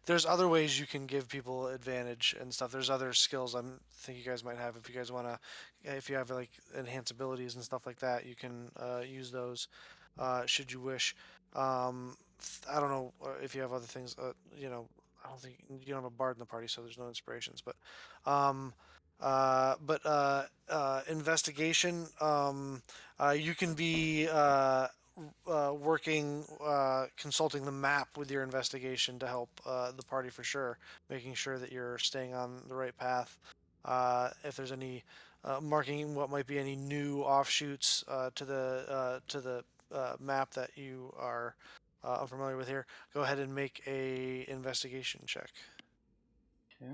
S3: there's other ways you can give people advantage and stuff. There's other skills I think you guys might have if you guys want to, if you have like enhanced abilities and stuff like that, you can use those should you wish. I don't know if you have other things. I don't think you don't have a bard in the party, so there's no inspirations. But um, investigation. You can be working, consulting the map with your investigation to help the party for sure, making sure that you're staying on the right path. If there's any marking what might be any new offshoots to the map that you are unfamiliar with here, go ahead and make a investigation check.
S5: Okay.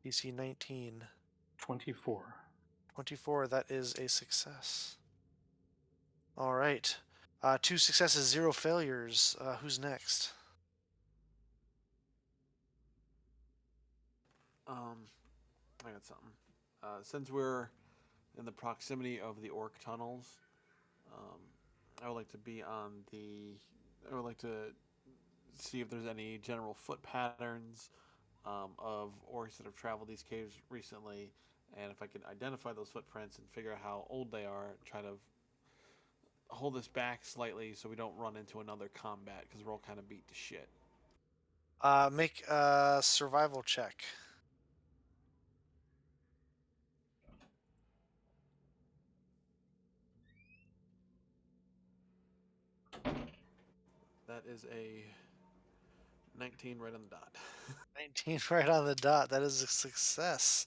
S3: DC 19.
S5: 24.
S3: 24, that is a success. All right. 2 successes, 0 failures. Who's next?
S4: I got something. Since we're in the proximity of the orc tunnels, I would like to be on the. I would like to see if there's any general foot patterns of orcs that have traveled these caves recently, and if I can identify those footprints and figure out how old they are, try to hold this back slightly so we don't run into another combat because we're all kind of beat to shit.
S3: Make a survival check.
S4: That is a 19 right on the dot.
S3: 19 right on the dot. That is a success.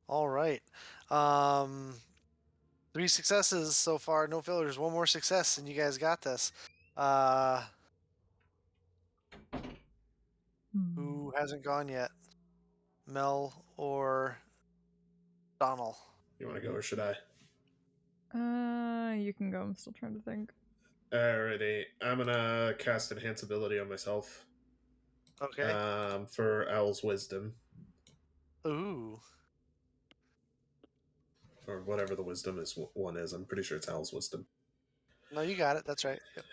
S3: All right. 3 successes so far, no failures. 1 more success, and you guys got this. Who hasn't gone yet? Mel or Donald?
S6: You want to go or should I?
S1: You can go. I'm still trying to think.
S6: Alrighty, I'm gonna cast Enhance Ability on myself.
S3: Okay.
S6: For Owl's Wisdom.
S3: Ooh.
S6: Or whatever the wisdom one is. I'm pretty sure it's Owl's Wisdom.
S3: No, you got it. That's right. Yep.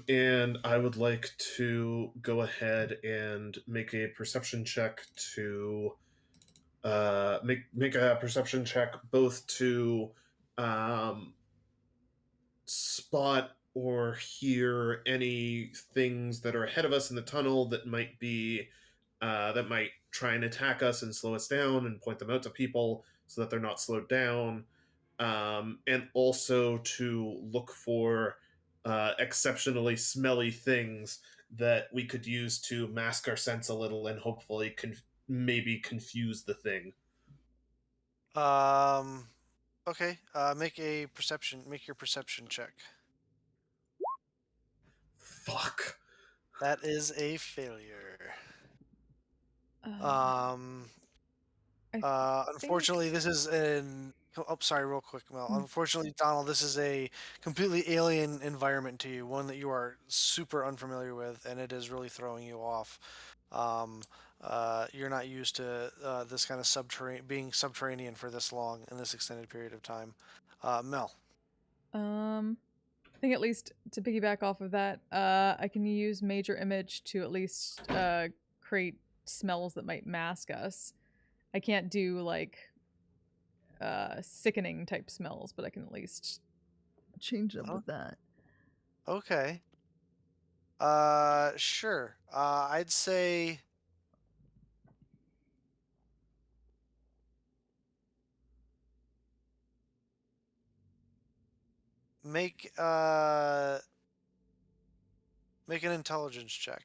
S6: And I would like to go ahead and make a perception check to make a perception check both to spot or hear any things that are ahead of us in the tunnel that might be that might try and attack us and slow us down, and point them out to people so that they're not slowed down, and also to look for exceptionally smelly things that we could use to mask our sense a little and hopefully maybe confuse the thing.
S3: Okay. Make your perception check.
S6: Fuck.
S3: That is a failure.
S1: I think
S3: Unfortunately, this is an. Oh, sorry, real quick, Mel.
S1: Hmm.
S3: Unfortunately, Donald, this is a completely alien environment to you, one that you are super unfamiliar with, and it is really throwing you off. Um, you're not used to this kind of being subterranean for this long in this extended period of time. Mel.
S1: I think at least to piggyback off of that, I can use major image to at least create smells that might mask us. I can't do like sickening type smells, but I can at least change up
S3: Oh.
S1: with that.
S3: Okay. Sure. I'd say. Make make an intelligence check.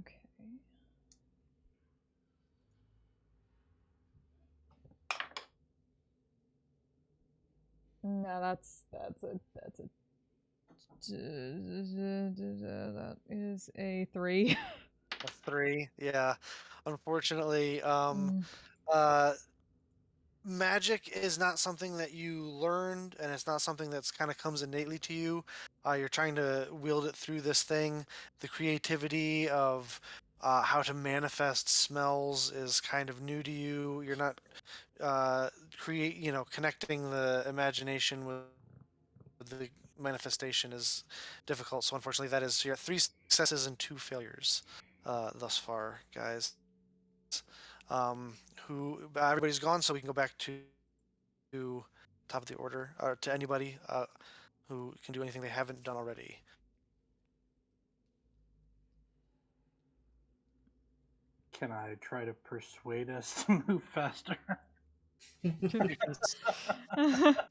S1: Okay. No, that's a that is a 3.
S3: A 3. Yeah. Unfortunately,
S1: Mm.
S3: magic is not something that you learned, and it's not something that's kind of comes innately to you. You're trying to wield it through this thing. The creativity of how to manifest smells is kind of new to you. You're not connecting the imagination with the manifestation is difficult. So unfortunately, that is you're at 3 successes and 2 failures thus far, guys. Who everybody's gone, so we can go back to top of the order, or to anybody who can do anything they haven't done already.
S5: Can I try to persuade us to move faster?
S3: You can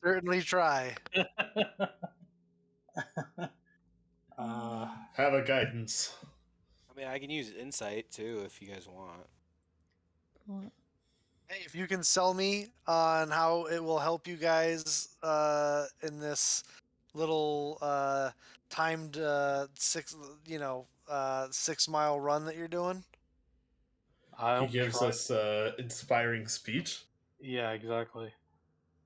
S3: certainly try.
S6: Have a guidance.
S2: I mean, I can use insight too if you guys want.
S3: Hey, if you can sell me on how it will help you guys in this little timed 6 mile run that you're doing.
S6: He
S5: I'll
S6: gives
S5: try.
S6: us inspiring speech.
S5: Yeah, exactly.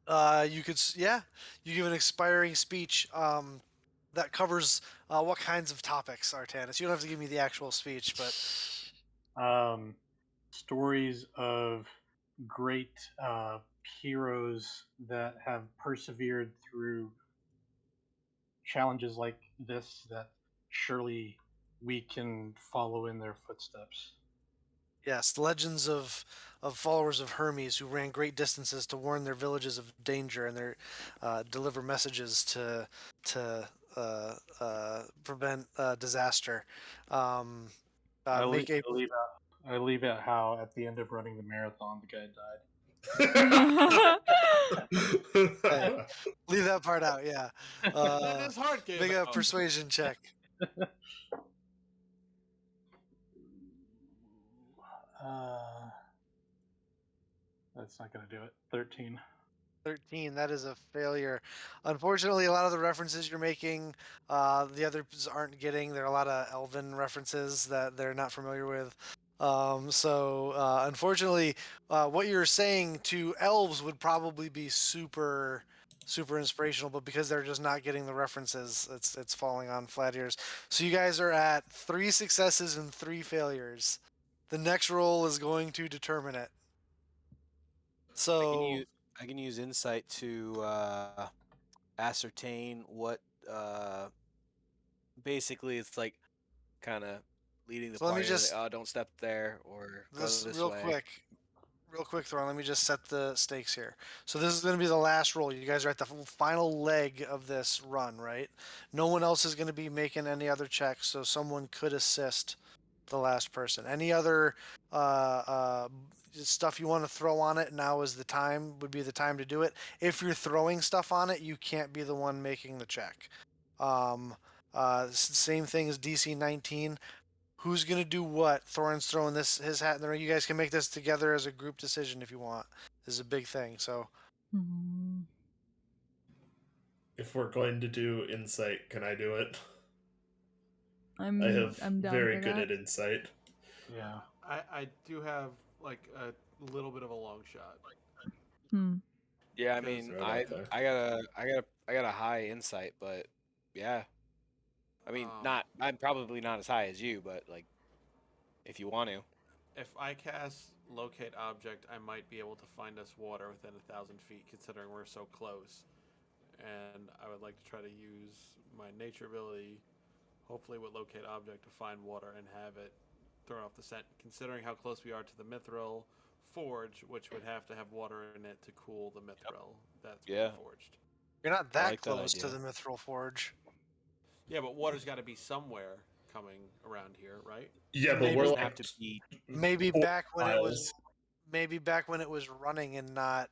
S3: You give an inspiring speech that covers what kinds of topics, Artanis. You don't have to give me the actual speech, but
S5: Stories of great heroes that have persevered through challenges like this that surely we can follow in their footsteps.
S3: yes, the legends of followers of Hermes who ran great distances to warn their villages of danger and their deliver messages to prevent disaster. Um,
S5: I leave,
S3: make a
S5: I leave out. I leave out how at the end of running the marathon, the guy died.
S3: leave that part out. Yeah,
S4: Then his heart gave
S3: make a
S4: out.
S3: persuasion check.
S5: That's not going to do it. 13.
S3: 13. That is a failure. Unfortunately, a lot of the references you're making, the others aren't getting. There are a lot of Elven references that they're not familiar with. Unfortunately, what you're saying to elves would probably be super, super inspirational, but because they're just not getting the references, it's falling on flat ears. So you guys are at 3 successes and 3 failures. The next roll is going to determine it. So.
S2: I can use insight to ascertain what basically it's like kind of leading the
S3: So let me
S2: party. Like,
S3: just
S2: oh, don't step there or go
S3: this
S2: this way.
S3: real quick, Thorn. Let me just set the stakes here. So this is going to be the last roll. You guys are at the final leg of this run, right? No one else is going to be making any other checks, so someone could assist the last person. Any other stuff you want to throw on it? Now is the time. Would be the time to do it. If you're throwing stuff on it, you can't be the one making the check. Same thing as DC 19. who's gonna do what. Thorin's throwing his hat in the ring. You guys can make this together as a group decision if you want. This is a big thing. So
S1: Hmm.
S6: If we're going to do insight, can I do it?
S1: I'm
S6: I have
S1: down
S6: very
S1: for
S6: good
S1: that.
S6: at insight.
S5: Yeah.
S4: I do have like a little bit of a long shot.
S1: Hmm.
S2: Yeah, I
S4: Because-
S2: mean,
S6: Throw it out there.
S2: I got a high insight, but yeah. I mean, I'm probably not as high as you, but like, if you want to.
S4: If I cast locate object, I might be able to find us water within 1,000 feet, considering we're so close. And I would like to try to use my nature ability, hopefully with locate object, to find water and have it thrown off the scent. Considering how close we are to the mithril forge, which would have to have water in it to cool the mithril that's being forged.
S3: you're not
S2: I
S3: that
S2: like that
S3: close to
S2: idea.
S3: the mithril forge.
S4: Yeah, but water's got to be somewhere coming around here, right?
S6: Yeah, but
S3: Maybe
S6: we're
S2: Doesn't
S6: like
S2: have to be.
S3: Maybe
S6: 4
S3: back when it was,
S6: miles.
S3: maybe back when it was running and not,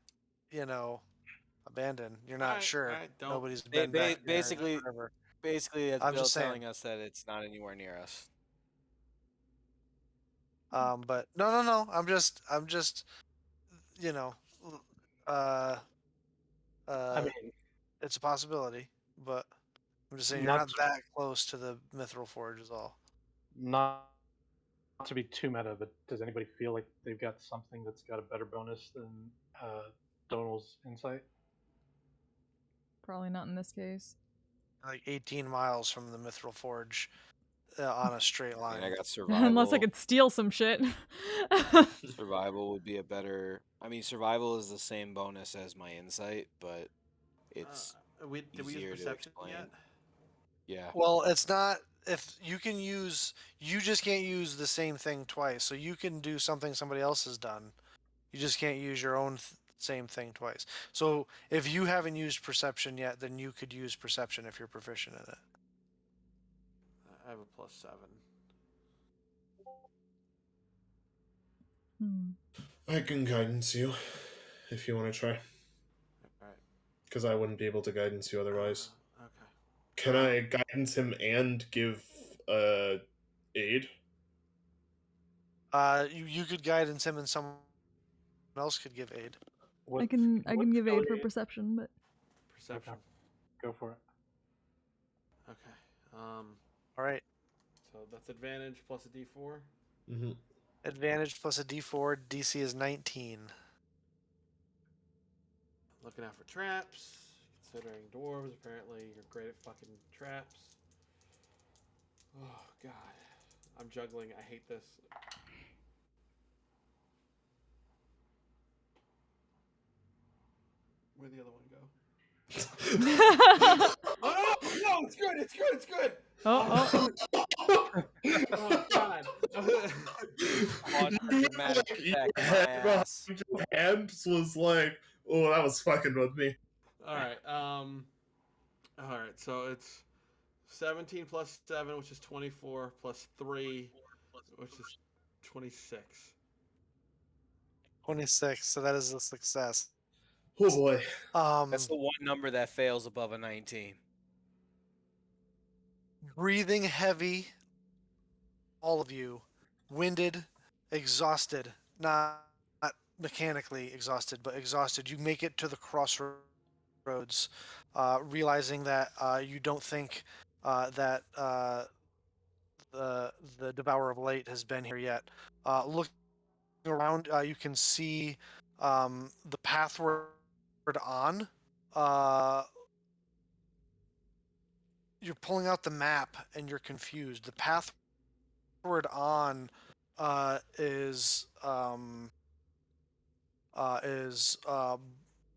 S3: abandoned. You're not
S4: Alright,
S3: sure.
S4: alright, don't-
S3: Nobody's been back there in forever.
S2: Basically, that's
S3: I'm
S2: Bill
S3: just saying.
S2: telling us that it's not anywhere near us.
S3: But no. I'm just, uh,
S5: I mean,
S3: it's a possibility. But I'm just saying you're
S5: Not
S3: not that close to the mithril forge, is all.
S5: not to be too meta, but does anybody feel like they've got something that's got a better bonus than Donal's insight?
S1: Probably not in this case.
S3: Like 18 miles from the mithril forge, on a straight
S2: I
S3: line.
S2: mean, I got survival.
S1: Unless I could steal some shit.
S2: Survival would be a better. I mean, survival is the same bonus as my insight, but it's
S4: did we use
S2: easier to
S4: perception
S2: explain.
S4: yet?
S2: Yeah.
S3: Well, it's not. If you can use, you just can't use the same thing twice. So you can do something somebody else has done. You just can't use your own same thing twice. So if you haven't used perception yet, then you could use perception if you're proficient in it.
S4: I have a +7.
S1: Hmm.
S6: I can guidance you if you want to try,
S4: Alright.
S6: because I wouldn't be able to guidance you otherwise.
S4: Okay.
S6: Can I guidance him and give aid?
S3: You could guidance him, and someone else could give aid.
S1: I can give aid for
S5: affiliate-
S1: perception, but
S4: Perception.
S5: Go for it.
S4: Okay.
S3: All right.
S4: So that's advantage plus a D4.
S6: Mm-hmm.
S3: Advantage plus a D4. DC is 19.
S4: Looking out for traps. Considering dwarves, apparently you're great at fucking traps. Oh god. I'm juggling. I hate this. Where'd the other one go? Oh no! It's good! It's good! It's good!
S1: oh,
S4: Oh god!
S2: Dramatic effect in my ass.
S6: Hands was like, oh, that was fucking with me.
S4: Alright, alright, so it's 17 plus 7, which is 24, plus 3, which is 26.
S3: 26. So that is a success.
S6: Oh boy.
S2: That's the one number that fails above a 19.
S3: Breathing heavy, all of you, winded, exhausted, not mechanically exhausted, but exhausted. You make it to the crossroads, realizing that you don't think that the Devourer of Light has been here yet. Looking around, you can see the pathward on. You're pulling out the map and you're confused. The pathward on is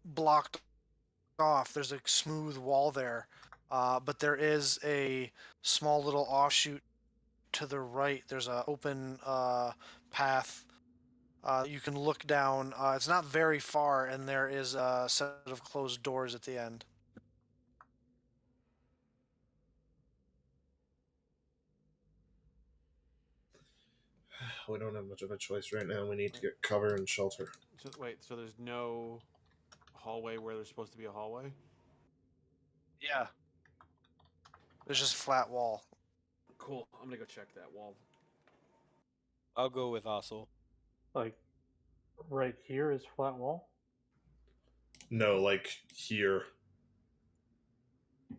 S3: blocked off. There's a smooth wall there, but there is a small little offshoot to the right. There's an open path. You can look down. It's not very far, and there is a set of closed doors at the end.
S6: We don't have much of a choice right now. We need to get cover and shelter.
S4: So, wait, so there's no hallway where there's supposed to be a hallway?
S3: Yeah. There's just flat wall.
S4: Cool. I'm gonna go check that wall.
S2: I'll go with Ossel.
S5: Like, right here is flat wall?
S6: No, like here.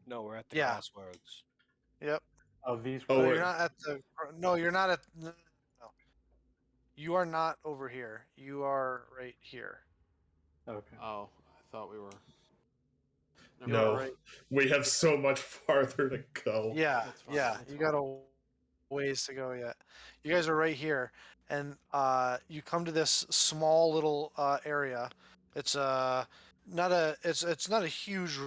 S2: No, we're at the
S3: Yeah.
S2: crossroads.
S3: Yep.
S5: Of these
S6: Oh,
S3: No,
S6: we're-
S3: you're not at the. No, you're not at. No. You are not over here. You are right here.
S5: Okay.
S4: Oh, I thought we were. Never
S3: You are
S6: No,
S3: right.
S6: we have so much farther to go.
S3: Yeah,
S4: That's fine,
S3: yeah.
S4: that's
S3: You
S4: fine.
S3: got a ways to go yet. You guys are right here, and you come to this small little area. It's not a it's not a huge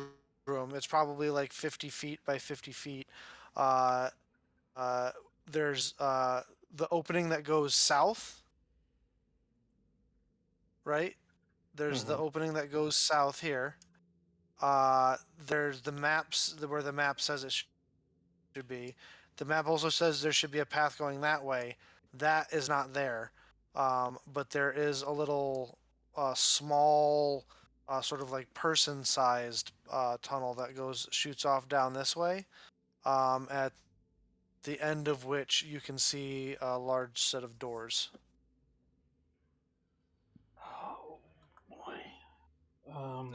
S3: room. It's probably like 50 feet by 50 feet. Uh, uh, there's the opening that goes south, right? There's the
S5: Mhm.
S3: opening that goes south here. There's the maps where the map says it should be. The map also says there should be a path going that way. That is not there. But there is a little small, sort of like person-sized tunnel that shoots off down this way. At the end of which you can see a large set of doors.
S5: Oh boy.
S2: Is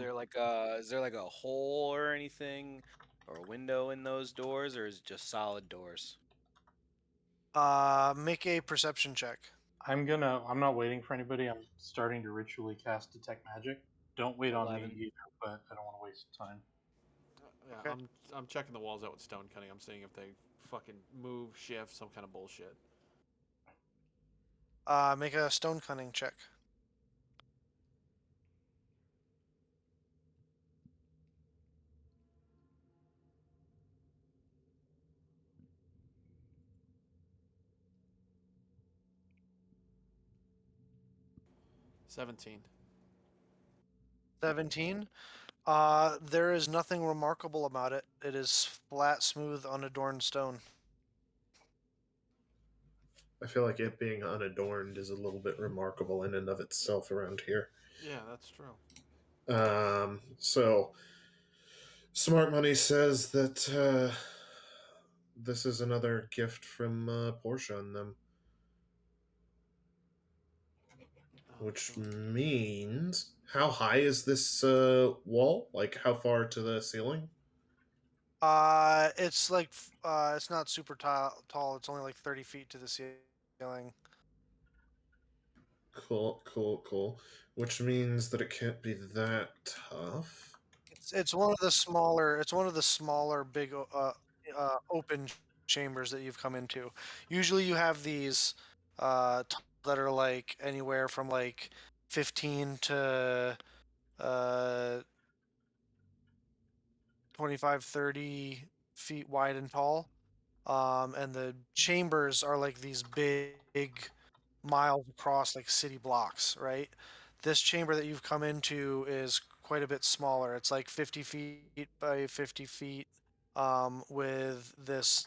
S2: there like a hole or anything, or a window in those doors, or is it just solid doors?
S3: Make a perception check.
S5: I'm not waiting for anybody. I'm starting to ritually cast detect magic. Don't wait on me
S2: 11.
S5: either, but I don't want to waste time.
S4: Yeah,
S3: Okay.
S4: I'm checking the walls out with stone cutting. I'm seeing if they fucking move, shift, some kind of bullshit.
S3: Make a stone cunning check.
S4: $17.
S3: 17. There is nothing remarkable about it. It is flat, smooth, unadorned stone.
S6: I feel like it being unadorned is a little bit remarkable in and of itself around here.
S4: Yeah, that's true.
S6: So Smart Money says that this is another gift from Portia and them, which
S4: So-
S6: means how high is this wall? Like how far to the ceiling?
S3: It's like it's not super tall. It's only like 30 feet to the ceiling.
S6: Cool. Which means that it can't be that tough.
S3: It's one of the smaller. It's one of the smaller, big, open chambers that you've come into. Usually, you have these that are like anywhere from like 15 to uh 25, 30 feet wide and tall. And the chambers are like these big miles across, like city blocks, right? This chamber that you've come into is quite a bit smaller. It's like 50 feet by 50 feet, with this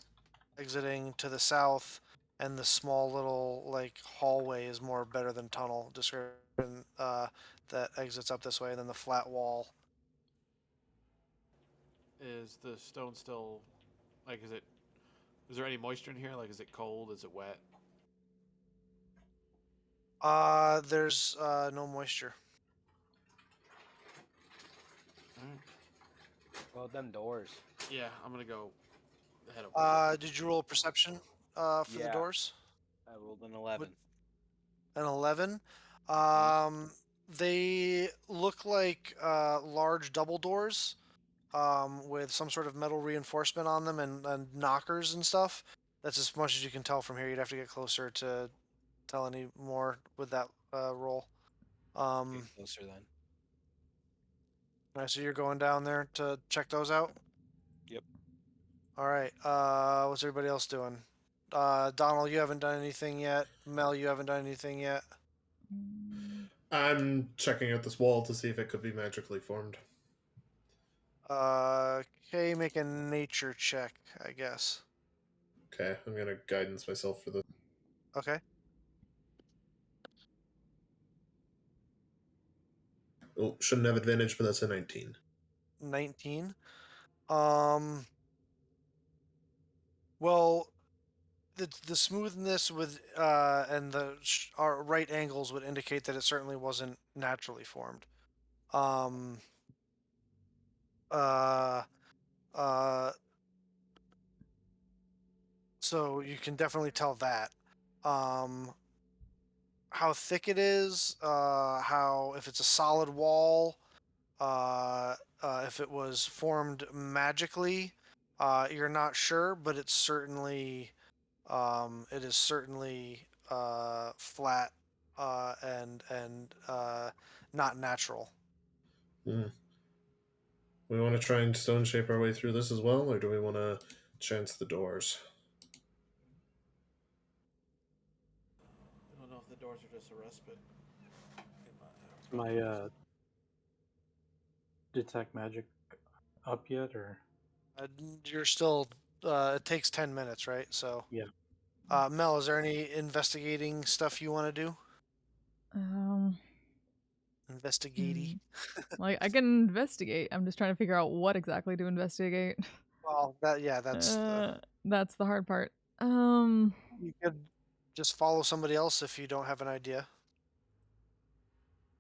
S3: exiting to the south, and the small little like hallway is more better than tunnel description, that exits up this way, and then the flat wall.
S4: Is the stone still like? Is there any moisture in here? Like, is it cold? Is it wet?
S3: There's no moisture.
S4: Alright.
S2: Well, them doors.
S4: Yeah, I'm gonna go head over.
S3: Did you roll perception for the
S2: Yeah.
S3: doors?
S2: I rolled an 11.
S3: An 11. They look like large double doors, with some sort of metal reinforcement on them, and knockers and stuff. That's as much as you can tell from here. You'd have to get closer to tell any more with that roll.
S2: Okay, closer then.
S3: Alright, so you're going down there to check those out?
S2: Yep.
S3: All right. What's everybody else doing? Donald, you haven't done anything yet. Mel, you haven't done anything yet.
S6: I'm checking out this wall to see if it could be magically formed.
S3: Okay, make a nature check, I guess.
S6: Okay, I'm gonna guidance myself for this.
S3: Okay.
S6: Oh, shouldn't have advantage, but that's a 19.
S3: 19. Well, the smoothness with and the right angles would indicate that it certainly wasn't naturally formed. Um. Uh. Uh. So you can definitely tell that. Um. How thick it is. How if it's a solid wall. If it was formed magically. You're not sure, but it's certainly. It is certainly flat and not natural.
S6: Hmm. We want to try and stone shape our way through this as well, or do we want to chance the doors?
S4: I don't know if the doors are just a respite.
S5: My detect magic up yet, or
S3: You're still. It takes 10 minutes, right? So.
S5: yeah.
S3: Mel, is there any investigating stuff you want to do? Investigating.
S1: Like I can investigate. I'm just trying to figure out what exactly to investigate.
S3: Well, that's.
S1: That's the hard part.
S3: You could just follow somebody else if you don't have an idea.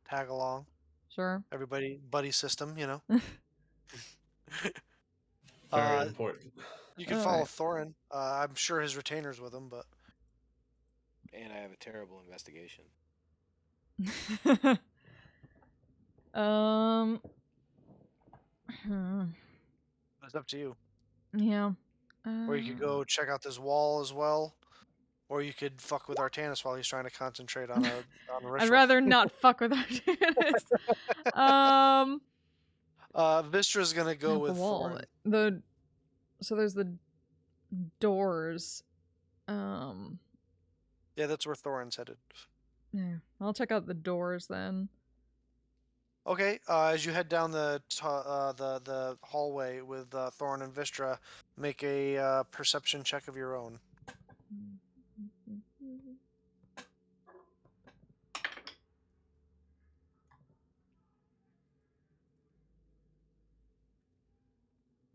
S3: Tag along.
S1: Sure.
S3: Everybody, buddy system, you know.
S6: Very important.
S3: You could
S1: All
S3: follow
S1: right.
S3: Thorin. I'm sure his retainer's with him, but.
S2: And I have a terrible investigation.
S1: um.
S3: It's up to you.
S1: Yeah.
S3: Or you could go check out this wall as well. Or you could fuck with Artanis while he's trying to concentrate on a ritual.
S1: I'd rather not fuck with Artanis.
S3: Vistra's gonna go
S1: Not
S3: with
S1: the wall.
S3: Thorin.
S1: So there's the doors.
S3: Yeah, that's where Thorin's headed.
S1: Yeah. I'll check out the doors then.
S3: Okay, as you head down the hallway with Thorin and Vistra, make a perception check of your own.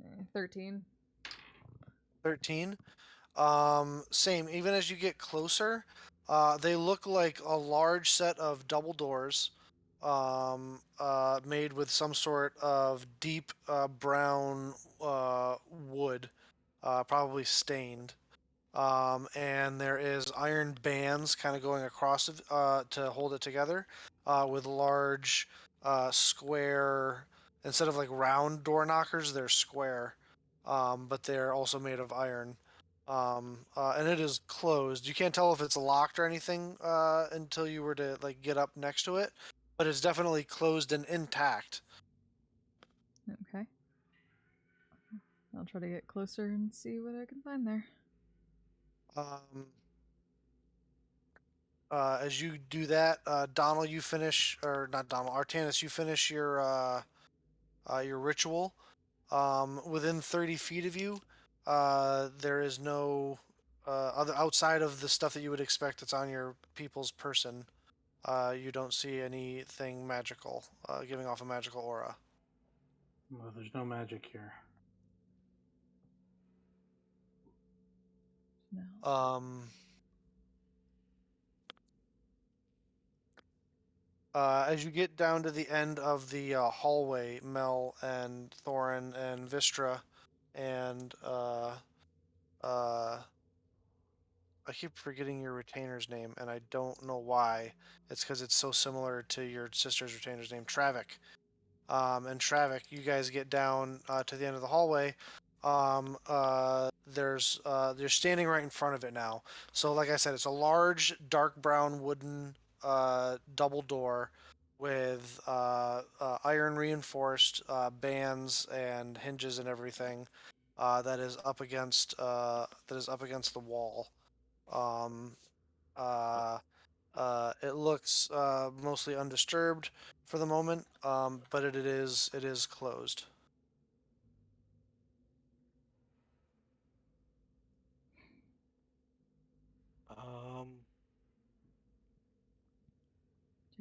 S1: Okay, 13.
S3: 13. Same. Even as you get closer, they look like a large set of double doors, made with some sort of deep brown wood, probably stained. And there is iron bands kind of going across it, to hold it together, with large square, instead of like round door knockers, they're square, but they're also made of iron. And it is closed. You can't tell if it's locked or anything until you were to like get up next to it, but it's definitely closed and intact.
S1: Okay. I'll try to get closer and see what I can find there.
S3: As you do that, Donald, you finish, or not Donald, Artanis, you finish your ritual. Within 30 feet of you, there is no other outside of the stuff that you would expect that's on your people's person. You don't see anything magical, giving off a magical aura.
S5: Well, there's no magic here.
S1: No.
S3: As you get down to the end of the hallway, Mel and Thorin and Vistra and I keep forgetting your retainer's name, and I don't know why. It's because it's so similar to your sister's retainer's name, Travik. And Travik, you guys get down to the end of the hallway. You're standing right in front of it now. So, like I said, it's a large, dark brown wooden double door with iron reinforced bands and hinges and everything. That is up against the wall. It looks mostly undisturbed for the moment, but it is closed.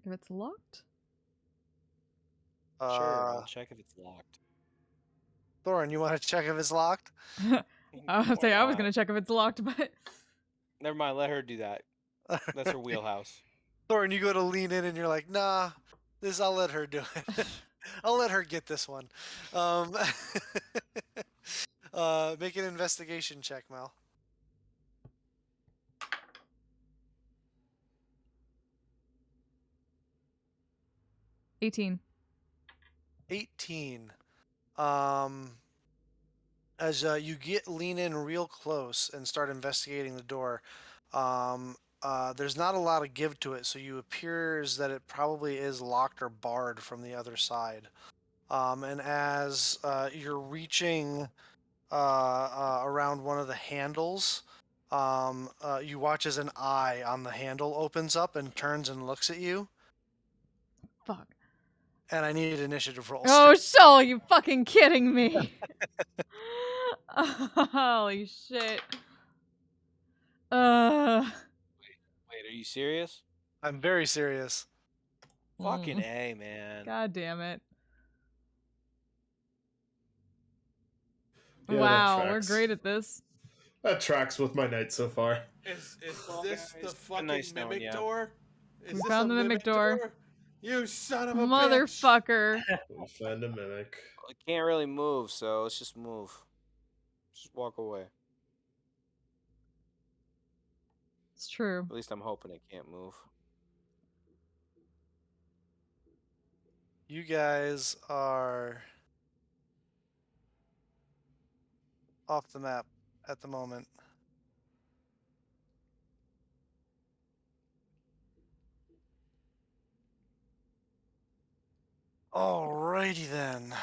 S1: Check if it's locked.
S2: Sure, I'll check if it's locked.
S3: Thorin, you want to check if it's locked?
S1: I was
S2: Why
S1: say I was
S2: not?
S1: gonna check if it's locked, but
S2: Never mind. Let her do that. That's her wheelhouse.
S3: Thorin, you go to lean in and you're like, nah, I'll let her do it. I'll let her get this one. Um, make an investigation check, Mel.
S1: 18.
S3: 18. As you lean in real close and start investigating the door, there's not a lot of give to it, so you appears that it probably is locked or barred from the other side. And as you're reaching around one of the handles, you watch as an eye on the handle opens up and turns and looks at you.
S1: Fuck.
S3: And I need initiative rolls.
S1: Oh, so you fucking kidding me? Holy shit.
S2: Wait, are you serious?
S3: I'm very serious.
S2: Fucking A, man.
S1: God damn it.
S6: Yeah, that
S1: Wow, we're
S6: tracks.
S1: great at this.
S6: That tracks with my night so far.
S4: Is
S2: Well,
S4: this
S2: guys,
S4: the
S2: it's been
S4: fucking
S2: nice knowing
S4: mimic
S2: ya.
S4: door? Is
S1: We
S4: this
S1: found
S4: a
S1: the mimic door.
S4: You son of a bitch!
S1: Motherfucker.
S6: We find a mimic.
S2: I can't really move, so let's just move. Just walk away.
S1: It's true.
S2: At least I'm hoping it can't move.
S3: You guys are off the map at the moment. Alrighty then.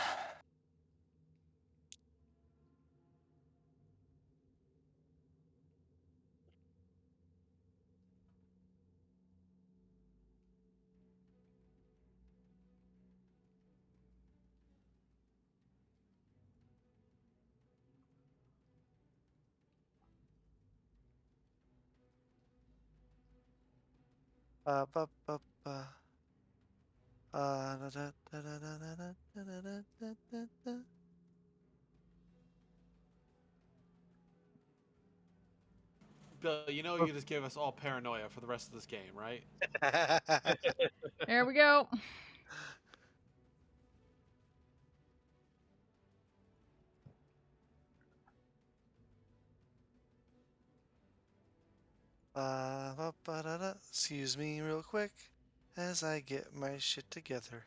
S3: Ba, ba, ba. Da, da, da, da, da, da, da, da, da, da, da.
S4: Bill, you know you just gave us all paranoia for the rest of this game, right?
S1: There we go.
S3: Excuse me real quick as I get my shit together.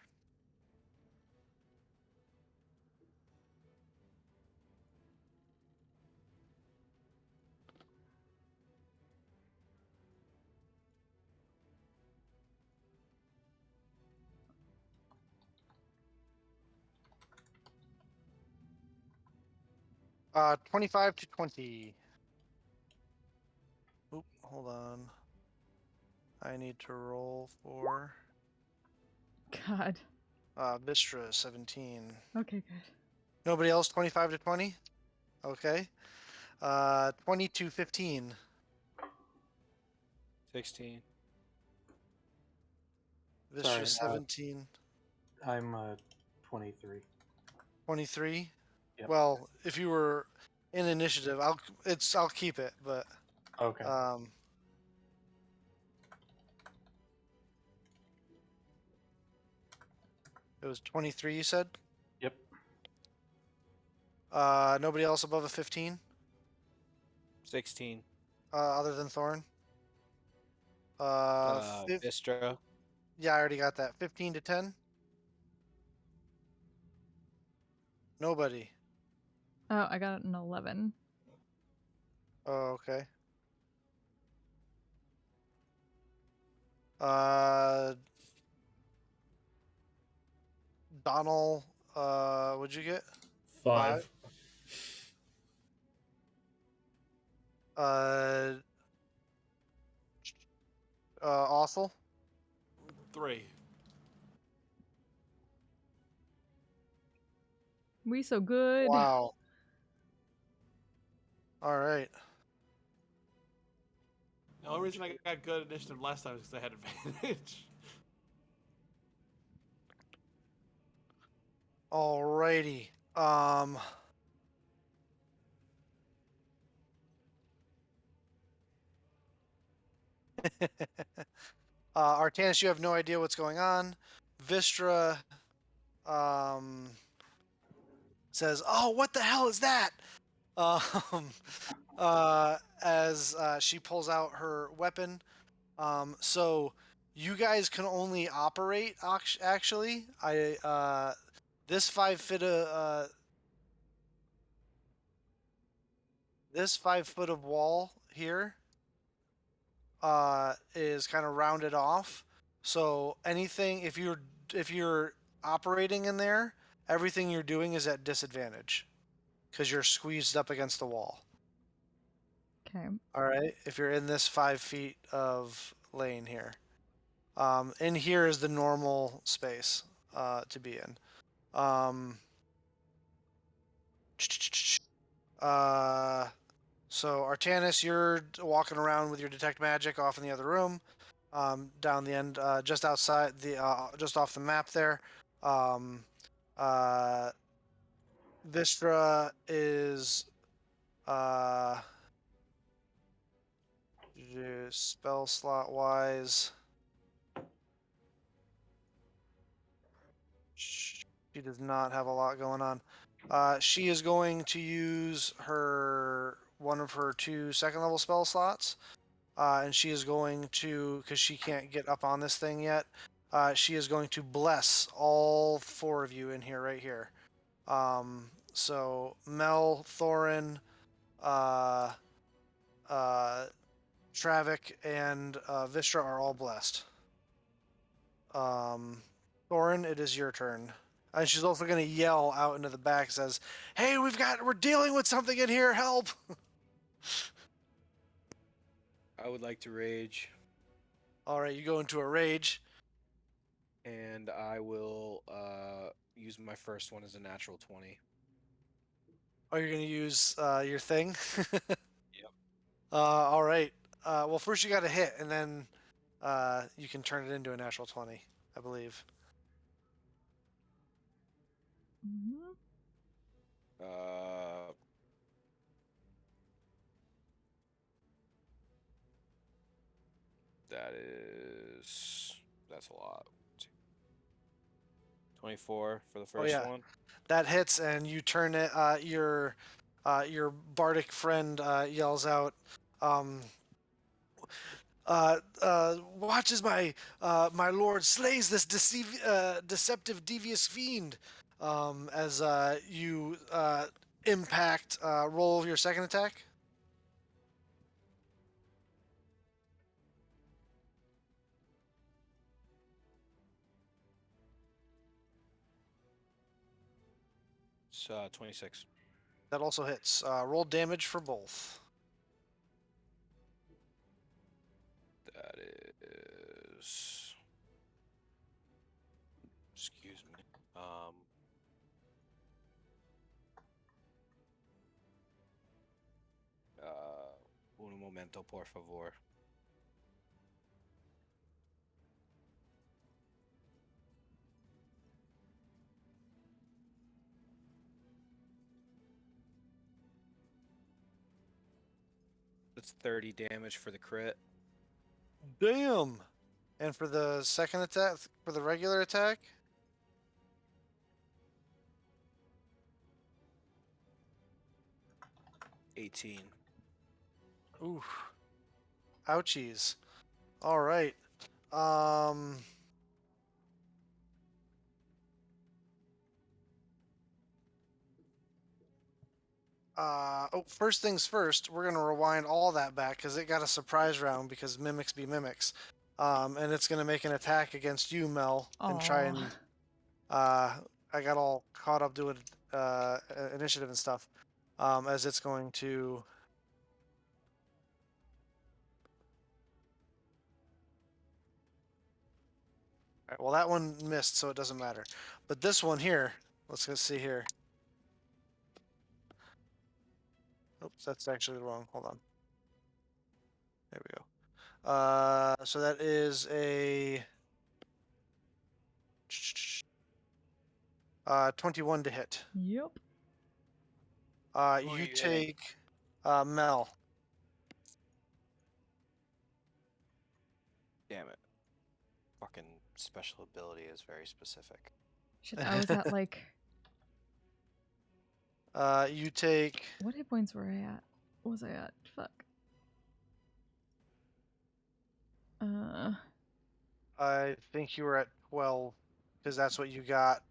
S3: Uh, 25 to 20. Oop, hold on. I need to roll for
S1: God.
S3: Vistra 17.
S1: Okay, good.
S3: Nobody else 25 to 20? Okay. 20 to 15.
S2: 16.
S3: Vistra
S5: Sorry,
S3: 17.
S5: I'm 23.
S3: 23.
S5: Yep.
S3: Well, if you were in initiative, I'll keep it, but
S5: Okay.
S3: It was 23 you said?
S5: Yep.
S3: Nobody else above a 15?
S2: 16.
S3: Other than Thorn?
S2: Vistra.
S3: Yeah, I already got that. 15 to 10? Nobody.
S1: Oh, I got an 11.
S3: Oh, okay. Donald, what'd you get?
S6: 5.
S3: Awful.
S4: 3.
S1: We so good.
S3: Wow. All right.
S4: The only reason I got good initiative last time is because I had advantage.
S3: Alrighty. Artanis, you have no idea what's going on. Vistra says, "Oh, what the hell is that?" Um, as she pulls out her weapon. So you guys can only operate. Actually, this 5 foot this 5 foot of wall here is kind of rounded off. So anything, if you're operating in there, everything you're doing is at disadvantage because you're squeezed up against the wall.
S1: Okay.
S3: All right, if you're in this 5 feet of lane here, in here is the normal space to be in. So Artanis, you're walking around with your detect magic off in the other room, down the end, just outside the, just off the map there. Vistra is, spell slot wise. She does not have a lot going on. She is going to use one of her 2 second-level spell slots, and she is going to, because she can't get up on this thing yet, she is going to bless all 4 of you in here, right here. So Mel, Thorin, Travik, and Vistra are all blessed. Thorin, it is your turn. And she's also going to yell out into the back, says, "Hey, we're dealing with something in here, help!"
S2: I would like to rage,
S3: All right, you go into a rage.
S2: and I will use my first one as a natural 20.
S3: Oh, you're going to use your thing?
S2: Yep.
S3: All right. Well, first you got to hit, and then you can turn it into a natural 20, I believe.
S1: Mhm.
S2: That's a lot. 24 for the
S3: Oh,
S2: first
S3: yeah.
S2: one.
S3: That hits, and you turn it. Your bardic friend yells out, "Watch as my lord slays this deceptive, devious fiend." As you impact, roll your second attack.
S2: It's 26.
S3: That also hits. Roll damage for both.
S2: That is. Excuse me. Un momento, por favor. It's 30 damage for the crit.
S3: Damn. And for the second attack, for the regular attack,
S2: 18.
S3: ooh, ouchies. All right. First things first, we're gonna rewind all that back because it got a surprise round because mimics be mimics. And it's gonna make an attack against you, Mel, and try
S1: Aw.
S3: and I got all caught up doing initiative and stuff. As it's going to. All right, well, that one missed, so it doesn't matter. But this one here, let's go see here. Oops, that's actually wrong. Hold on. There we go. So that is a 21 to hit.
S1: Yep.
S2: Who are
S3: You
S2: you hitting?
S3: take Mel.
S2: Damn it. Fucking special ability is very specific.
S1: Shit, I was at like...
S3: You take.
S1: What hit points were I at? What was I at? Fuck.
S3: I think you were at 12, because that's what you got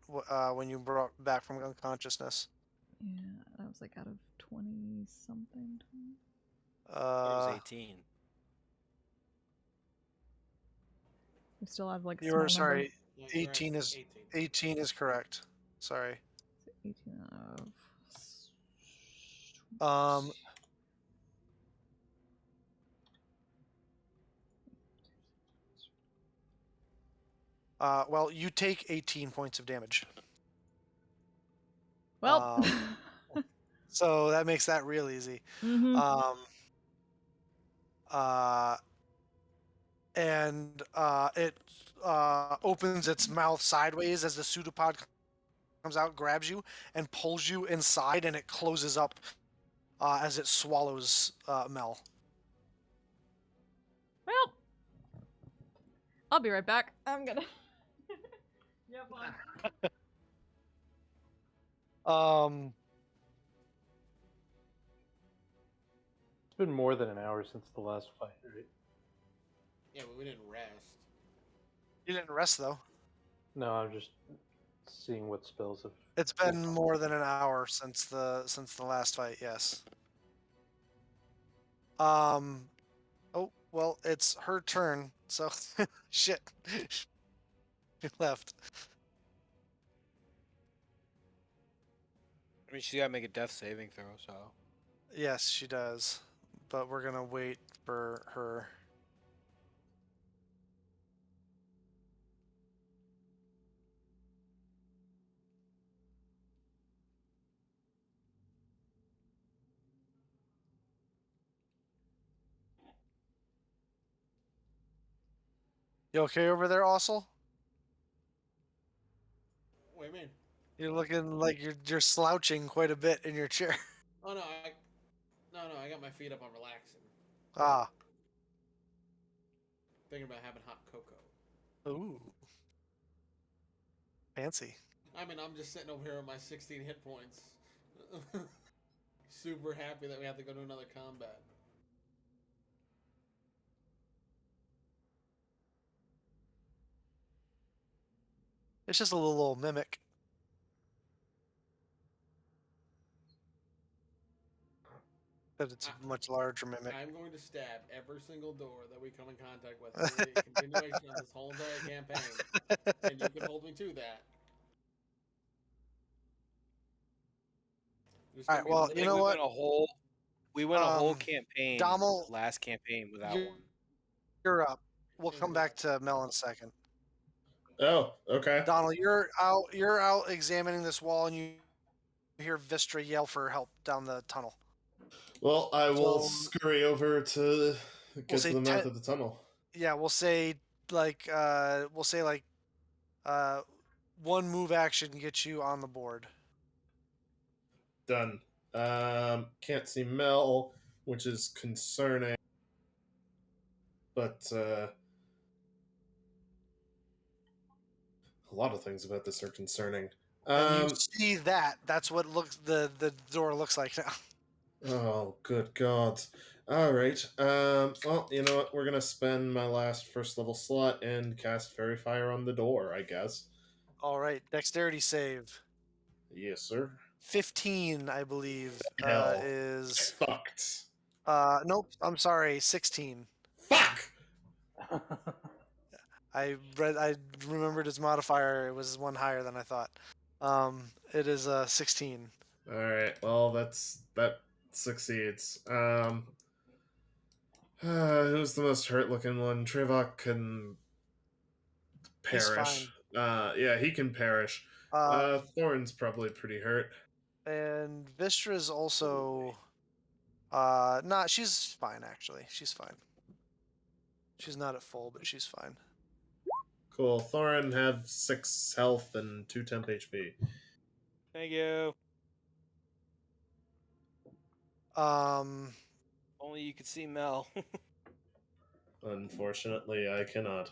S3: when you brought back from unconsciousness.
S1: Yeah, I was like out of 20 something.
S2: It was 18.
S1: We still have like
S3: You
S1: small
S3: were sorry.
S4: No, you're at
S3: 18 is 18 is correct. Sorry.
S1: number. 18 of...
S3: Well, you take 18 points of damage.
S1: Well...
S3: So that makes that real easy.
S1: mm-hmm.
S3: It opens its mouth sideways as the pseudopod comes out, grabs you, and pulls you inside, and it closes up as it swallows Mel.
S1: Well... I'll be right back. I'm gonna... yeah, fine.
S5: It's been more than an hour since the last fight, right?
S4: Yeah, but we didn't rest.
S3: You didn't rest though.
S5: No, I'm just seeing what spells have.
S3: It's been more than an hour since the last fight. Yes. Oh well, it's her turn. So shit. She left.
S2: I mean, she's gotta make a death saving throw, so.
S3: Yes, she does. But we're gonna wait for her. You okay over there, Ossel?
S4: What do you mean?
S3: You're looking like you're slouching quite a bit in your chair.
S4: Oh no, I got my feet up. I'm relaxing.
S3: Ah.
S4: Thinking about having hot cocoa.
S3: Ooh. Fancy.
S4: I mean, I'm just sitting over here with my 16 hit points. Super happy that we have to go to another combat.
S3: It's just a little mimic. But it's a much larger mimic.
S4: I'm going to stab every single door that we come in contact with for the continuation of this whole entire campaign. And you can hold me to that.
S3: All right, well, you know what?
S2: We went a whole campaign,
S3: Dommel,
S2: last campaign without one.
S3: You're up. We'll come back to Mel in a second.
S6: Oh, okay.
S3: Donald, you're out examining this wall, and you hear Vistra yell for help down the tunnel.
S6: Well, I will scurry over to get to the mouth of the tunnel.
S3: Yeah, we'll say one move action gets you on the board.
S6: Done. Can't see Mel, which is concerning. But a lot of things about this are concerning.
S3: And you see that. That's what the door looks like now.
S6: Oh, good God. All right. Well, you know what? We're going to spend my last first level slot and cast Fairy Fire on the door, I guess.
S3: All right. Dexterity save.
S6: Yes, sir.
S3: 15, I believe,
S6: Hell.
S3: is...
S6: Fucked.
S3: Nope. I'm sorry. 16.
S6: Fuck!
S3: I remembered its modifier. It was one higher than I thought. It is 16.
S6: All right. Well, that succeeds. Who's the most hurt-looking one? Trevok can perish. Yeah, he can perish. Thorn's probably pretty hurt.
S3: And Vistra's also she's fine actually. She's fine. She's not at full, but she's fine.
S6: Cool. Thorin have 6 health and 2 temp HP.
S2: Thank you. Only you could see Mel.
S6: Unfortunately, I cannot.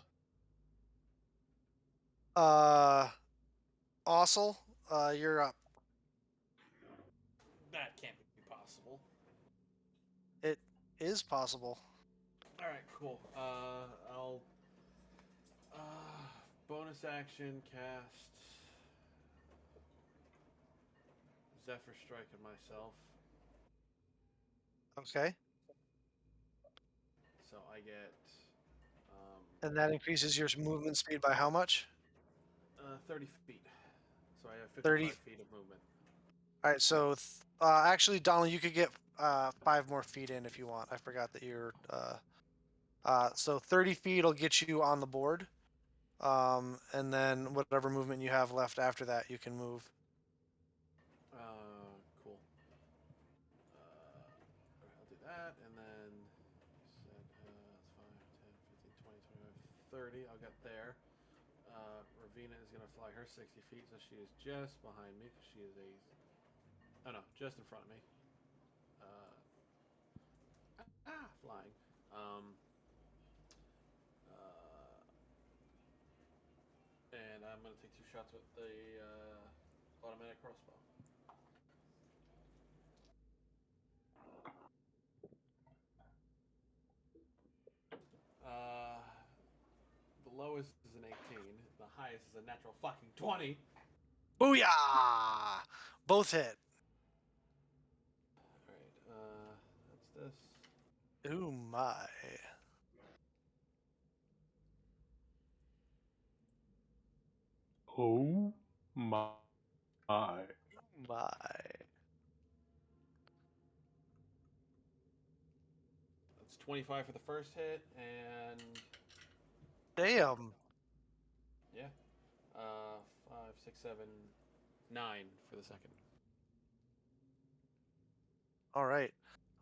S3: Ossel, you're up.
S4: That can't be possible.
S3: It is possible.
S4: All right, cool. I'll bonus action cast Zephyr Strike on myself.
S3: Okay.
S4: So I get
S3: And that increases your movement speed by how much?
S4: 30 feet. So I have 55
S3: 30.
S4: feet of movement.
S3: All right, so actually, Donald, you could get 5 more feet in if you want. I forgot that you're. So 30 feet will get you on the board, and then whatever movement you have left after that, you can move.
S4: Cool. I'll do that, and then it's 5, 10, 15, 20, 25, 30. I'll get there. Ravina is going to fly her 60 feet, so she is just behind me. She is a... Oh, no, just in front of me. Flying. And I'm going to take 2 shots with the automatic crossbow. The lowest is an 18. The highest is a natural fucking 20.
S3: Booyah! Both hit.
S4: Alright, that's this.
S3: Ooh my.
S7: Oh my.
S3: My.
S4: That's 25 for the first hit, and...
S3: Damn.
S4: Yeah. 5, 6, 7, 9 for the second.
S3: All right.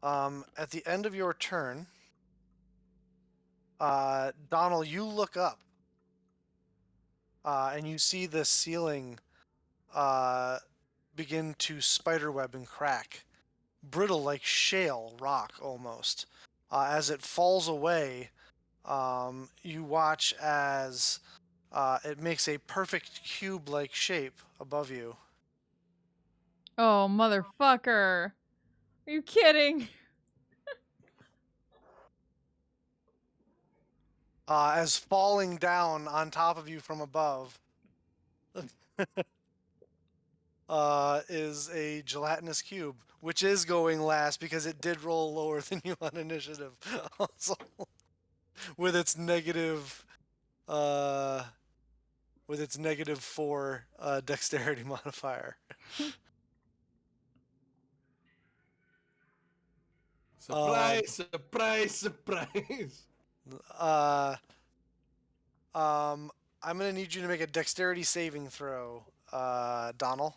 S3: At the end of your turn, Donald, you look up, and you see the ceiling begin to spiderweb and crack, brittle like shale rock almost. As it falls away, you watch as it makes a perfect cube-like shape above you.
S1: Oh, motherfucker. Are you kidding?
S3: As falling down on top of you from above is a gelatinous cube, which is going last because it did roll lower than you on initiative. Also, with its negative, -4 dexterity modifier.
S4: Surprise! Surprise! Surprise!
S3: I'm gonna need you to make a dexterity saving throw, Donald.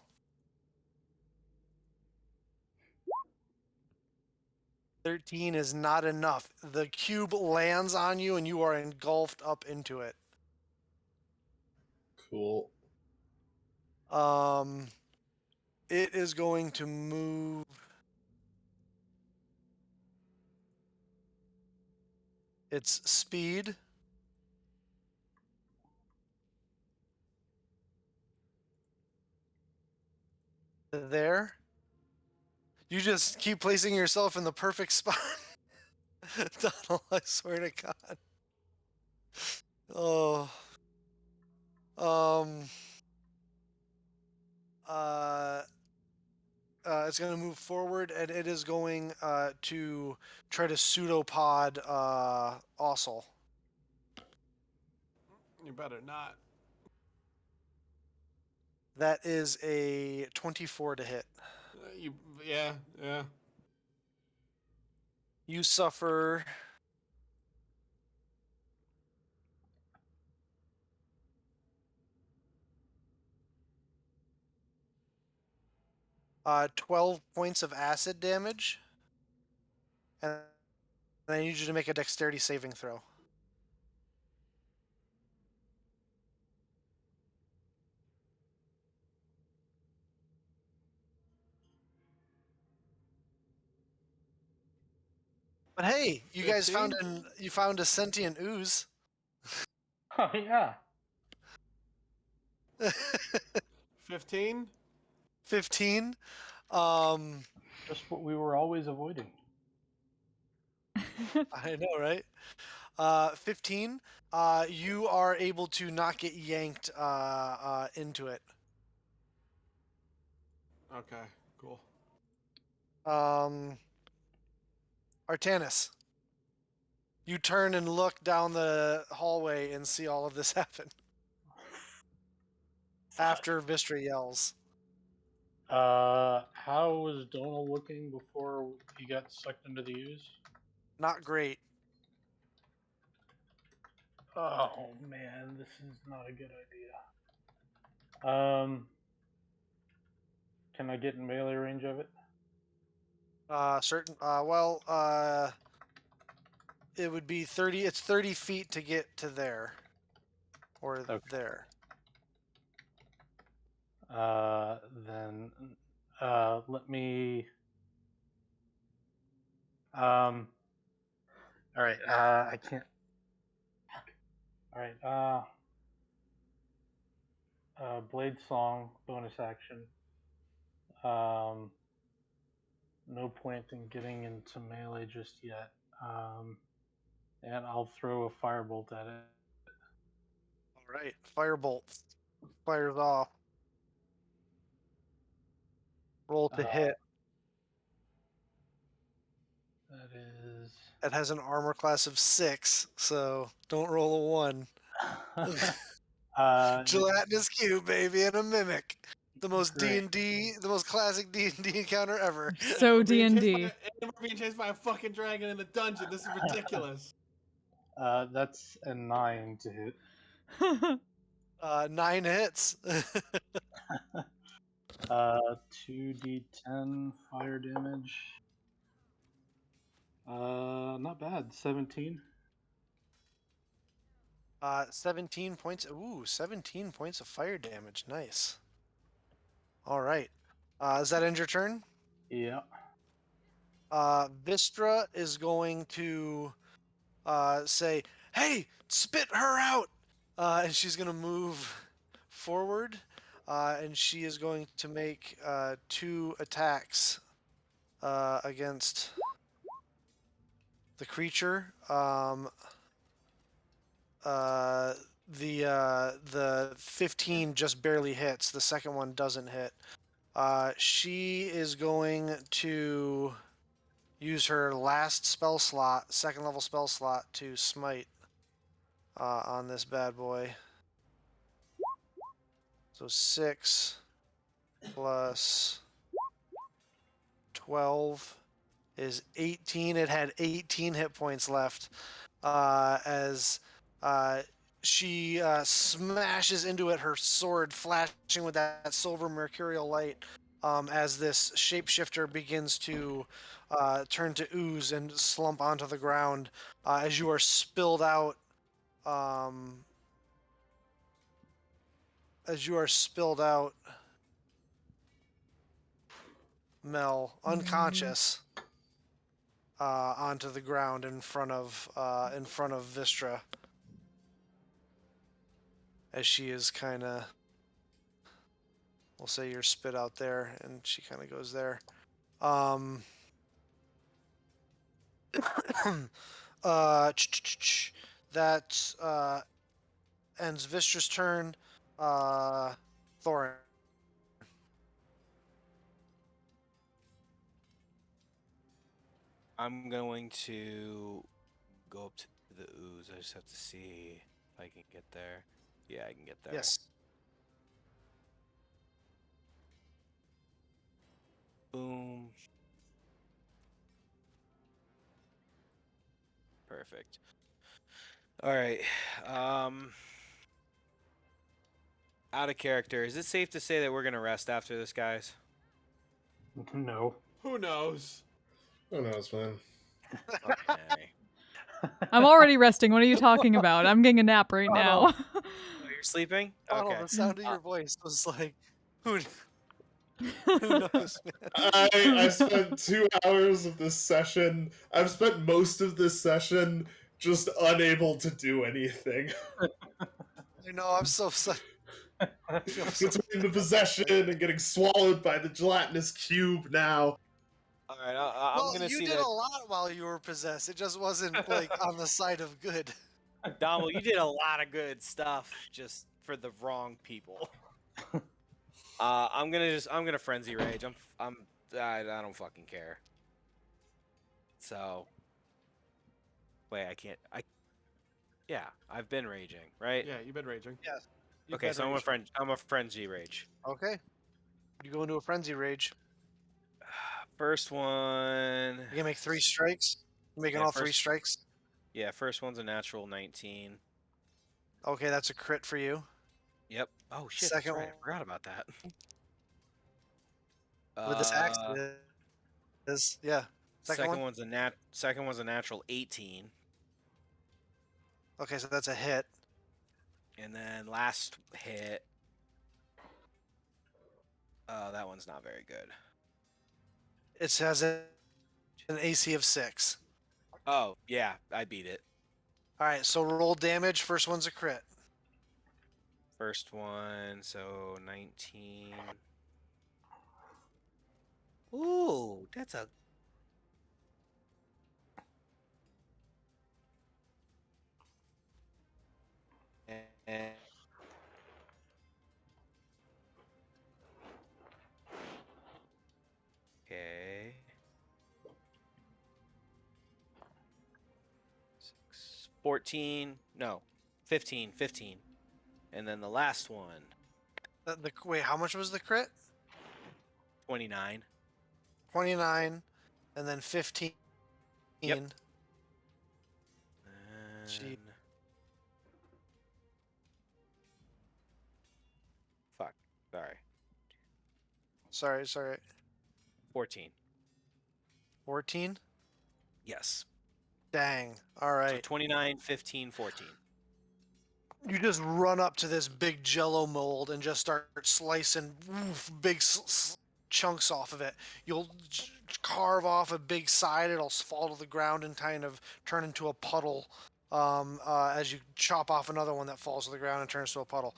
S3: 13 is not enough. The cube lands on you and you are engulfed up into it.
S6: Cool.
S3: It is going to move. Its speed. There. You just keep placing yourself in the perfect spot. Donald, I swear to God. Oh. It's going to move forward, and it is going to try to pseudopod Ossel.
S4: You better not.
S3: That is a 24 to hit.
S4: Yeah.
S3: You suffer 12 points of acid damage, and I need you to make a dexterity saving throw. But hey, you guys
S4: 15?
S3: found a sentient ooze.
S5: Oh yeah.
S4: 15?
S3: 15.
S5: Just what we were always avoiding.
S3: I know, right? 15. You are able to not get yanked into it.
S4: Okay, cool.
S3: Artanis, you turn and look down the hallway and see all of this happen. After Vistra yells.
S5: How was Donal looking before he got sucked into the ooze?
S3: Not great.
S5: Oh man, this is not a good idea. Can I get in melee range of it?
S3: It would be 30. It's 30 feet to get to there. Or
S5: Okay.
S3: there.
S5: Then, let me. All right. I can't. All right. Blade Song bonus action. No point in getting into melee just yet. And I'll throw a firebolt at it.
S3: All right. Firebolt fires off. Roll to hit.
S5: That is.
S3: It has an armor class of 6, so don't roll a 1. Gelatinous cube, baby, and a mimic. The most
S5: Great.
S3: D&D, the most classic D&D encounter ever.
S1: So
S4: We're being chased
S1: D&D.
S4: we're being chased by a fucking dragon in the dungeon. This is ridiculous.
S5: That's a 9 to hit.
S3: 9 hits.
S5: 2d10 fire damage. Not bad. 17.
S3: 17 points. Ooh, 17 points of fire damage. Nice. All right. Does that end your turn?
S5: Yeah.
S3: Vistra is going to say, "Hey, spit her out!" And she's going to move forward, and she is going to make 2 attacks against the creature. The 15 just barely hits. The second one doesn't hit. She is going to use her last spell slot, second level spell slot, to smite on this bad boy. So 6 plus 12 is 18. It had 18 hit points left as she smashes into it, her sword flashing with that silver mercurial light as this shapeshifter begins to turn to ooze and slump onto the ground as you are spilled out. Mel, unconscious, onto the ground in front of Vistra, as she is kind of, we'll say you're spit out there, and she kind of goes there. That ends Vistra's turn. Thorin.
S2: I'm going to go up to the ooze. I just have to see if I can get there. Yeah, I can get there.
S3: Yes.
S2: Boom. Perfect. All right. Out of character. Is it safe to say that we're gonna rest after this, guys?
S5: No.
S4: Who knows?
S6: Who knows, man?
S2: Okay.
S1: I'm already resting. What are you talking about? I'm getting a nap right now.
S2: Oh, you're sleeping?
S3: Oh,
S2: Okay.
S3: the sound of your voice was like, who? Who knows, man?
S6: I spent 2 hours of this session. I've spent most of this session just unable to do anything.
S3: You know, I'm so I feel so
S6: Between the possession and getting swallowed by the gelatinous cube now.
S2: All right, I'm
S3: Well,
S2: gonna
S3: you
S2: see
S3: did
S2: that.
S3: a lot while you were possessed. It just wasn't like on the side of good.
S2: Donald, you did a lot of good stuff just for the wrong people. I'm gonna frenzy rage. I don't fucking care. So, wait, yeah, I've been raging, right?
S4: Yeah, you've been raging.
S3: Yes. You've
S2: Okay,
S3: been
S2: so
S3: raged.
S2: I'm a frenzy rage.
S3: Okay. You go into a frenzy rage.
S2: First one.
S3: You can make 3 strikes. You making
S2: Yeah,
S3: all 3
S2: first-
S3: strikes.
S2: Yeah, first one's a natural 19.
S3: Okay, that's a crit for you.
S2: Yep. Oh shit,
S3: Second
S2: that's right.
S3: one.
S2: I forgot about that.
S3: With this axe, it is yeah. Second one?
S2: Second one's a natural 18,
S3: Okay, so that's a hit.
S2: and then last hit. That one's not very good.
S3: It has an AC of 6.
S2: Oh yeah, I beat it.
S3: All right, so roll damage. First one's a crit.
S2: First one, so 19. Ooh, that's a. And okay. 14, no, 15, and then the last one,
S3: Wait, how much was the crit?
S2: 29.
S3: 29, and then 15.
S2: Yep.
S3: And Gee.
S2: Fuck. Sorry.
S3: Sorry.
S2: 14.
S3: 14?
S2: Yes.
S3: Dang. All
S2: So
S3: right.
S2: 29, 15, 14.
S3: You just run up to this big jello mold and just start slicing big chunks off of it. You'll carve off a big side. It'll fall to the ground and kind of turn into a puddle as you chop off another one that falls to the ground and turns to a puddle.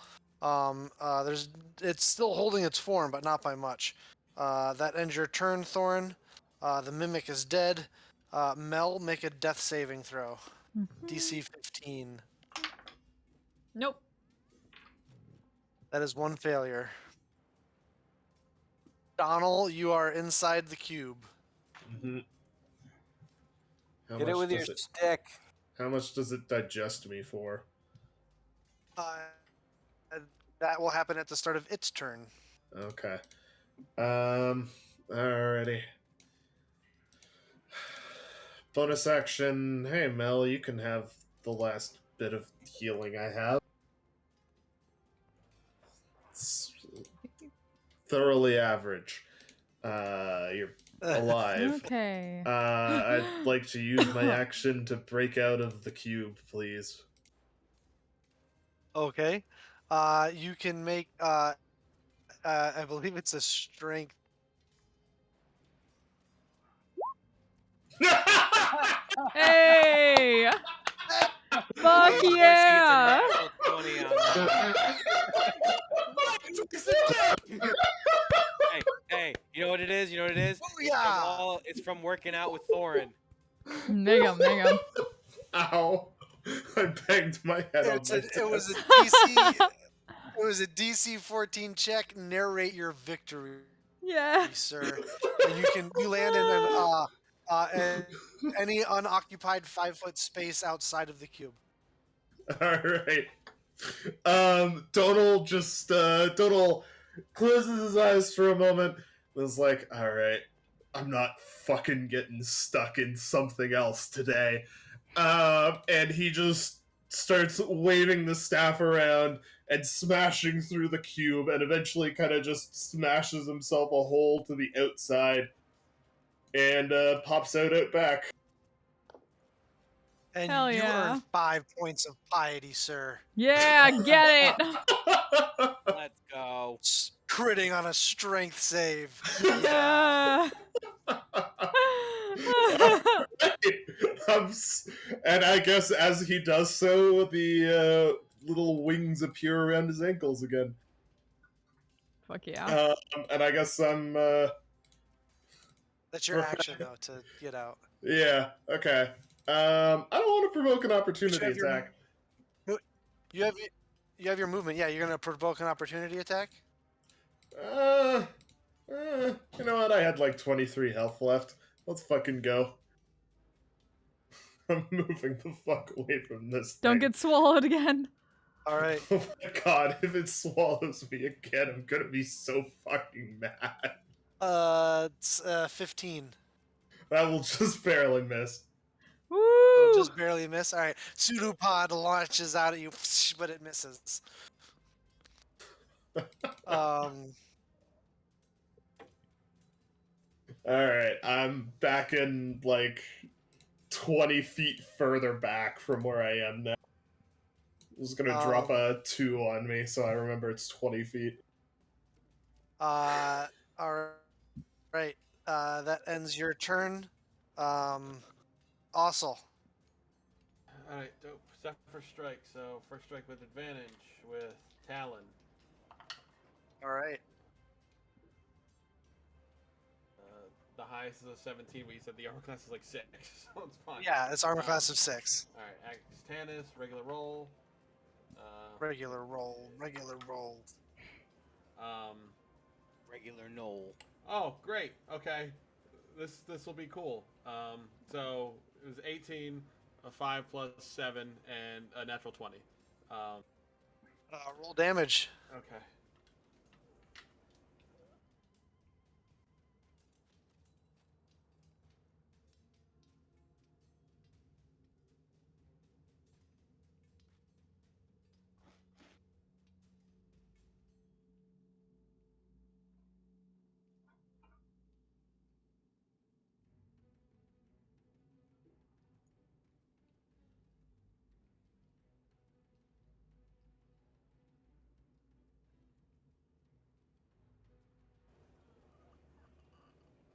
S3: It's still holding its form, but not by much. That ends your turn, Thorin. The mimic is dead. Mel, make a death saving throw. DC 15.
S1: Nope.
S3: That is 1 failure. Donald, you are inside the cube.
S6: Mm-hmm.
S2: Hit it with your stick.
S6: How much does it digest me for?
S3: That will happen at the start of its turn.
S6: Okay. Alrighty. Bonus action. Hey, Mel, you can have the last bit of healing I have. It's thoroughly average. You're alive.
S1: Okay.
S6: I'd like to use my action to break out of the cube, please.
S3: Okay. You can make, I believe it's a strength.
S1: Hey! Fuck
S2: Of course he gets a
S1: yeah!
S2: natural 20 on that. Hey, you know what it is?
S3: Booyah!
S2: It's from working out with Thorin.
S1: Nigga.
S6: Ow! I banged my head on my
S3: It was a
S6: desk.
S3: DC. It was a DC 14 check. Narrate your victory,
S1: Yeah.
S3: sir. And you land in any unoccupied 5-foot space outside of the cube.
S6: Alright. Donald closes his eyes for a moment and is like, alright, I'm not fucking getting stuck in something else today. And he just starts waving the staff around and smashing through the cube and eventually kind of just smashes himself a hole to the outside and pops out back.
S3: And
S1: Hell
S3: you
S1: yeah.
S3: earn 5 points of piety, sir.
S1: Yeah, get it!
S2: Let's go.
S3: critting on a strength save.
S1: Yeah.
S6: And I guess as he does so, the little wings appear around his ankles again.
S1: Fuck yeah.
S6: And I guess I'm.
S3: That's your action though to get out.
S6: Yeah. Okay. I don't want to provoke an
S3: But
S6: opportunity
S3: you have your-
S6: attack.
S3: You have your movement. Yeah, you're gonna provoke an opportunity attack.
S6: You know what? I had like 23 health left. Let's fucking go. I'm moving the fuck away from this
S1: Don't
S6: thing.
S1: get swallowed again.
S3: All right.
S6: Oh my god, if it swallows me again, I'm gonna be so fucking mad.
S3: It's 15.
S6: That will just barely miss.
S3: It'll
S1: Woo!
S3: just barely miss. All right. Pseudopod launches out at you, but it misses.
S6: Alright, I'm back in like 20 feet further back from where I am now. I'm just gonna drop a 2 on me so I remember it's 20 feet.
S3: All right. That ends your turn. Ossel.
S4: Alright, dope. Set for strike. So first strike with advantage with Talon.
S3: All right.
S4: The highest is a 17, but you said the armor class is like 6, so it's fine.
S3: Yeah, it's armor class of 6.
S4: Alright, Axe Tannis, regular roll.
S3: Regular roll.
S2: Regular Knoll.
S4: Oh, great. Okay, this will be cool. So it was 18, a 5 plus 7, and a natural 20.
S3: Roll damage.
S4: Okay.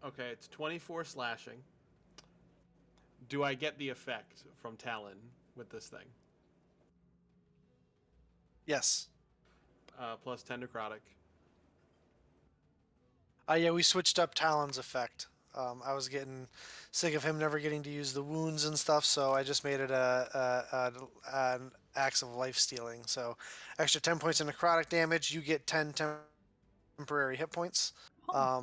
S4: Okay, it's 24 slashing. Do I get the effect from Talon with this thing?
S3: Yes.
S4: Plus 10 necrotic.
S3: Yeah, we switched up Talon's effect. I was getting sick of him never getting to use the wounds and stuff, so I just made it an axe of life stealing. So, extra 10 points of necrotic damage. You get 10 temporary hit points. How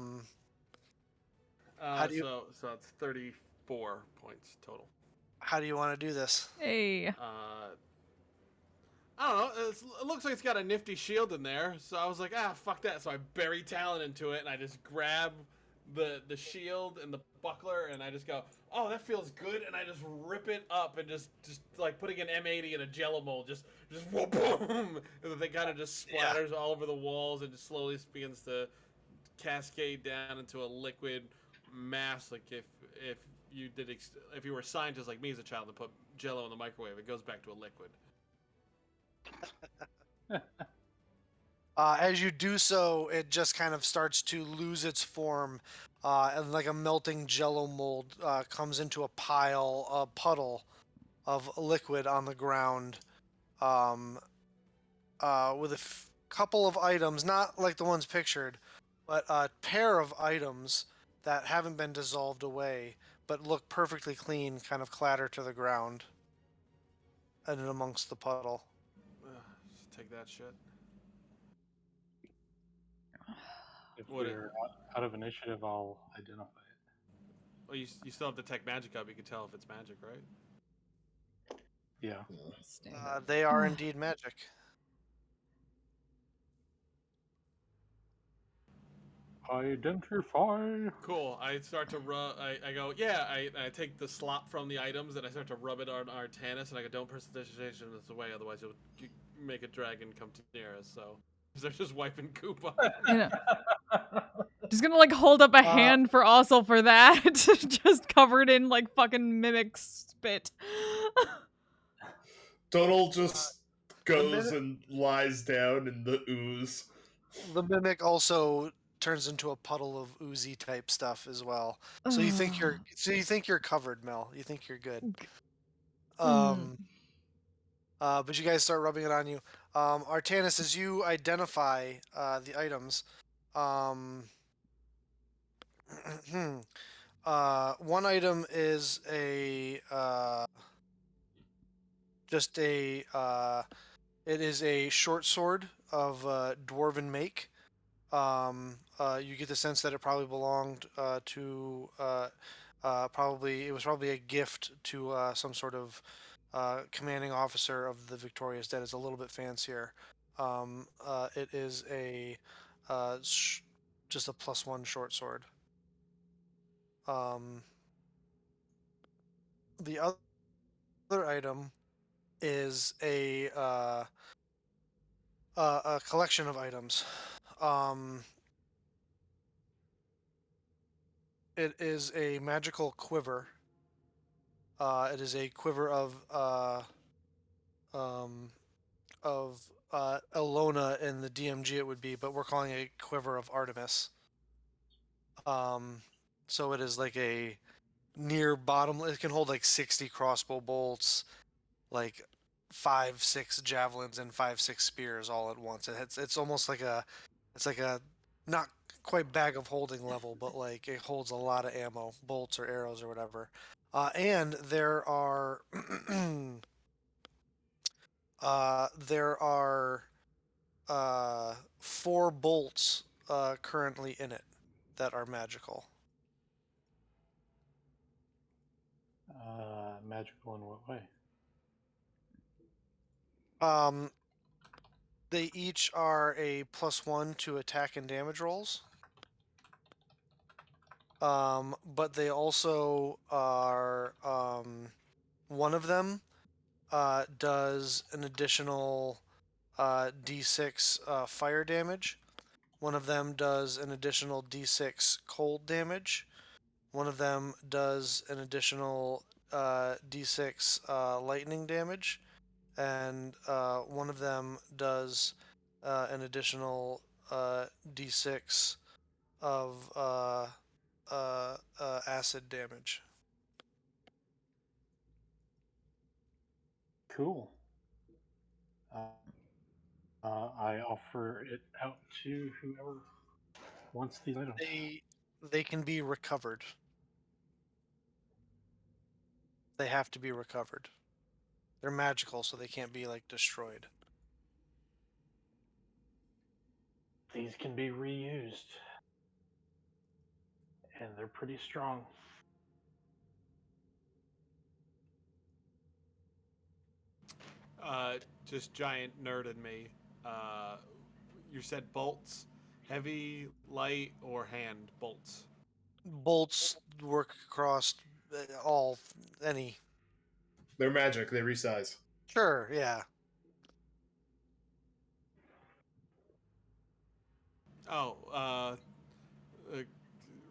S3: do you-
S4: So it's 34 points total.
S3: How do you want to do this?
S1: Hey.
S4: I don't know. It looks like it's got a nifty shield in there, so I was like, fuck that. So I bury Talon into it, and I just grab the shield and the buckler, and I just go, oh, that feels good, and I just rip it up, and just like putting an M80 in a Jello mold, just whoa, boom, and the thing kind of just splatters all over the walls, and just slowly begins to cascade down into a liquid mass. Like if you were a scientist like me as a child and put Jello in the microwave, it goes back to a liquid.
S3: As you do so, it just kind of starts to lose its form, and like a melting Jello mold comes into a puddle of liquid on the ground, with a couple of items, not like the ones pictured, but a pair of items that haven't been dissolved away, but look perfectly clean, kind of clatter to the ground, and in amongst the puddle.
S4: Just take that shit.
S5: If
S4: What
S5: we're out of initiative, I'll identify it.
S4: Well, you still have Detect Magic up. You can tell if it's magic, right?
S5: Yeah.
S3: They are indeed magic.
S5: Identify.
S4: Cool. I start to rub. I go, yeah. I take the slop from the items and I start to rub it on our Tannis, and I go, don't prestidigitation this away, otherwise you'll make a dragon come near us. So they're just wiping goop on.
S1: You know, just gonna like hold up a hand for Ossel for that, just covered in like fucking mimic spit.
S6: Donald just goes and lies down in the ooze.
S3: The mimic also turns into a puddle of oozy type stuff as well. So you think you're covered, Mel. You think you're good. But you guys start rubbing it on you. Artanis, as you identify the items, one item is it is a short sword of dwarven make. You get the sense that it probably belonged to it was probably a gift to some sort of commanding officer of the Victorious Dead. It's a little bit fancier. It is just a +1 short sword. The other item is a collection of items. It is a magical quiver. It is a quiver of Elona in the DMG it would be, but we're calling it a Quiver of Artemis. So it is like a near bottom. It can hold like 60 crossbow bolts, like 5-6 javelins and 5-6 spears all at once. It's almost like it's like a not quite bag of holding level, but like it holds a lot of ammo, bolts or arrows or whatever. And there are there are 4 bolts currently in it that are magical.
S5: Magical in what way?
S3: They each are a +1 to attack and damage rolls. But they also are one of them does an additional D6 fire damage. One of them does an additional D6 cold damage. One of them does an additional D6 lightning damage. And one of them does an additional D6 of acid damage.
S5: Cool. I offer it out to whoever wants these items.
S3: They can be recovered. They have to be recovered. They're magical, so they can't be like destroyed.
S5: These can be reused, and they're pretty strong.
S4: Just giant nerd in me. You said bolts, heavy, light, or hand bolts.
S3: Bolts work across any.
S6: They're magic. They resize.
S3: Sure, yeah.
S4: Oh,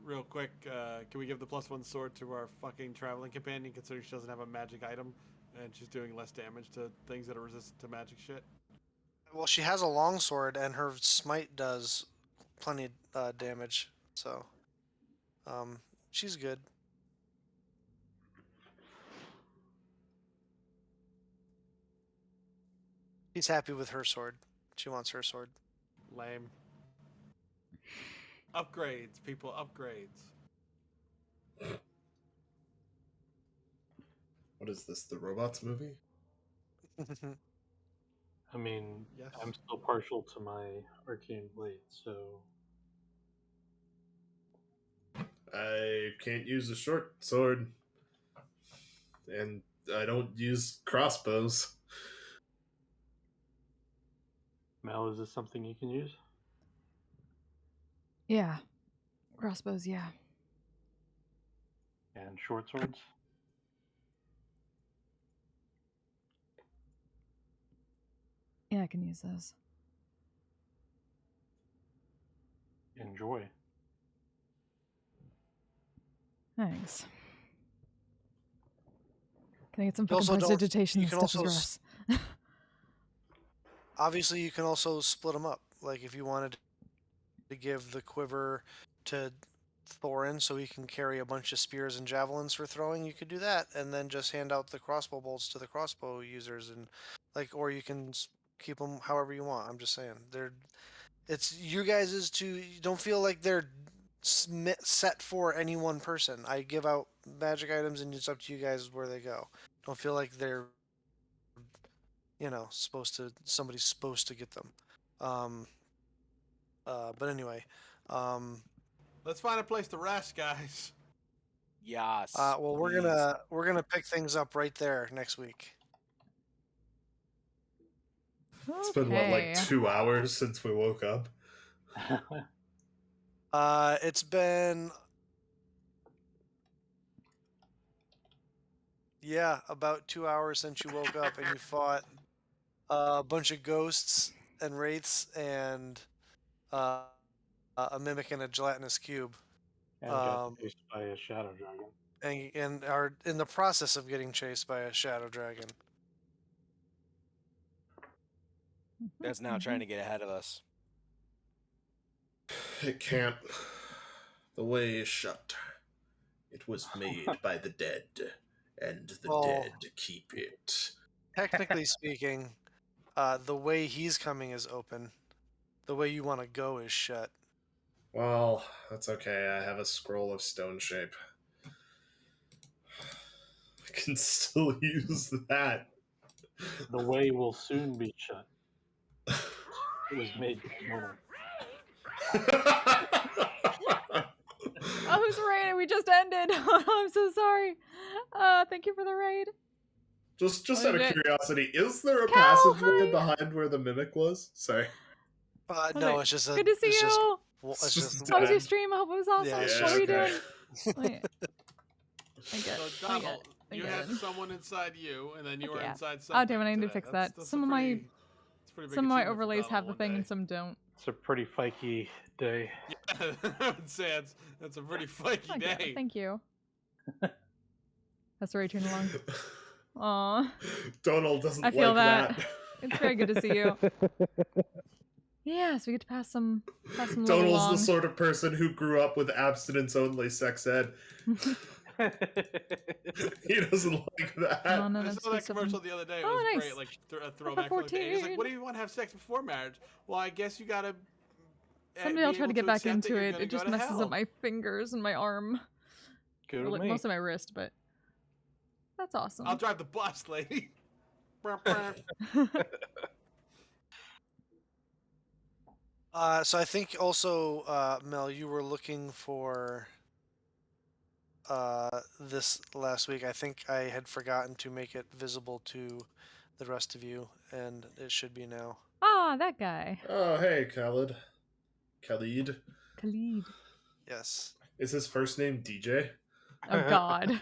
S4: real quick, can we give the +1 sword to our fucking traveling companion, considering she doesn't have a magic item and she's doing less damage to things that are resistant to magic shit?
S3: Well, she has a longsword, and her smite does plenty of damage, so she's good. She's happy with her sword. She wants her sword.
S4: Lame. Upgrades, people, upgrades.
S6: What is this? The robots movie?
S5: I mean,
S4: Yes.
S5: I'm still partial to my arcane blade, so
S6: I can't use a short sword, and I don't use crossbows.
S5: Mel, is this something you can use?
S1: Yeah. Crossbows, yeah.
S5: And short swords?
S1: Yeah, I can use those.
S5: Enjoy.
S1: Thanks. Can I get some
S3: You
S1: fucking
S3: also don't-
S1: prestidigitation?
S3: you
S1: This
S3: can
S1: stuff is
S3: also
S1: gross.
S3: Obviously, you can also split them up. Like if you wanted give the quiver to Thorin so he can carry a bunch of spears and javelins for throwing, you could do that, and then just hand out the crossbow bolts to the crossbow users, and or you can keep them however you want. I'm just saying, it's you guys' to. You don't feel like they're set for any one person. I give out magic items, and it's up to you guys where they go. Don't feel like they're, somebody's supposed to get them. But anyway,
S4: Let's find a place to rest, guys.
S2: Yes.
S3: well,
S2: please.
S3: we're gonna pick things up right there next week.
S6: It's been what, like 2 hours since we woke up?
S3: It's been about 2 hours since you woke up, and you fought a bunch of ghosts and wraiths and a mimic and a gelatinous cube.
S5: And got chased by a shadow dragon.
S3: And are in the process of getting chased by a shadow dragon.
S2: That's now trying to get ahead of us.
S6: It can't. The way is shut. It was made by the dead, and the dead keep it.
S3: Technically speaking, the way he's coming is open. The way you want to go is shut.
S6: Well, that's okay. I have a scroll of stone shape. I can still use that.
S5: The way will soon be shut. It was made mortal.
S1: Oh, who's raid? We just ended. I'm so sorry. Thank you for the raid.
S6: Just out of curiosity, is there a passageway behind where the mimic was? Sorry.
S3: No, it's just
S1: good to see you.
S3: It's just
S1: how was your stream? I hope it was awesome.
S3: Yeah,
S1: what were you doing?
S3: okay.
S4: So Donald, you had someone inside you, and then you were inside
S1: Oh
S4: something.
S1: damn it! I need to fix that. Some of my overlays have the thing, and some don't.
S5: It's a pretty fikey day.
S4: Yeah, I would say that's a pretty fikey day.
S1: Thank you. That's where I turn along. Aw.
S6: Donald doesn't
S1: I feel
S6: like that.
S1: It's very good to see you. Yeah, so we get to pass some
S6: Donald's
S1: along.
S6: the sort of person who grew up with abstinence-only sex ed. He doesn't like that.
S1: No, no,
S4: I saw that commercial the other day. It was
S1: nice.
S4: great, like a throwback from the day. It's like, what do you want to have sex before marriage? Well, I guess you gotta.
S1: Someday I'll try to get back into it. It just messes up my fingers and my arm.
S5: Like
S1: most of my wrist, but that's awesome.
S4: I'll drive the bus, lady.
S3: So I think also, Mel, you were looking for this last week. I think I had forgotten to make it visible to the rest of you, and it should be now.
S1: Ah, that guy.
S6: Oh, hey, Khalid. Khalid.
S3: Yes.
S6: Is his first name DJ?
S1: Oh, God.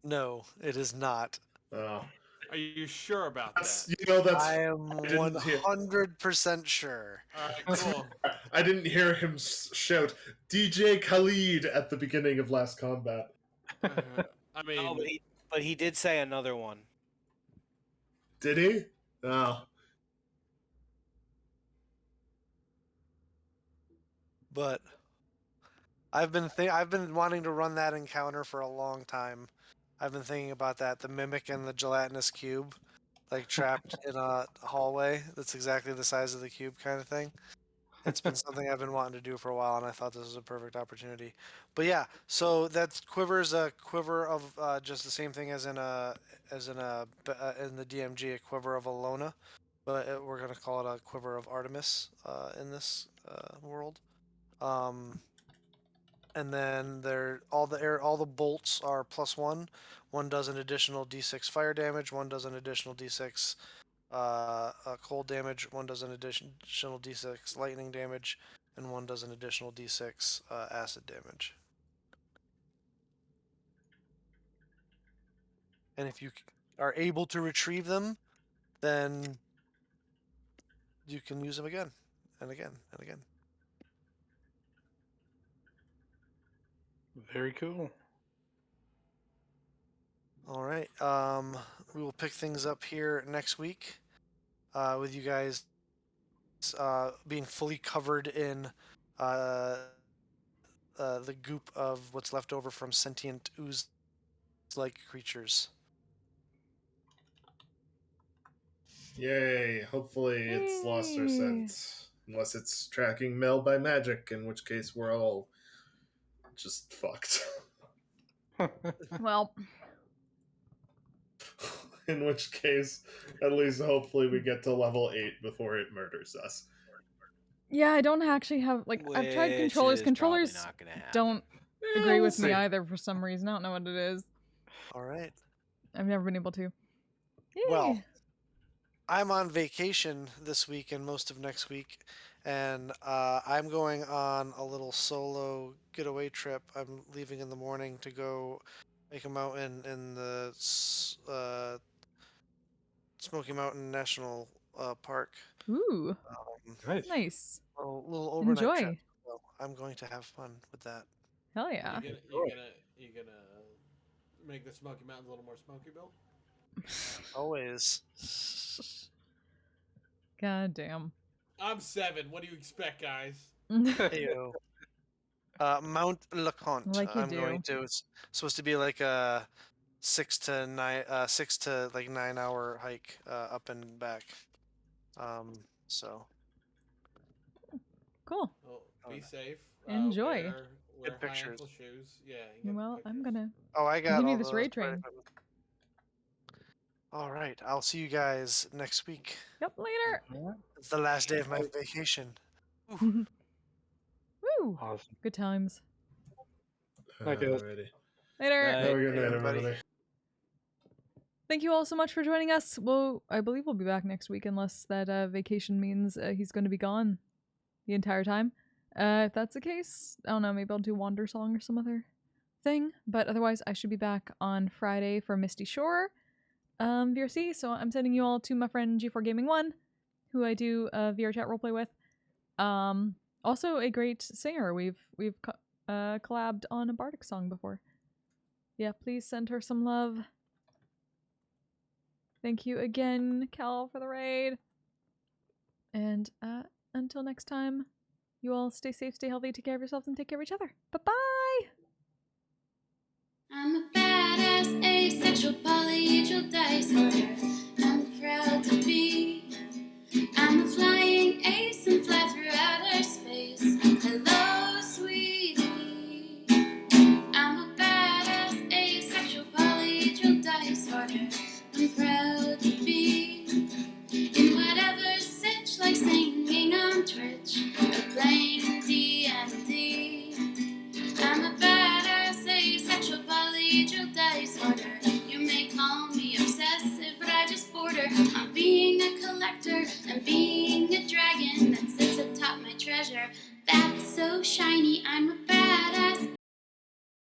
S3: No, it is not.
S6: Oh.
S4: Are you sure about that?
S3: I am 100% sure.
S4: All right, cool.
S6: I didn't hear him shout DJ Khalid at the beginning of Last Combat.
S4: I mean,
S2: no, but he did say another one.
S6: Did he? Oh.
S3: But I've been wanting to run that encounter for a long time. I've been thinking about that, the mimic and the gelatinous cube, like trapped in a hallway that's exactly the size of the cube kind of thing. It's been something I've been wanting to do for a while, and I thought this was a perfect opportunity. But yeah, so that quiver's a quiver of just the same thing as in the DMG, a quiver of Alona, but we're gonna call it a quiver of Artemis in this world. And then all the bolts are +1. One does an additional d6 fire damage. One does an additional d6 cold damage. One does an additional d6 lightning damage, and one does an additional d6 acid damage. And if you are able to retrieve them, then you can use them again and again and again.
S5: Very cool.
S3: All right. We will pick things up here next week with you guys being fully covered in the goop of what's left over from sentient ooze-like creatures.
S6: Yay! Hopefully it's lost our
S1: Yay.
S6: scent. Unless it's tracking Mel by magic, in which case we're all just fucked.
S1: Well,
S6: In which case, at least hopefully we get to level 8 before it murders us.
S1: yeah, I don't actually have like I've tried
S2: Which
S1: controllers.
S2: is
S1: Controllers
S2: probably not gonna happen.
S1: don't
S6: Yeah,
S1: agree
S6: we'll
S1: with me
S6: see.
S1: either for some reason. I don't know what it is.
S3: All right.
S1: I've never been able to. Yay.
S3: Well, I'm on vacation this week and most of next week, and I'm going on a little solo getaway trip. I'm leaving in the morning to go make a mountain in the Smoky Mountain National Park.
S1: Ooh,
S5: Nice.
S1: nice.
S3: A little overnight trip.
S1: Enjoy.
S3: So I'm going to have fun with that.
S1: Hell yeah.
S4: You gonna make the Smoky Mountains a little more smoky, Bill?
S3: Always.
S1: God damn.
S4: I'm 7. What do you expect, guys?
S3: Heyo. Mount LeConte.
S1: Like you
S3: I'm going
S1: do.
S3: to. It's supposed to be like a 6 to 9 hour hike up and back. So
S1: Cool.
S4: Well, be safe.
S1: Enjoy.
S4: Wear
S3: Good
S4: high
S3: pictures.
S4: ankle shoes. Yeah. You get
S1: Well, I'm
S4: pictures.
S1: gonna
S3: oh, I got
S1: continue
S3: all
S1: this
S3: those
S1: raid
S3: right
S1: train.
S3: equipment. All right, I'll see you guys next week.
S1: Yep, later.
S3: It's the last day of my vacation.
S1: Woo!
S5: Awesome.
S1: Good times.
S5: Thank you.
S6: Alrighty.
S1: Later.
S2: Night.
S6: Have a good night,
S3: everybody.
S6: everybody.
S1: Thank you all so much for joining us. Well, I believe we'll be back next week unless that vacation means he's going to be gone the entire time. If that's the case, I don't know, maybe I'll do Wander Song or some other thing. But otherwise, I should be back on Friday for Misty Shore VRC. So I'm sending you all to my friend G4 Gaming 1, who I do VR chat roleplay with. Also a great singer. We've collabed on a bardic song before. Yeah, please send her some love. Thank you again, Cal, for the raid. And until next time, you all stay safe, stay healthy, take care of yourselves, and take care of each other. Bye-bye!
S7: I'm a badass, asexual, polyhedral dice holder. I'm proud to be. I'm a flying ace and fly through outer space. Hello, sweetie. I'm a badass, asexual, polyhedral dice holder. I'm proud to be in whatever sitch, like singing on Twitch or playing D&D. I'm a badass, asexual, polyhedral dice holder. You may call me obsessive, but I just border on being a collector.